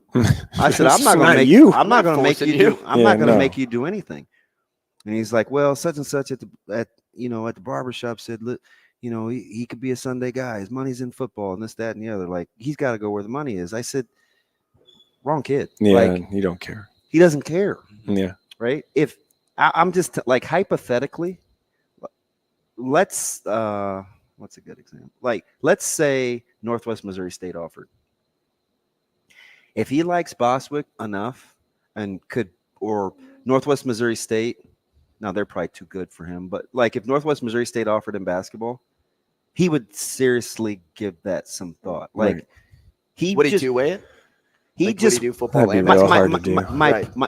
I said, I'm not gonna make you. I'm not gonna make you do. I'm not gonna make you do anything. And he's like, well, such and such at the barbershop said, you know, he could be a Sunday guy. His money's in football and this, that, and the other. Like, he's got to go where the money is. I said, wrong kid. Yeah, like, you don't care. He doesn't care. Yeah. Right. If I'm just like hypothetically, let's what's a good example? Like, let's say Northwest Missouri State offered. If he likes Boswick enough and could, or Northwest Missouri State, now they're probably too good for him, but like if Northwest Missouri State offered him basketball, he would seriously give that some thought. Like, would he do it? He like, just would he do football.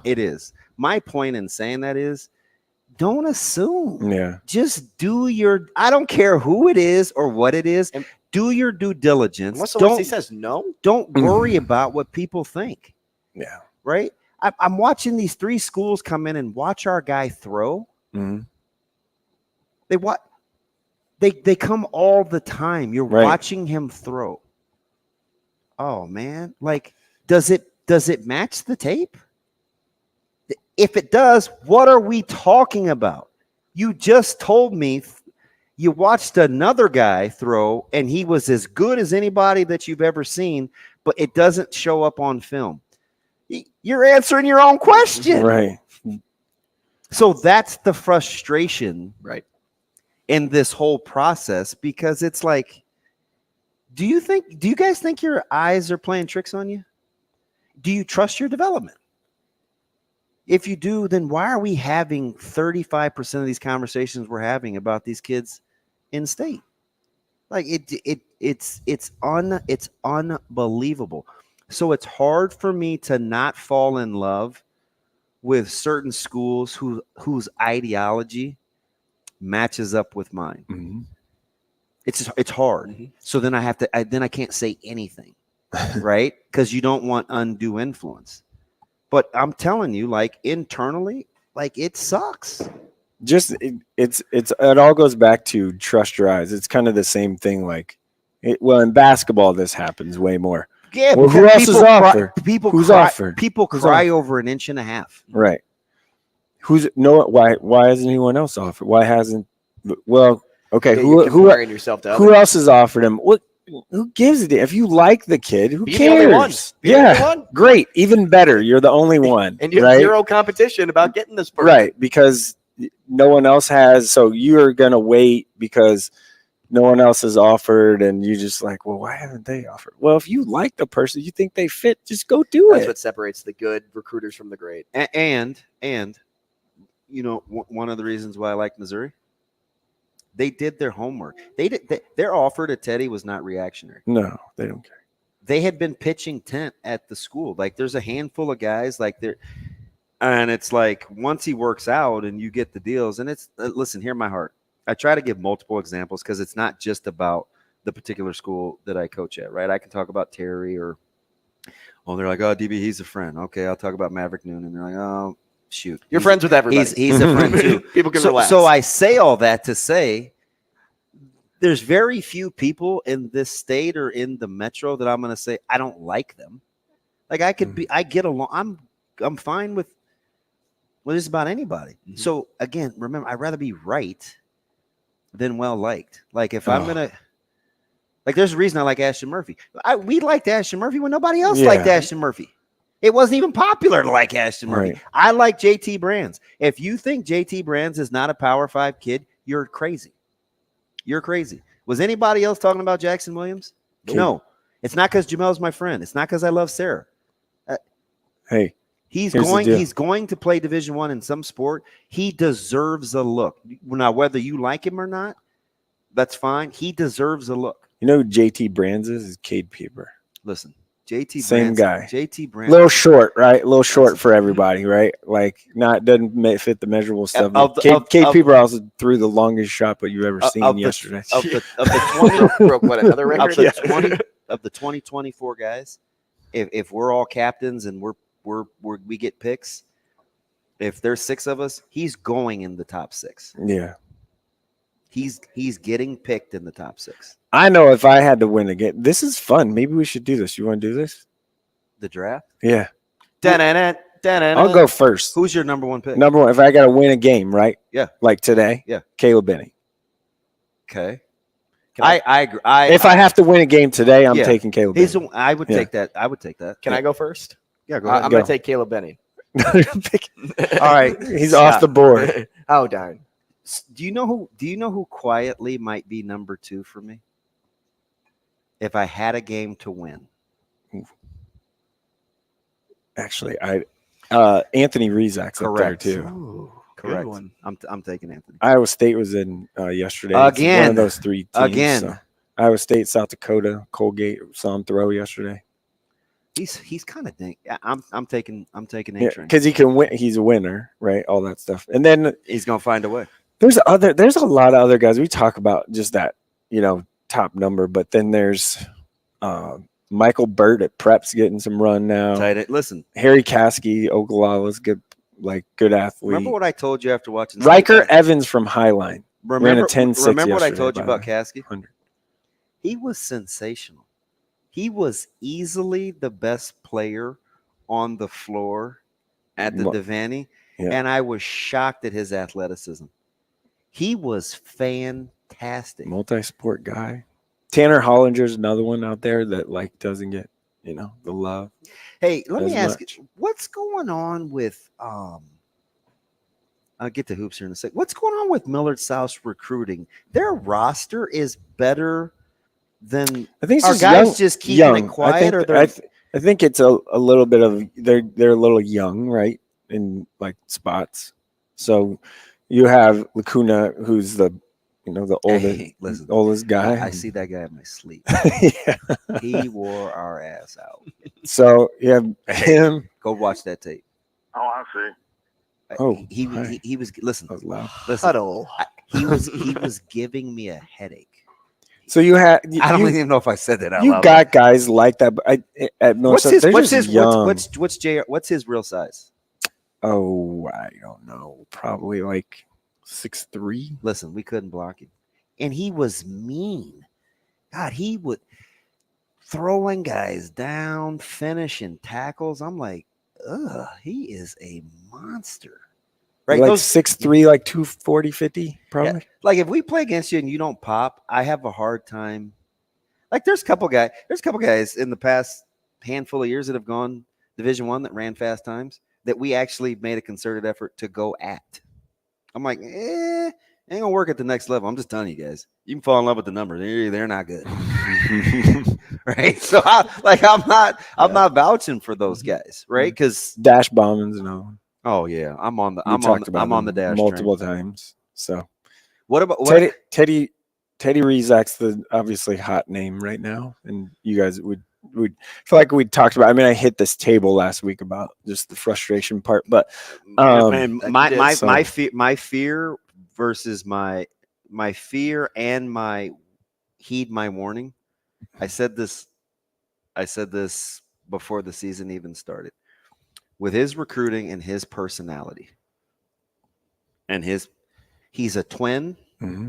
It is. My point in saying that is, don't assume. Yeah. Just do your. I don't care who it is or what it is. Do your due diligence. What's the worst he says? No. Don't worry about what people think. Yeah. Right. I'm watching these 3 schools come in and watch our guy throw. Mm-hmm. They come all the time. You're watching him throw. Oh man, like, does it match the tape? If it does, what are we talking about? You just told me you watched another guy throw and he was as good as anybody that you've ever seen, but it doesn't show up on film. You're answering your own question. Right. So that's the frustration, right, in this whole process, because it's like, do you guys think your eyes are playing tricks on you? Do you trust your development? If you do, then why are we having 35% of these conversations we're having about these kids in state? Like, it's unbelievable. So it's hard for me to not fall in love with certain schools whose ideology matches up with mine. Mm-hmm. It's hard. So then I can't say anything, right? Because you don't want undue influence. But I'm telling you, like internally, like it sucks. Just it all goes back to trust your eyes. It's kind of the same thing. Like, in basketball, this happens way more. Yeah, well, who else is offered? Who's offered? People cry over an inch and a half. Right. Why hasn't anyone else offered? Why hasn't? Well, okay. Who else has offered him? What? Who gives a damn? If you like the kid, who cares? Yeah, great, even better. You're the only one, and you have zero competition about getting this person. Right? Because no one else has. So you're gonna wait because no one else has offered, and you just like, well, why haven't they offered? Well, if you like the person, you think they fit, just go do it. That's what separates the good recruiters from the great. And you know, one of the reasons why I like Missouri, they did their homework. Their offer to Teddy was not reactionary. No, they don't care. They had been pitching tent at the school. Like there's a handful of guys like there, and it's like once he works out and you get the deals, and it's listen, hear my heart. I try to give multiple examples because it's not just about the particular school that I coach at, right? I can talk about Terry or, they're like, oh, DB, he's a friend. Okay, I'll talk about Maverick Noon, and they're like, oh, shoot, you're friends with everybody. He's a friend too. People can relax. So I say all that to say there's very few people in this state or in the metro that I'm going to say I don't like them. Like I get along. I'm fine with just about anybody. So again, remember, I'd rather be right than well liked. Like if I'm gonna, like, there's a reason I like Ashton Murphy. We liked Ashton Murphy when nobody else liked Ashton Murphy. It wasn't even popular to like Ashton Murphy. Right. I like JT Brands. If you think JT Brands is not a Power 5 kid, you're crazy. You're crazy. Was anybody else talking about Jackson Williams? No. It's not because Jamel's my friend. It's not because I love Sarah. Hey, he's going to play Division I in some sport. He deserves a look. Now, whether you like him or not, that's fine. He deserves a look. You know who JT Brands is Cade Pieper. Listen. JT same Brands, guy. JT Brands, little short, right? A little short for everybody, right? Like doesn't fit the measurable stuff. Cade Pieper also threw the longest shot put you've ever seen yesterday. Of the 20, broke what, another record? Of the 2024 guys, if we're all captains and we get picks, if there's 6 of us, he's going in the top 6. Yeah. He's getting picked in the top 6. I know if I had to win a game, this is fun. Maybe we should do this. You want to do this? The draft? Yeah. I'll go first. Who's your number 1 pick? Number 1, if I got to win a game, right? Yeah. Like today? Yeah. Caleb Benning. Okay. I agree. If I have to win a game today, I'm taking Caleb Benning. I would take that. I would take that. Can I go first? Yeah, go ahead. I'm going to take Caleb Benning. All right. He's off the board. Oh, darn. Do you know who quietly might be number 2 for me? If I had a game to win. Actually, Anthony Rizak's up there too. Ooh, correct. I'm taking Anthony. Iowa State was in yesterday. Again. One of those 3 teams. Again. So. Iowa State, South Dakota, Colgate saw him throw yesterday. He's kind of dang. I'm taking A-Train. Because he can win. He's a winner, right? All that stuff, and then he's gonna find a way. There's a lot of other guys. We talk about just that, top number, but then there's Michael Burt at Prep's getting some run now. Listen, Harry Caskey, Ogallala's good athlete. Remember what I told you after watching Riker Evans from Highline. Ran a 10-6 remember what I told you about Caskey? He was sensational. He was easily the best player on the floor at the Devaney, and I was shocked at his athleticism. He was fantastic. Multi-sport guy. Tanner Hollinger's another one out there that doesn't get, the love. Hey, let me ask you, what's going on with I'll get to hoops here in a second. What's going on with Millard South's recruiting? Their roster is better than I think our guys just keeping it quiet, I think it's a little bit of they're a little young, right? In spots. So you have Lacuna, who's the oldest guy. I see that guy in my sleep. Yeah. He wore our ass out. So you have him. Go watch that tape. Oh, I see. He was listen. That was loud. Listen, he was giving me a headache. So you had. I don't even know if I said that out you loud. You got guys like that. But at what's his real size? Oh, I don't know. Probably like 6'3". Listen, we couldn't block him, and he was mean. God, he would throwing guys down, finishing tackles. I'm like, ugh, he is a monster. Right, like 6'3", like 240, 50, probably. Yeah. Like if we play against you and you don't pop, I have a hard time. Like there's a couple guys in the past handful of years that have gone Division I that ran fast times that we actually made a concerted effort to go at. I'm like, ain't gonna work at the next level. I'm just telling you guys, you can fall in love with the numbers. They're not good, right? So I'm not vouching for those guys, right? Because dash bombings and all. Oh yeah, I'm on the dash multiple train. times. So, what about Teddy Rizak's the obviously hot name right now, and you guys would feel like we talked about. I mean, I hit this table last week about just the frustration part, but my fear versus my fear and my heed my warning. I said this before the season even started. With his recruiting and his personality, and he's a twin. Mm-hmm.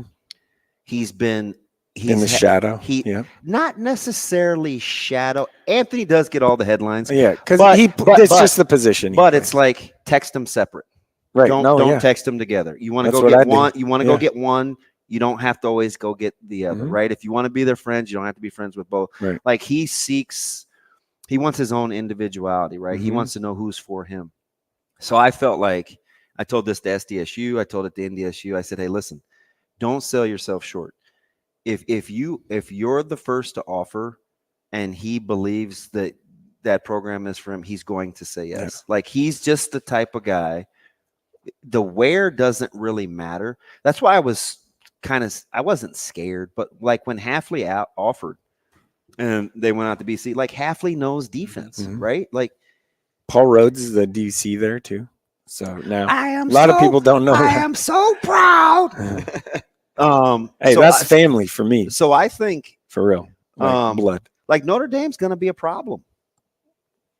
He's in the shadow. Not necessarily shadow. Anthony does get all the headlines. Yeah, because it's just the position. But it's like text them separate. Right. Don't text them together. You want to go get one. You want to go get one. You don't have to always go get the other. Mm-hmm. Right. If you want to be their friends, you don't have to be friends with both. Right. Like he wants his own individuality, right? Mm-hmm. He wants to know who's for him. So I felt like I told this to SDSU. I told it to NDSU. I said, hey, listen, don't sell yourself short. If you're the first to offer and he believes that program is for him, he's going to say yes. Yeah. Like he's just the type of guy. The where doesn't really matter. That's why I wasn't scared, but like when Hafley offered, and they went out to BC. Like Hafley knows defense, mm-hmm. right? Like Paul Rhodes is the DC there too. So now a lot of people don't know. I am so proud. Hey, that's family for me. So I think for real, blood. Like Notre Dame's going to be a problem.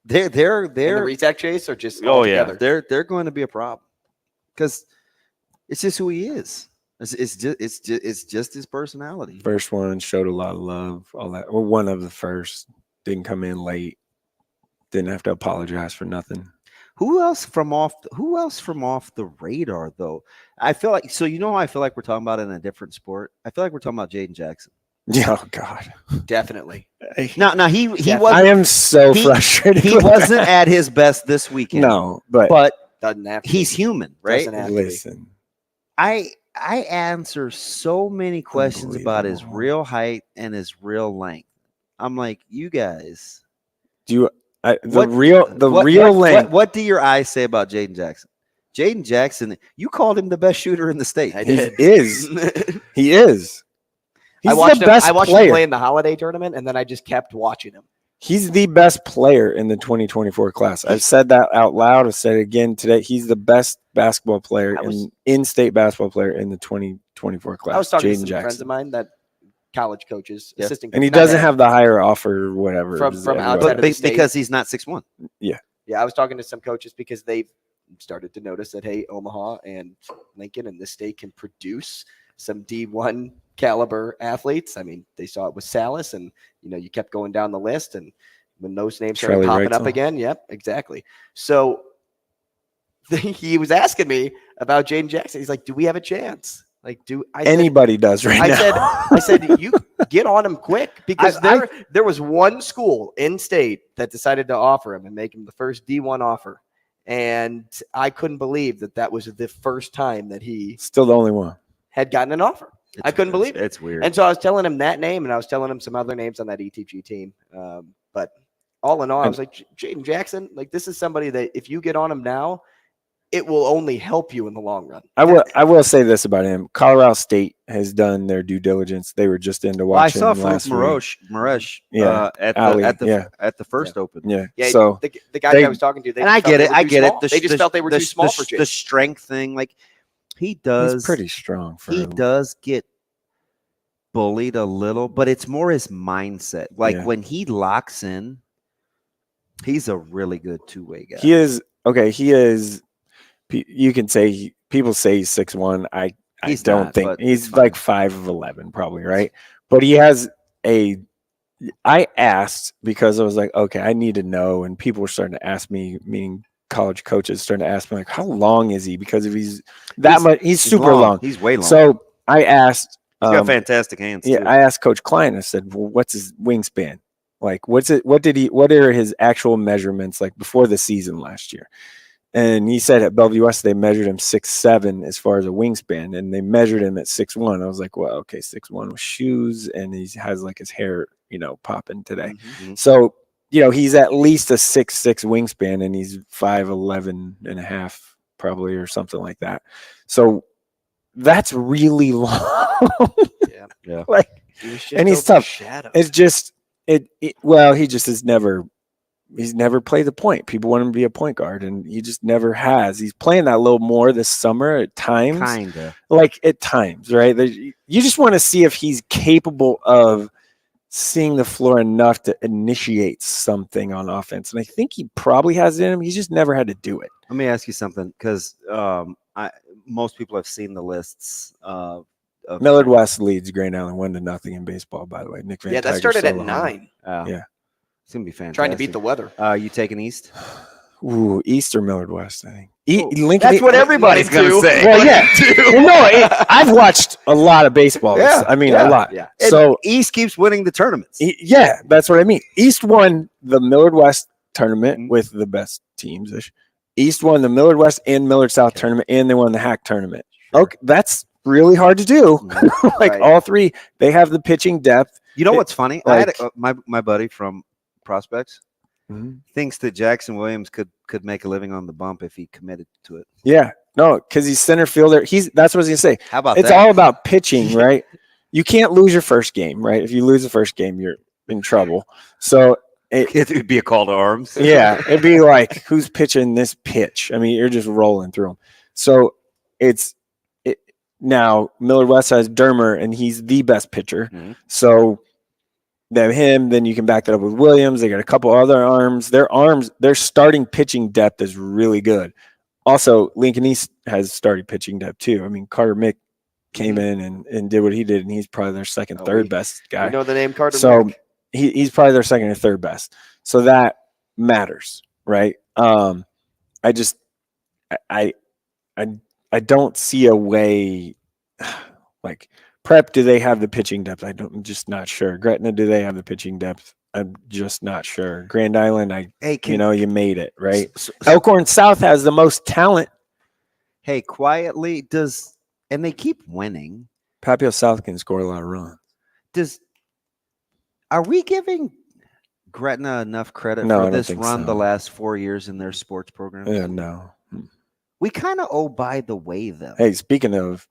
They're in the Rizak chase or just together? They're going to be a problem because it's just who he is. It's just his personality. First one showed a lot of love, all that. Well, one of the first didn't come in late, didn't have to apologize for nothing. Who else from off the radar though? I feel like I feel like we're talking about it in a different sport. I feel like we're talking about Jaden Jackson. Yeah, oh God, definitely. Now he was. I am so frustrated. He wasn't at his best this weekend. No, but doesn't have to he's human, right? Listen, I answer so many questions about his real height and his real length. I'm like, you guys. Real length. What do your eyes say about Jaden Jackson? Jaden Jackson, you called him the best shooter in the state. I did. He is. He is. I watched him play in the holiday tournament, and then I just kept watching him. He's the best player in the 2024 class. I've said that out loud. I've said it again today. He's the best basketball player, in-state basketball player in the 2024 class. I was talking Jaden to some Jackson. friends of mine that college coaches, assistant coaches. And he doesn't have the higher offer or whatever. From outside of the state. Because he's not 6'1". Yeah. Yeah, I was talking to some coaches because they've started to notice that, hey, Omaha and Lincoln and this state can produce some D1 caliber athletes. I mean, they saw it with Salas, and you kept going down the list, and when those names started popping up again, yep, exactly. So he was asking me about Jaden Jackson. He's like, "Do we have a chance? Like, anybody does right now?" I said, you get on him quick because there was one school in state that decided to offer him and make him the first D1 offer, and I couldn't believe that was the first time that he still the only one had gotten an offer. I couldn't believe it. It's weird. And so I was telling him that name, and I was telling him some other names on that ETG team. But all in all, I was like, Jaden Jackson, like this is somebody that if you get on him now, it will only help you in the long run. I will say this about him. Colorado State has done their due diligence. They were just into watching. I saw Maresh at the first open. Yeah. So the guy I was talking to, I get it. They just felt they were too small for Jaden. The strength thing, like he does. He's pretty strong. He does get bullied a little, but it's more his mindset. Like when he locks in, he's a really good two-way guy. He is okay. He is. You can say people say he's 6'1". I don't think he's like 5'11", probably, right? But he has a. I asked because I was like, okay, I need to know, and people were starting to ask me, meaning college coaches starting to ask me, like, how long is he? Because if he's much, he's super long. He's way long. So I asked. He's got fantastic hands. Yeah, too. I asked Coach Klein. I said, well, what's his wingspan? Like, what are his actual measurements like before the season last year? And he said at Bellevue West, they measured him 6'7" as far as a wingspan, and they measured him at 6'1". I was like, well, okay, 6'1" with shoes, and he has like his hair, popping today. Mm-hmm. So, he's at least a 6'6" wingspan, and he's 5'11" and a half probably, or something like that. So that's really long. Yeah. Like, and he's tough. It's just well, he just has he's never played the point. People want him to be a point guard, and he just never has. He's playing that a little more this summer at times. Kinda. Like at times, right? You just want to see if he's capable of seeing the floor enough to initiate something on offense. And I think he probably has it in him. He's just never had to do it. Let me ask you something, because most people have seen the lists. Millard West leads Grand Island 1-0 in baseball, by the way. Nick Van that Tiger's started at solo 9. Yeah. It's going to be fantastic. Trying to beat the weather. You taking East? Ooh, East or Millard West, I think. Lincoln, that's what everybody's going to say. Well, yeah. Well, no, I've watched a lot of baseball. Yeah, a lot. Yeah. So and East keeps winning the tournaments. Yeah, that's what I mean. East won the Millard West tournament with the best teams. East won the Millard West and Millard South tournament, and they won the Hack tournament. Okay, that's really hard to do. All three, they have the pitching depth. You know what's funny? I had my buddy from Prospects thinks that Jackson Williams could make a living on the bump if he committed to it. Yeah, no, because he's center fielder. That's what I was gonna say. How about it's that? all about pitching, right? You can't lose your first game, right? If you lose the first game, you're in trouble. So it would be a call to arms. Yeah, it'd be like, who's pitching this pitch? I mean, you're just rolling through them. So now Millard West has Dermer, and he's the best pitcher. So they have him. Then you can back that up with Williams. They got a couple other arms. Their starting pitching depth is really good. Also, Lincoln East has starting pitching depth too. I mean, Carter Mick came in and did what he did, and he's probably their third best guy. You know the name Carter Mick? So he's probably their second or third best. So that matters, right? I don't see a way. Like Prep, do they have the pitching depth? I'm just not sure. Gretna, do they have the pitching depth? I'm just not sure. Grand Island, you made it, right? Elkhorn South has the most talent. Hey, quietly, and they keep winning. Papio South can score a lot of runs. Are we giving Gretna enough credit for this run the last 4 years in their sports program? Yeah, no. We kind of owe by the way, though. Hey, speaking of,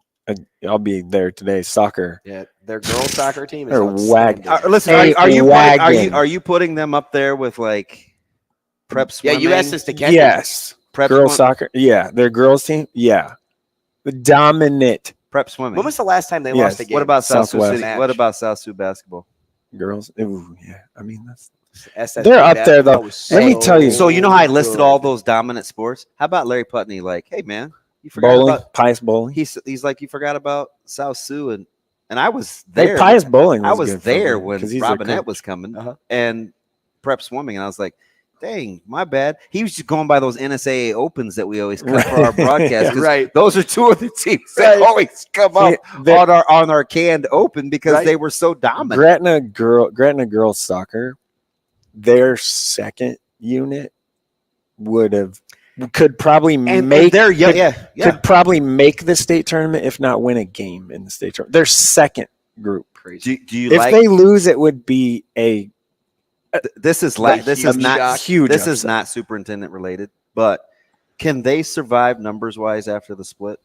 I'll be there today. Soccer. Yeah, their girls' soccer team is they're wagging. Listen, are you putting them up there with like Prep swimming? Yeah, U.S. is the Kentucky. Yes. Prep girls soccer. Yeah, their girls team. Yeah, dominant. Prep swimming. When was the last time they lost a game? What about South Sioux Southwest. City? What about South Sioux basketball? Girls. Ooh, yeah. I mean, they're up there though. Let me tell you. So you know how I listed all those dominant sports? How about Larry Putney? Like, hey man, you forgot bowling, about Pius bowling. He's like, you forgot about South Sioux, and I was there. Hey, Pius bowling. I was there when he's Robinette was coming, and Prep swimming, and I was like, dang, my bad. He was just going by those NSAA Opens that we always cut for our broadcast. Right. Those are two of the teams that always come up on our canned Open because they were so dominant. Gretna girls soccer, their second unit could probably could probably make the state tournament, if not win a game in the state tournament. Their second group. Crazy. Do you if they lose, it would be a. This is not huge. This is not superintendent related, but can they survive numbers wise after the split?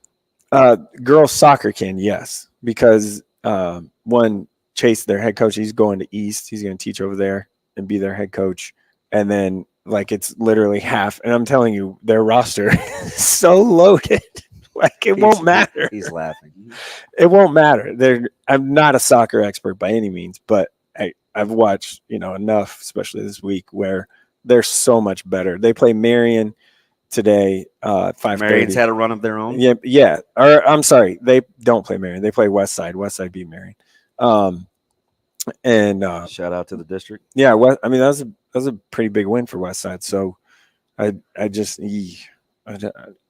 Girls soccer can, yes, because one Chase, their head coach, he's going to East. He's going to teach over there and be their head coach, and then it's literally half. And I'm telling you, their roster is so loaded, it won't matter. He's laughing. it won't matter. I'm not a soccer expert by any means, but I've watched, enough, especially this week, where they're so much better. They play Marion today, 5:30. Marion's had a run of their own. Yeah. Or I'm sorry, they don't play Marion. They play Westside. Westside beat Marion. And shout out to the district. Yeah, that was a pretty big win for Westside. So I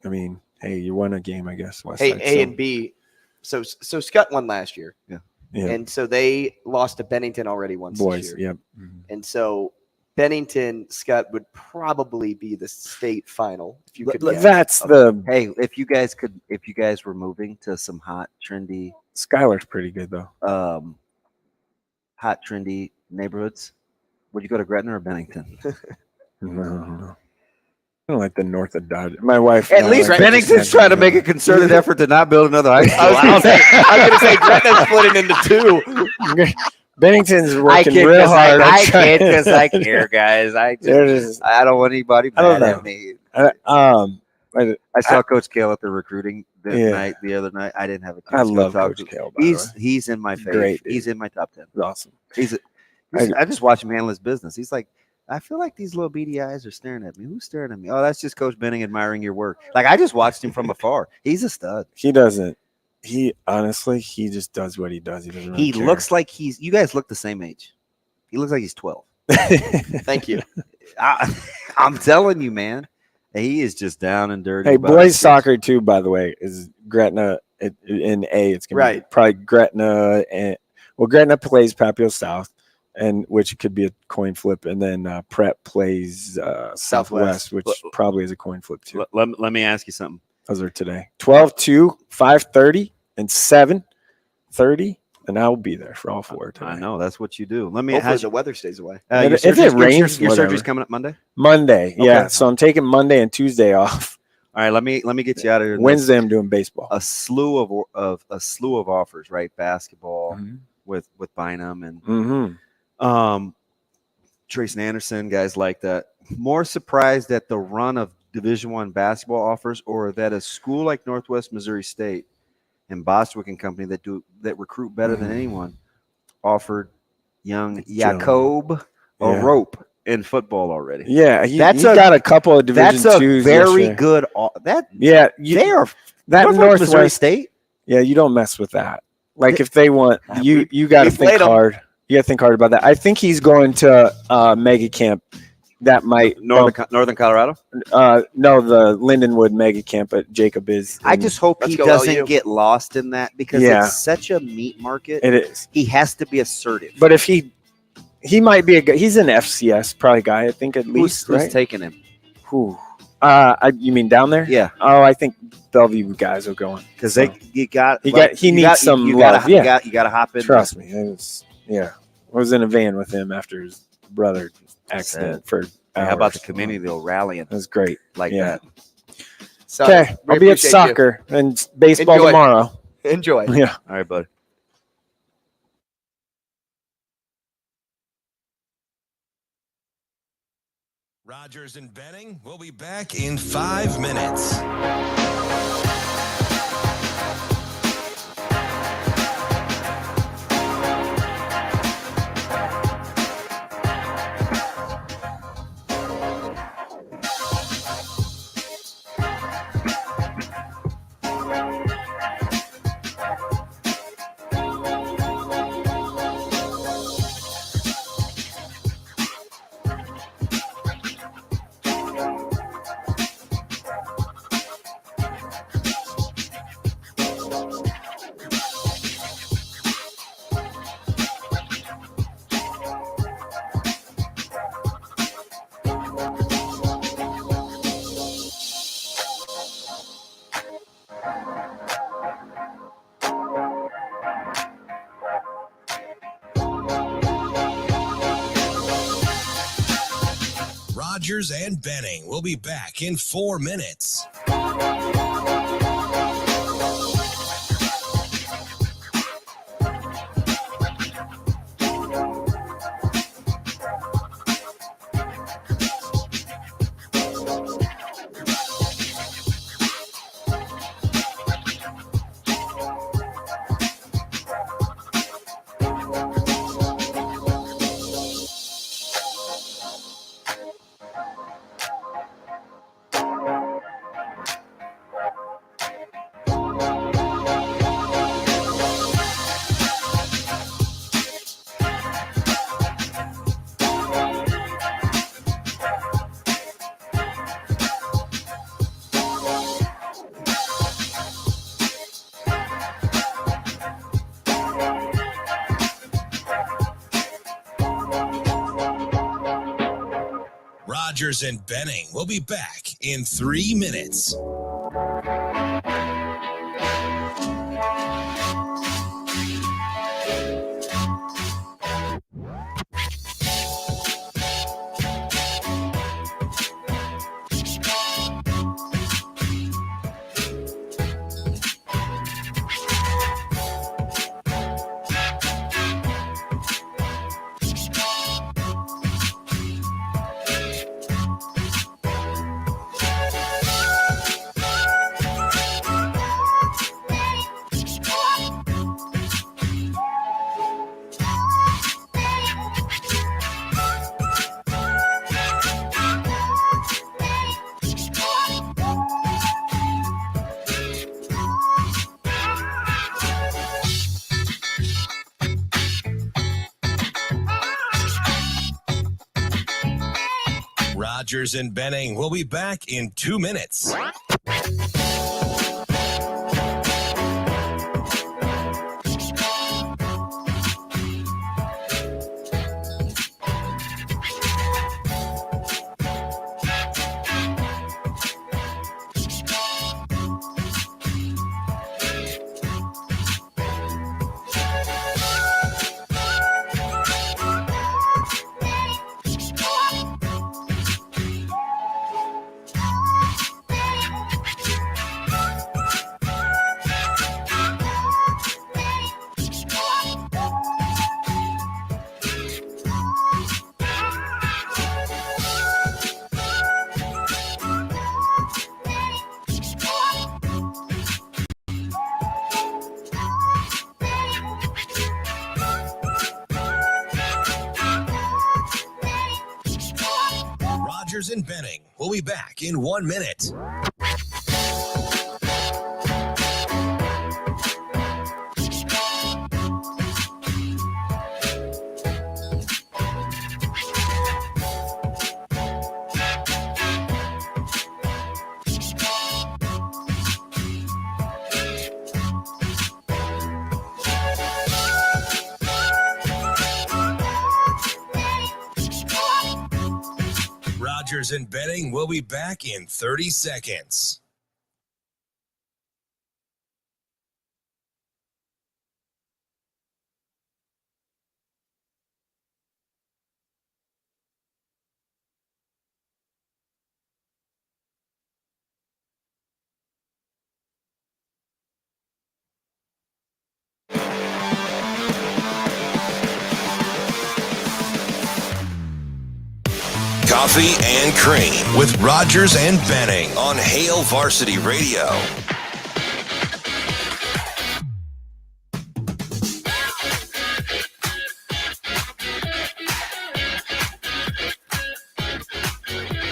mean, hey, you won a game, I guess. Hey, A and B. So Scott won last year. Yeah. And so they lost to Bennington already once Boys, this year. yep. And so Bennington, Scott, would probably be the state final if you could. That's hey, if you guys were moving to some hot, trendy. Skylar's pretty good though. Hot, trendy neighborhoods. Would you go to Gretna or Bennington? No. I don't like the north of Dodge. My wife. At least Bennington's trying to make a concerted effort to not build another high school. I was going to say Gretna's splitting into two. Bennington's working real hard. I can't because I care, guys. I don't want anybody mad at me. I saw Coach Kale at the recruiting the other night. I didn't have a chance. I love Coach Kale. He's in my favorite. He's in my top 10. He's awesome. I just watch him handle his business. He's like, I feel like these little beady eyes are staring at me. Who's staring at me? Oh, that's just Coach Benning admiring your work. Like, I just watched him from afar. He's a stud. He doesn't. He honestly, he just does what he does. He doesn't. Really care. Looks like you guys look the same age. He looks like he's 12. Thank you. I'm telling you, man. He is just down and dirty. Hey, boys soccer too, by the way, is Gretna in A. It's gonna be probably Gretna Gretna plays Papio South, and which could be a coin flip, and then Prep plays Southwest, which probably is a coin flip too. Let me ask you something. Those are today 12-2, 5:30, and 7:30, and I'll be there for all four today. I know that's what you do. Let me. Hopefully the weather stays away. If it rains, your surgery's coming up Monday. Monday, yeah. So I'm taking Monday and Tuesday off. All right, let me get you out of here. Wednesday, I'm doing baseball. A slew of offers, right? Basketball with Bynum and Trace Anderson, guys like that. More surprised at the run of Division I basketball offers, or that a school like Northwest Missouri State and Bostwick and company that recruit better than anyone offered young Jacob a rope in football already. Yeah, he got a couple of Division IIs. That's a very good. They are that Northwest Missouri State. Yeah, you don't mess with that. Like if they want you got to think hard. You got to think hard about that. I think he's going to mega camp. That might Northern Colorado. No, the Lindenwood mega camp at Jacob is. I just hope he doesn't get lost in that because it's such a meat market. It is. He has to be assertive. But if he might be he's an FCS probably guy. I think at least. Who's taking him? Who? You mean down there? Yeah. Oh, I think Bellevue guys are going because he needs some you love. You got to hop in. Trust me. I was in a van with him after his brother accident for hours. How about the community though rallying? It was great. That. So, okay, I'll be at soccer and baseball tomorrow. Enjoy. Yeah. All right, bud. Rogers and Benning will be back in 5 minutes. Rogers and Benning will be back in 4 minutes. Rogers and Benning will be back in 3 minutes. Rogers and Benning will be back in 2 minutes. Rogers and Benning will be back in 1 minute. Rogers and Benning will be back in 30 seconds. Coffee and Cream with Rogers and Benning on Hail Varsity Radio.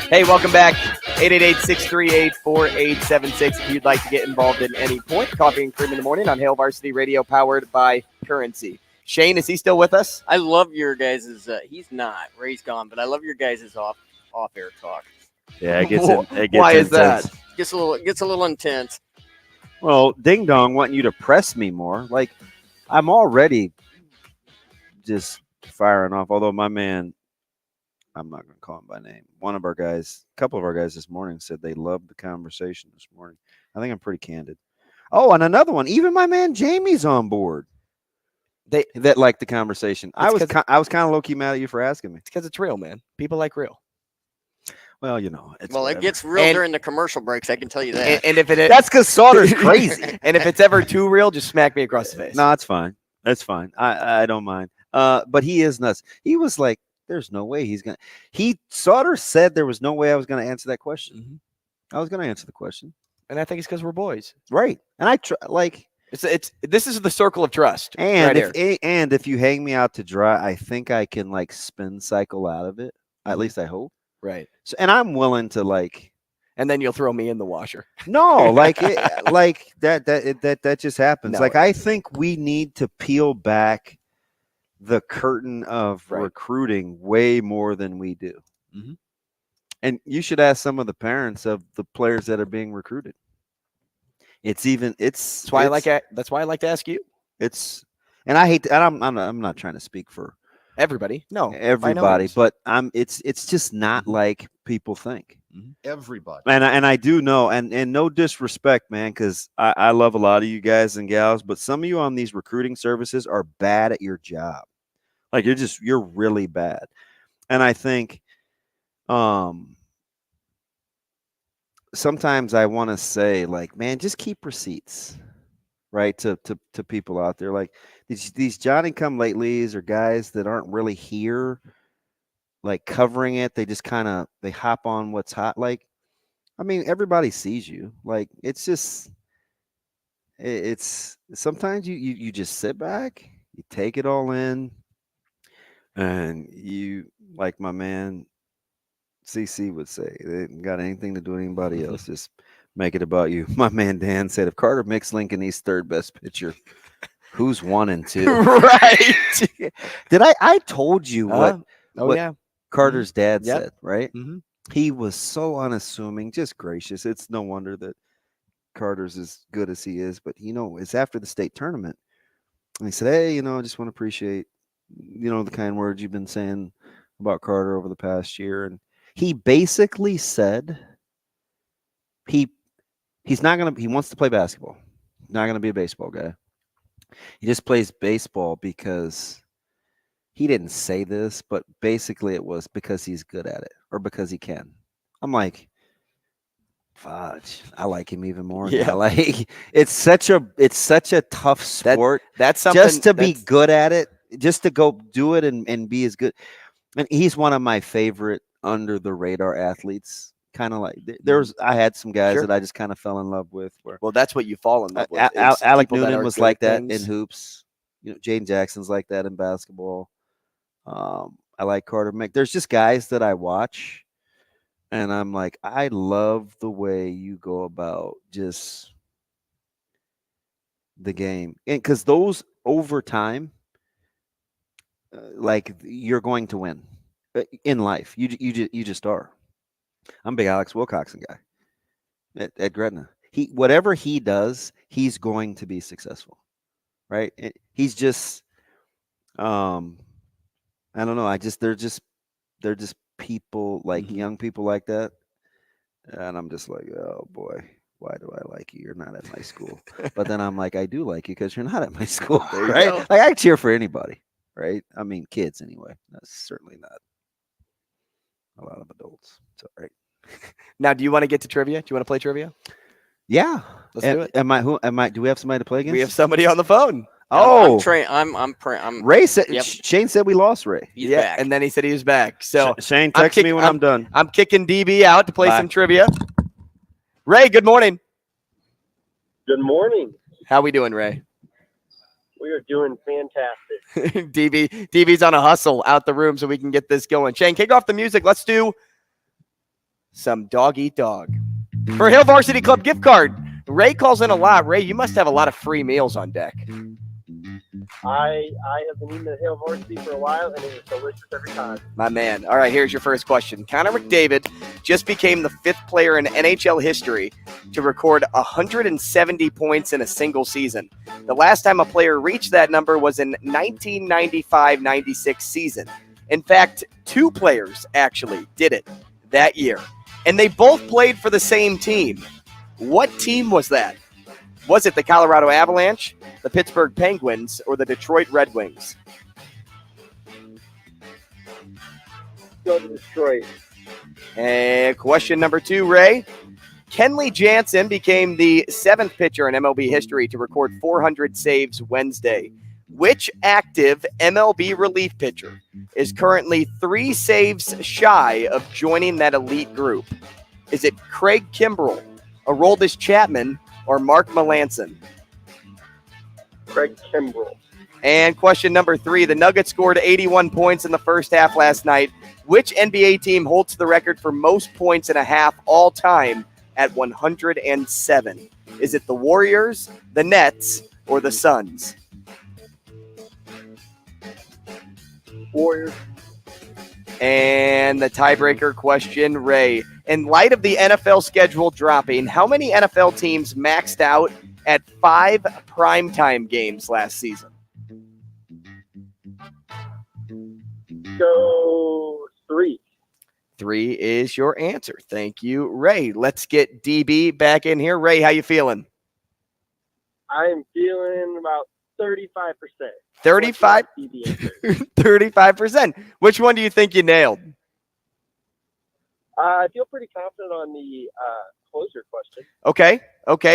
Hey, welcome back. 888-638-4876 if you'd like to get involved in any point. Coffee and Cream in the morning on Hail Varsity Radio, powered by Currency. Shane, is he still with us? I love your guys', he's not, Ray's gone, but I love your guys' off-air talk. Yeah, it gets Why is intense. that? Gets a little intense. Well, Ding Dong wanting you to press me more. Like, I'm already just firing off. Although my man, I'm not going to call him by name. One of our guys, a couple of our guys this morning said they loved the conversation this morning. I think I'm pretty candid. Oh, and another one. Even my man Jamie's on board. That liked the conversation. I was kind of low key mad at you for asking me. It's because it's real, man. People like real. Well, you know, Well, it gets real during the commercial breaks. I can tell you that. And if it that's because Sauter's crazy. And if it's ever too real, just smack me across the face. No, it's fine. That's fine. I don't mind. But he is nuts. He was like, "There's no way he's gonna." Sautter said there was no way I was gonna answer that question. Mm-hmm. I was gonna answer the question, and I think it's because we're boys, right? And I this is the circle of trust. And right if you hang me out to dry, I think I can like spin cycle out of it. At least I hope. Right. So, and I'm willing to like. And then you'll throw me in the washer. No, like that just happens. No. Like I think we need to peel back the curtain of recruiting way more than we do. Mm-hmm. And you should ask some of the parents of the players that are being recruited. That's why I like to ask you. And I hate to, and I'm not trying to speak for Everybody? No, everybody. But it's just not like people think. Everybody. And I do know, and no disrespect, man, because I love a lot of you guys and gals, but some of you on these recruiting services are bad at your job. Like you're really bad. And I think sometimes I want to say, like, man, just keep receipts, right? To people out there. Like these Johnny come latelys or guys that aren't really here, like covering it. They just they hop on what's hot. Like, I mean, everybody sees you. Like, it's just it's sometimes you just sit back, you take it all in, and you, like my man CC would say, it ain't got anything to do with anybody else. Just make it about you. My man Dan said, if Carter Mixlinkin, he's third best pitcher, who's 1 and 2? Right. Did I told you what yeah. Carter's dad Yep. said, right? He was so unassuming, just gracious. It's no wonder that Carter's as good as he is. But, it's after the state tournament. And he said, hey, I just want to appreciate, the kind words you've been saying about Carter over the past year. And he basically said he wants to play basketball. Not going to be a baseball guy. He just plays baseball because he didn't say this, but basically it was because he's good at it or because he can. I'm like, fudge. I like him even more. Yeah. Now. Like it's such a tough sport. That's something just to be good at it, just to go do it and be as good. And he's one of my favorite under the radar athletes. Kind of like I had some guys that I just kind of fell in love with. Well, that's what you fall in love with. Alec Noonan was like that in hoops. Jaden Jackson's like that in basketball. I like Carter Mick. There's just guys that I watch, and I'm like, I love the way you go about just the game, and because those over time, like you're going to win in life. You just are. I'm a big Alex Wilcoxon guy at Gretna. Whatever he does, he's going to be successful, right? He's just, I don't know. They're just people like young people like that, and I'm just like, oh boy, why do I like you? You're not at my school. But then I'm like, I do like you because you're not at my school, right? Like I cheer for anybody, right? I mean, kids anyway. That's certainly not a lot of adults. It's all right. Now, do you want to get to trivia? Do you want to play trivia? Yeah. Let's do it. Am I? Do we have somebody to play against? We have somebody on the phone. Oh, I'm Ray said. Yep. Shane said we lost Ray. He's back. And then he said he was back. So Shane, text me when I'm done. I'm kicking DB out to play some trivia. Ray, good morning. Good morning. How we doing, Ray? We are doing fantastic. DB's on a hustle out the room so we can get this going. Shane, kick off the music. Let's do some dog eat dog. For Hail Varsity Club gift card. Ray calls in a lot. Ray, you must have a lot of free meals on deck. I have been eating the Hail Varsity for a while, and it is delicious every time. My man. All right, here's your first question. Connor McDavid just became the 5th player in NHL history to record 170 points in a single season. The last time a player reached that number was in 1995-96 season. In fact, 2 players actually did it that year, and they both played for the same team. What team was that? Was it the Colorado Avalanche, the Pittsburgh Penguins, or the Detroit Red Wings? Go to Detroit. And question number 2, Ray. Kenley Jansen became the 7th pitcher in MLB history to record 400 saves Wednesday. Which active MLB relief pitcher is currently 3 saves shy of joining that elite group? Is it Craig Kimbrell, Aroldis Chapman, or Mark Melancon? Craig Kimbrell. And question number 3, the Nuggets scored 81 points in the first half last night. Which NBA team holds the record for most points in a half all time at 107? Is it the Warriors, the Nets, or the Suns? Warriors. And the tiebreaker question, Ray. In light of the NFL schedule dropping, how many NFL teams maxed out at 5 primetime games last season? go 3. 3 is your answer. Thank you, Ray. Let's get DB back in here. Ray, how you feeling? I'm feeling about 35%. 35? 35%. Which one do you think you nailed? I feel pretty confident on the closer question. Okay,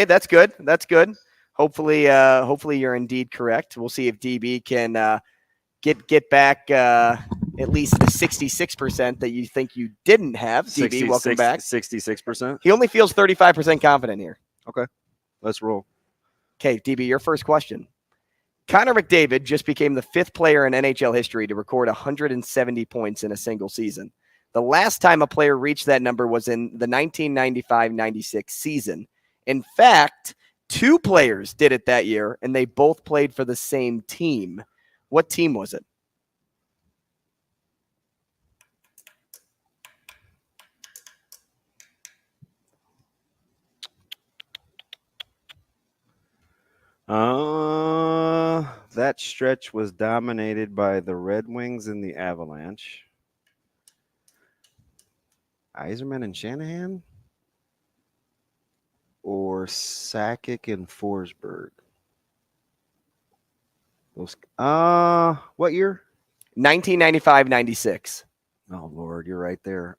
that's good. That's good. Hopefully you're indeed correct. We'll see if DB can get back at least the 66% that you think you didn't have. DB, welcome back. 66%. He only feels 35% confident here. Okay, let's roll. Okay, DB, your first question. Connor McDavid just became the 5th player in NHL history to record 170 points in a single season. The last time a player reached that number was in the 1995-96 season. In fact, 2 players did it that year, and they both played for the same team. What team was it? That stretch was dominated by the Red Wings and the Avalanche. Yzerman and Shanahan? Or Sakic and Forsberg? Those, what year? 1995-96. Oh, Lord, you're right there.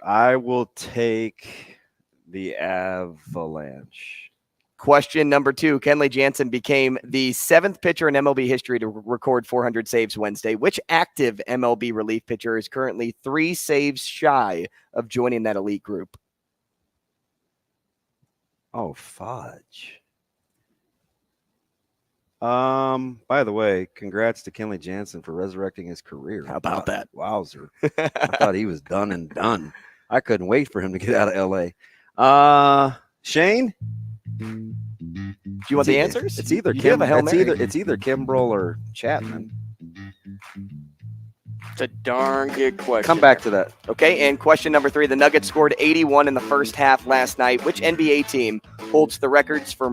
I will take the Avalanche. Question number 2. Kenley Jansen became the 7th pitcher in MLB history to record 400 saves Wednesday. Which active MLB relief pitcher is currently 3 saves shy of joining that elite group? Oh, fudge. By the way, congrats to Kenley Jansen for resurrecting his career. How about that? Wowzer. I thought he was done and done. I couldn't wait for him to get out of LA. Shane? Do you want the answers? It's either it's either Kimbrel or Chapman. It's a darn good question. Come back to that. Okay, and question number 3. The Nuggets scored 81 in the first half last night. Which NBA team holds the record for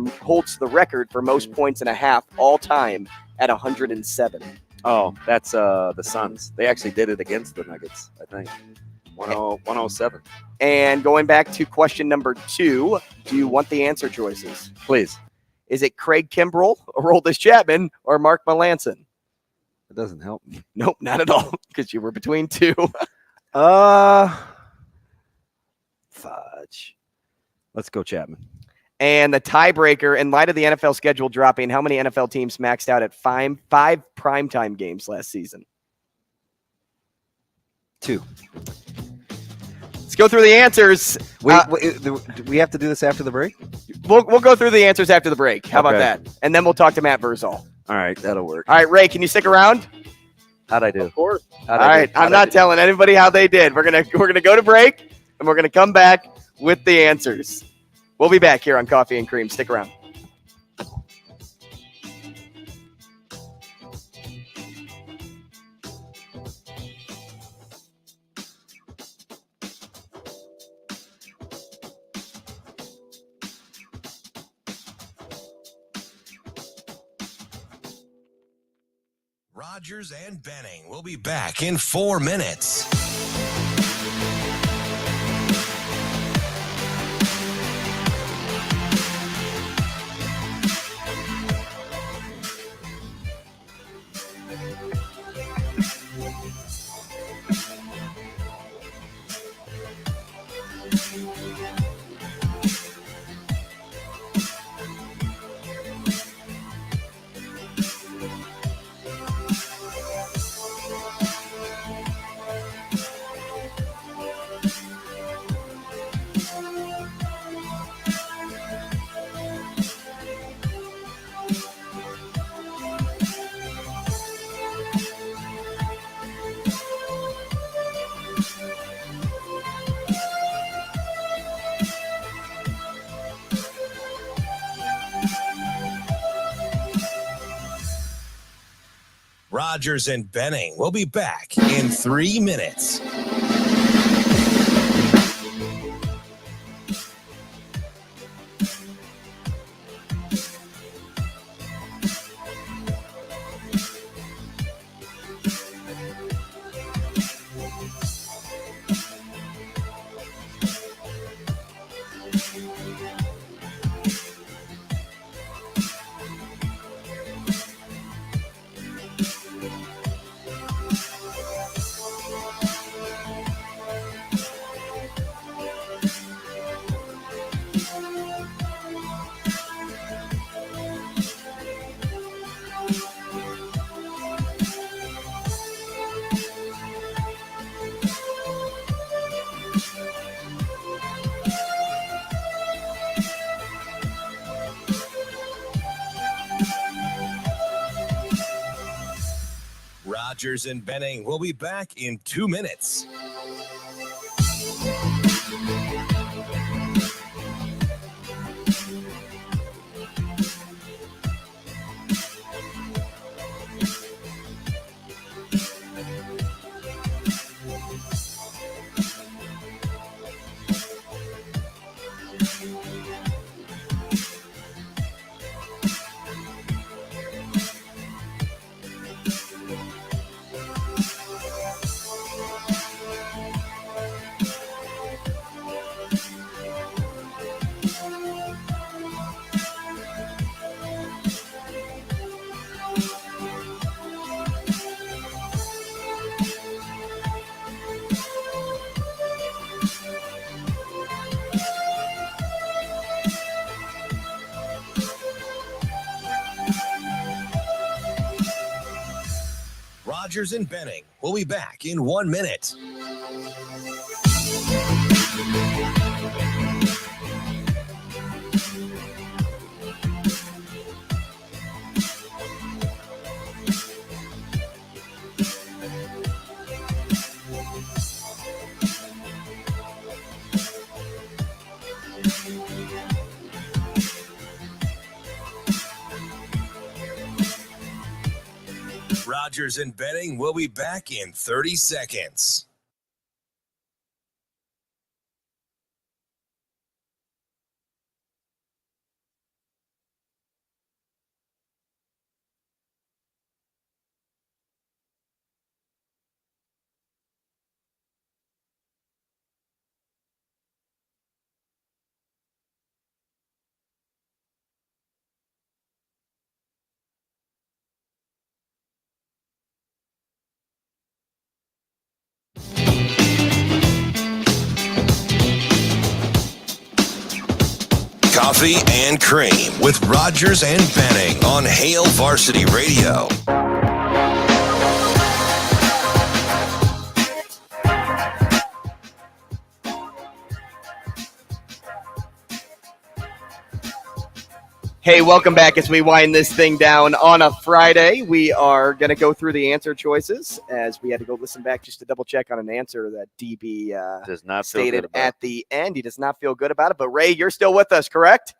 most points in a half all time at 107? Oh, that's the Suns. They actually did it against the Nuggets, I think. 107. And going back to question number 2, do you want the answer choices? Please. Is it Craig Kimbrel, Aroldis Chapman, or Mark Melanson? It doesn't help me. Nope, not at all, because you were between 2. Fudge. Let's go Chapman. And the tiebreaker, in light of the NFL schedule dropping, how many NFL teams maxed out at 5 primetime games last season? 2. Let's go through the answers. Do we have to do this after the break? We'll go through the answers after the break. How about that? And then we'll talk to Matt Vrzal. All right, that'll work. All right, Ray, can you stick around? How'd I do? Of course. All right, I'm not telling anybody how they did. We're gonna go to break, and we're gonna come back with the answers. We'll be back here on Coffee and Cream. Stick around. Rogers and Benning will be back in 4 minutes. Rogers and Benning will be back in 3 minutes. Rogers and Benning will be back in 2 minutes. Rogers and Benning will be back in 1 minute. Rogers and Benning will be back in 30 seconds. Coffee and Cream with Rogers and Benning on Hail Varsity Radio. Hey, welcome back as we wind this thing down on a Friday. We are going to go through the answer choices as we had to go listen back just to double check on an answer that DB does not feel stated good about at the end. He does not feel good about it. But, Ray, you're still with us, correct?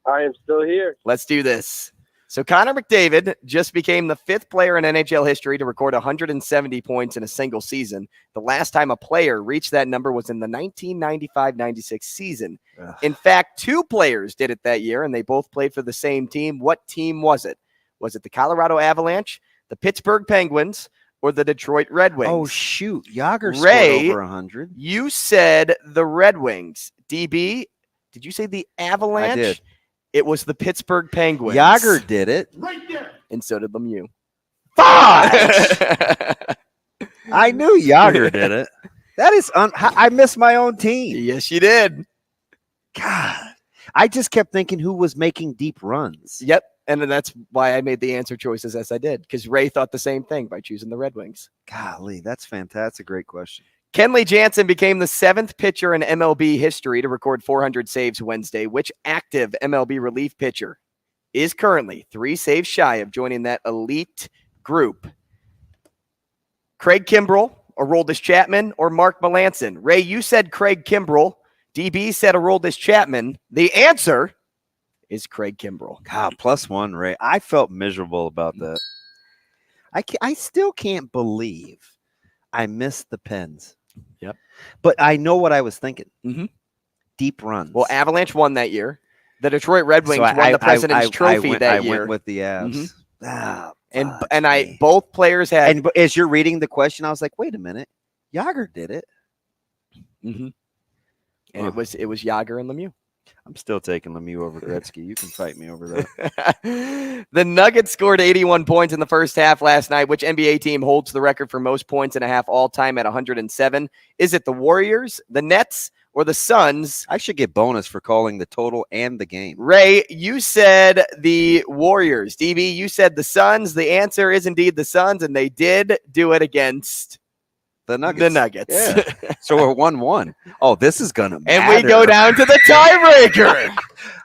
I am still here. Let's do this. So Connor McDavid just became the 5th player in NHL history to record 170 points in a single season. The last time a player reached that number was in the 1995-96 season. Ugh. In fact, 2 players did it that year, and they both played for the same team. What team was it? Was it the Colorado Avalanche, the Pittsburgh Penguins, or the Detroit Red Wings? Oh, shoot. Yager Ray, scored over 100. You said the Red Wings. DB, did you say the Avalanche? I did. It was the Pittsburgh Penguins. Yager did it. Right there. And so did Lemieux. 5! I knew Yager did it. That is I missed my own team. Yes, you did. God. I just kept thinking who was making deep runs. Yep. And then that's why I made the answer choices as I did, because Ray thought the same thing by choosing the Red Wings. Golly, that's fantastic. Great question. Kenley Jansen became the 7th pitcher in MLB history to record 400 saves Wednesday. Which active MLB relief pitcher is currently 3 saves shy of joining that elite group? Craig Kimbrell, Aroldis Chapman, or Mark Melancon? Ray, you said Craig Kimbrell. DB said Aroldis Chapman. The answer is Craig Kimbrell. God, +1, Ray. I felt miserable about that. I still can't believe I missed the Pens. Yep. But I know what I was thinking. Mm-hmm. Deep runs. Well, Avalanche won that year. The Detroit Red Wings won the President's Trophy that year. I went with the Avs. Mm-hmm. And both players had. And as you're reading the question, I was like, wait a minute. Yager did it. Mm-hmm. And it was Yager and Lemieux. I'm still taking Lemieux over Gretzky. You can fight me over that. The Nuggets scored 81 points in the first half last night. Which NBA team holds the record for most points in a half all time at 107? Is it the Warriors, the Nets, or the Suns? I should get bonus for calling the total and the game. Ray, you said the Warriors. DB, you said the Suns. The answer is indeed the Suns, and they did do it against the Nuggets. The Nuggets. Yeah. So we're 1-1. Oh, this is going to matter. And we go down to the tiebreaker.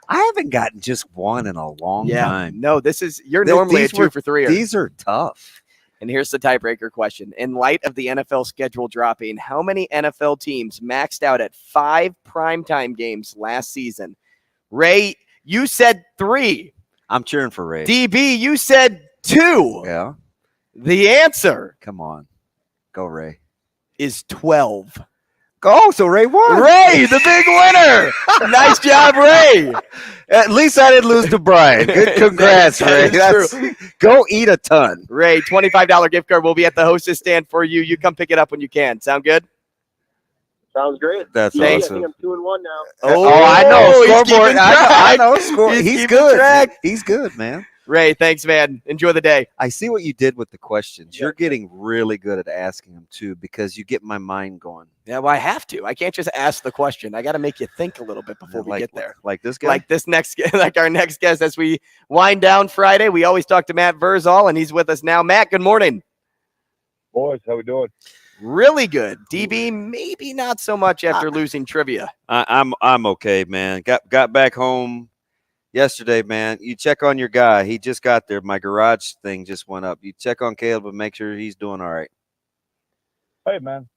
I haven't gotten just one in a long time. No, you're normally a 2 for 3. These are tough. And here's the tiebreaker question. In light of the NFL schedule dropping, how many NFL teams maxed out at 5 primetime games last season? Ray, you said 3. I'm cheering for Ray. DB, you said 2. Yeah. The answer Come on. Go, Ray. is 12. Go. So Ray won. Ray, the big winner. Nice job, Ray. At least I didn't lose to Brian. Good. Congrats, Ray. That's true. Go eat a ton. Ray, $25 gift card will be at the hostess stand for you. You come pick it up when you can. Sound good? Sounds great. That's I awesome. think I'm 2-1 now. Oh, I know. he's Scoreboard. keeping I track. know. Score. He's keeping good. track. He's good, man. Ray, thanks, man. Enjoy the day. I see what you did with the questions. You're getting really good at asking them, too, because you get my mind going. Yeah, well, I have to. I can't just ask the question. I got to make you think a little bit before we get there. Like this guy? Like our next guest as we wind down Friday. We always talk to Matt Vrzal, and he's with us now. Matt, good morning. Boys, how we doing? Really good. DB, maybe not so much after losing trivia. I'm okay, man. Got back home yesterday, man. You check on your guy. He just got there. My garage thing just went up. You check on Caleb and make sure he's doing all right. Hey, man.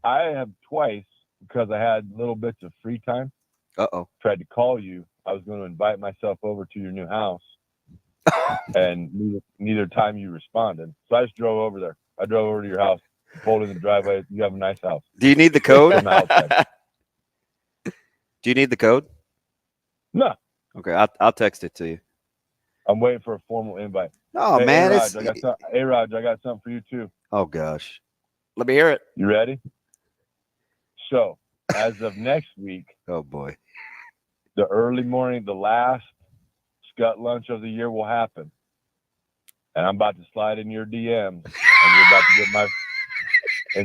I have twice, because I had little bits of free time, tried to call you. I was going to invite myself over to your new house, and neither time you responded. So I just drove over there. I drove over to your house, pulled in the driveway. You have a nice house. Do you need the code? On the outside. Do you need the code? No. Okay, I'll text it to you. I'm waiting for a formal invite. Oh, man. Hey, Raj, I got something for you, too. Oh, gosh. Let me hear it. You ready? So, as of next week, oh boy, the early morning, the last scut lunch of the year will happen, and I'm about to slide in your DMs, and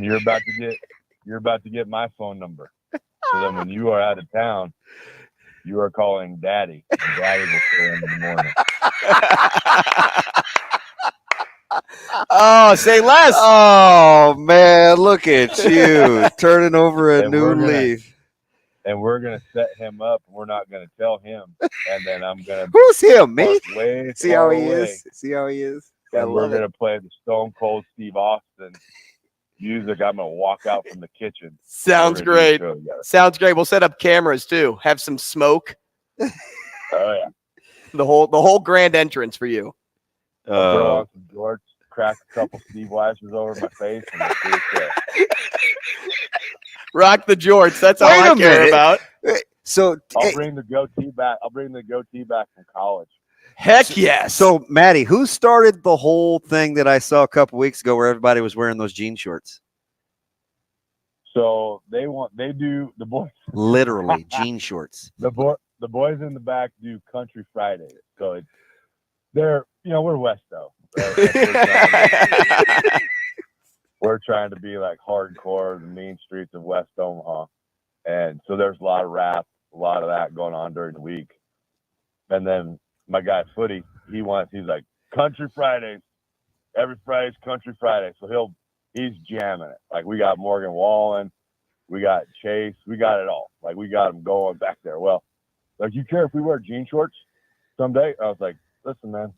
you're about to get my phone number. So then, when you are out of town, you are calling Daddy, and Daddy will fill in the morning. Oh, say less. Oh, man, look at you turning over a new leaf. And we're going to set him up. We're not going to tell him. And then I'm going to. Who's him? Me? See how he is. See how he is. And we're going to play the Stone Cold Steve Austin music. I'm going to walk out from the kitchen. Sounds great. Sounds great. We'll set up cameras too. Have some smoke. Oh, yeah. The whole grand entrance for you. Throw on some jorts, crack a couple Steve Weissers over my face, and rock the jorts. That's all I care about. So I'll bring the goatee back. I'll bring the goatee back from college. Heck yes. So Maddie, who started the whole thing that I saw a couple weeks ago where everybody was wearing those jean shorts? So the boys literally jean shorts. The boys in the back do Country Fridays. So we're West though. Right? We're trying to be like hardcore, the mean streets of West Omaha. And so there's a lot of rap, a lot of that going on during the week. And then my guy Footy, he's like, Country Fridays. Every Friday's Country Friday. So he's jamming it. Like we got Morgan Wallen, we got Chase, we got it all. Like we got him going back there. Well, like, you care if we wear jean shorts someday? I was like, listen, man,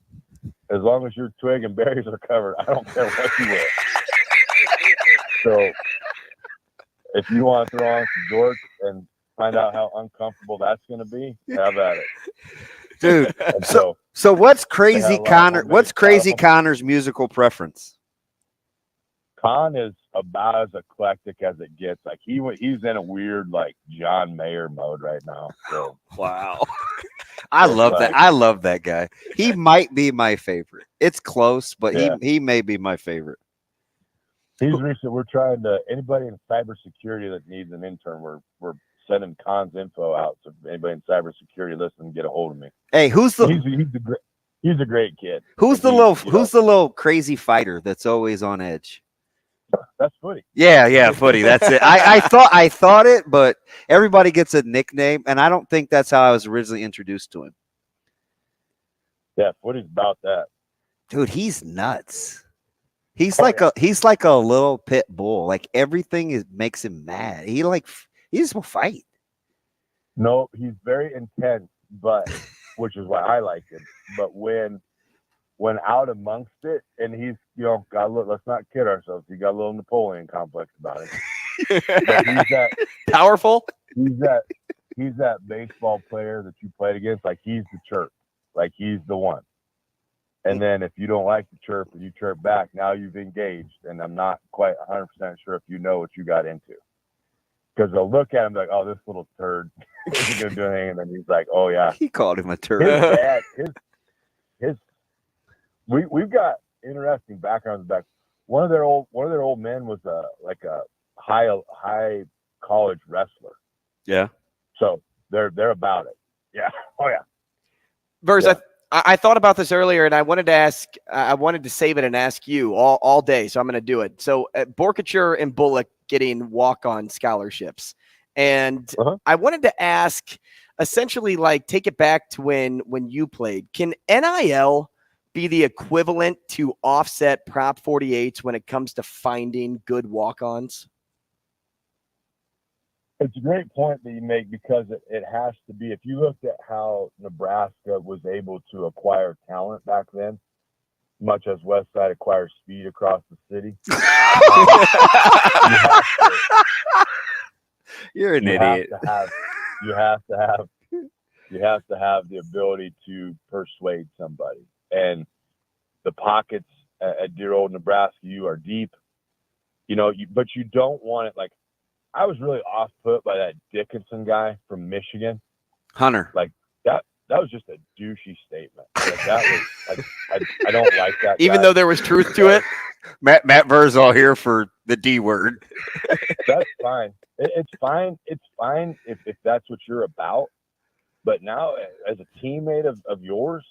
as long as your twig and berries are covered, I don't care what you wear. So if you want to throw on some jorts and find out how uncomfortable that's going to be, have at it. Dude, so what's crazy Connor's musical preference? Con is about as eclectic as it gets. Like he's in a weird like John Mayer mode right now. So wow. I love that. I love that guy. He might be my favorite. It's close, but he may be my favorite. We're trying to anybody in cybersecurity that needs an intern, we're sending Con's info out. So if anybody in cybersecurity listen, get a hold of me. Hey, he's a great kid. Who's the little crazy fighter that's always on edge? That's Footy. Yeah, Footy. That's it. I thought it, but everybody gets a nickname, and I don't think that's how I was originally introduced to him. Yeah, Footy's about that. Dude, he's nuts. He's like a little pit bull. Like everything makes him mad. He just will fight. No, he's very intense, which is why I like him. But when out amongst it, and got a little, let's not kid ourselves. He got a little Napoleon complex about it. But he's that powerful. He's that baseball player that you played against. Like, he's the chirp. Like, he's the one. And then if you don't like the chirp and you chirp back, now you've engaged. And I'm not quite 100% sure if you know what you got into. Because they'll look at him like, oh, this little turd isn't going to do anything. And then he's like, oh, yeah. He called him a turd. His dad, we've got interesting backgrounds back. One of their old men was a high college wrestler. Yeah. So they're about it. Yeah. Oh yeah. Verz, Yeah. I thought about this earlier, and I wanted to save it and ask you all day, so I'm going to do it. So Borkature and Bullock getting walk-on scholarships, and I wanted to ask, essentially, like, take it back to when you played. Can NIL be the equivalent to offset Prop 48s when it comes to finding good walk-ons? It's a great point that you make, because it has to be. If you looked at how Nebraska was able to acquire talent back then, much as Westside acquires speed across the city, You're an idiot. You have to have the ability to persuade somebody. And the pockets at dear old Nebraska, you are deep, but you don't want it. Like, I was really off put by that Dickinson guy from Michigan. Hunter. Like, that was just a douchey statement. Like, that was like, I don't like that. Even though there was truth to it. Matt Vrzal here for the D word. That's fine. It's fine. It's fine if that's what you're about. But now, as a teammate of yours,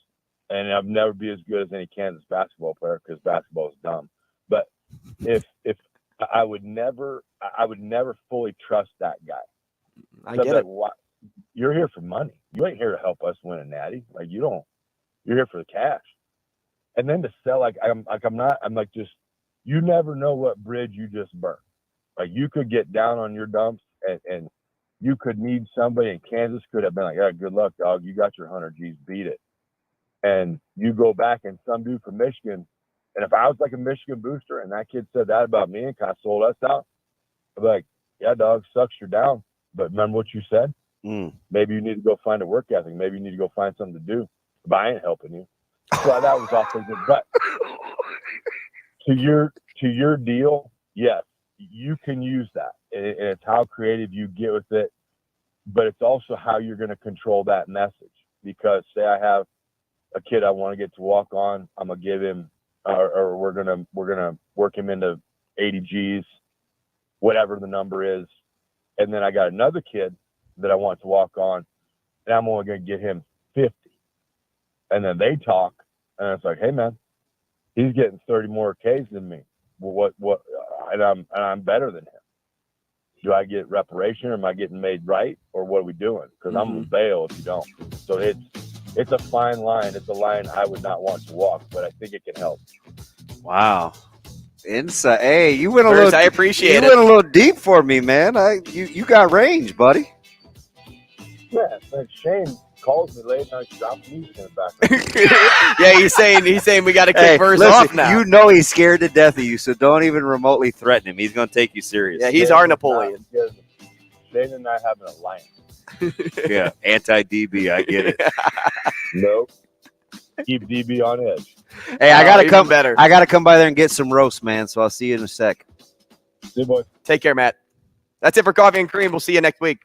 and I've never be as good as any Kansas basketball player, because basketball is dumb. But if I would never fully trust that guy. I get it. Like, you're here for money. You ain't here to help us win a natty. Like, you're here for the cash. And then to sell, you never know what bridge you just burnt. Like, you could get down on your dumps, and you could need somebody, and Kansas could have been like, yeah, good luck, dog. You got your 100 G's, beat it. And you go back, and some dude from Michigan, and if I was like a Michigan booster and that kid said that about me and kind of sold us out, I'd be like, yeah, dog, sucks, you're down. But remember what you said? Maybe you need to go find a work ethic. Maybe you need to go find something to do. But I ain't helping you. So that was awfully good. But to your deal, yes, you can use that. And it's how creative you get with it. But it's also how you're going to control that message. Because say I have a kid I want to get to walk on, I'm going to give him, or we're gonna work him into 80 G's, whatever the number is, and then I got another kid that I want to walk on, and I'm only gonna get him 50, and then they talk, and it's like, hey man, he's getting 30 more Ks than me. Well, what? And I'm better than him. Do I get reparation, or am I getting made right, or what are we doing? Because I'm gonna bail if you don't. So it's a fine line. It's a line I would not want to walk, but I think it can help. Wow. Insight. Hey, you went a little. I appreciate it. You went a little deep for me, man. You got range, buddy. Yeah, like Shane calls me late night, drops me in the back. Yeah, he's saying we got to kick Verz off now. You know he's scared to death of you, so don't even remotely threaten him. He's going to take you serious. Yeah, he's our Napoleon. Shane and I have an alliance. Yeah, anti-DB. I get it. Nope. Keep DB on edge. Hey, I gotta come better. I gotta come by there and get some roast, man. So I'll see you in a sec. See you, boys. Take care, Matt. That's it for Coffee and Cream. We'll see you next week.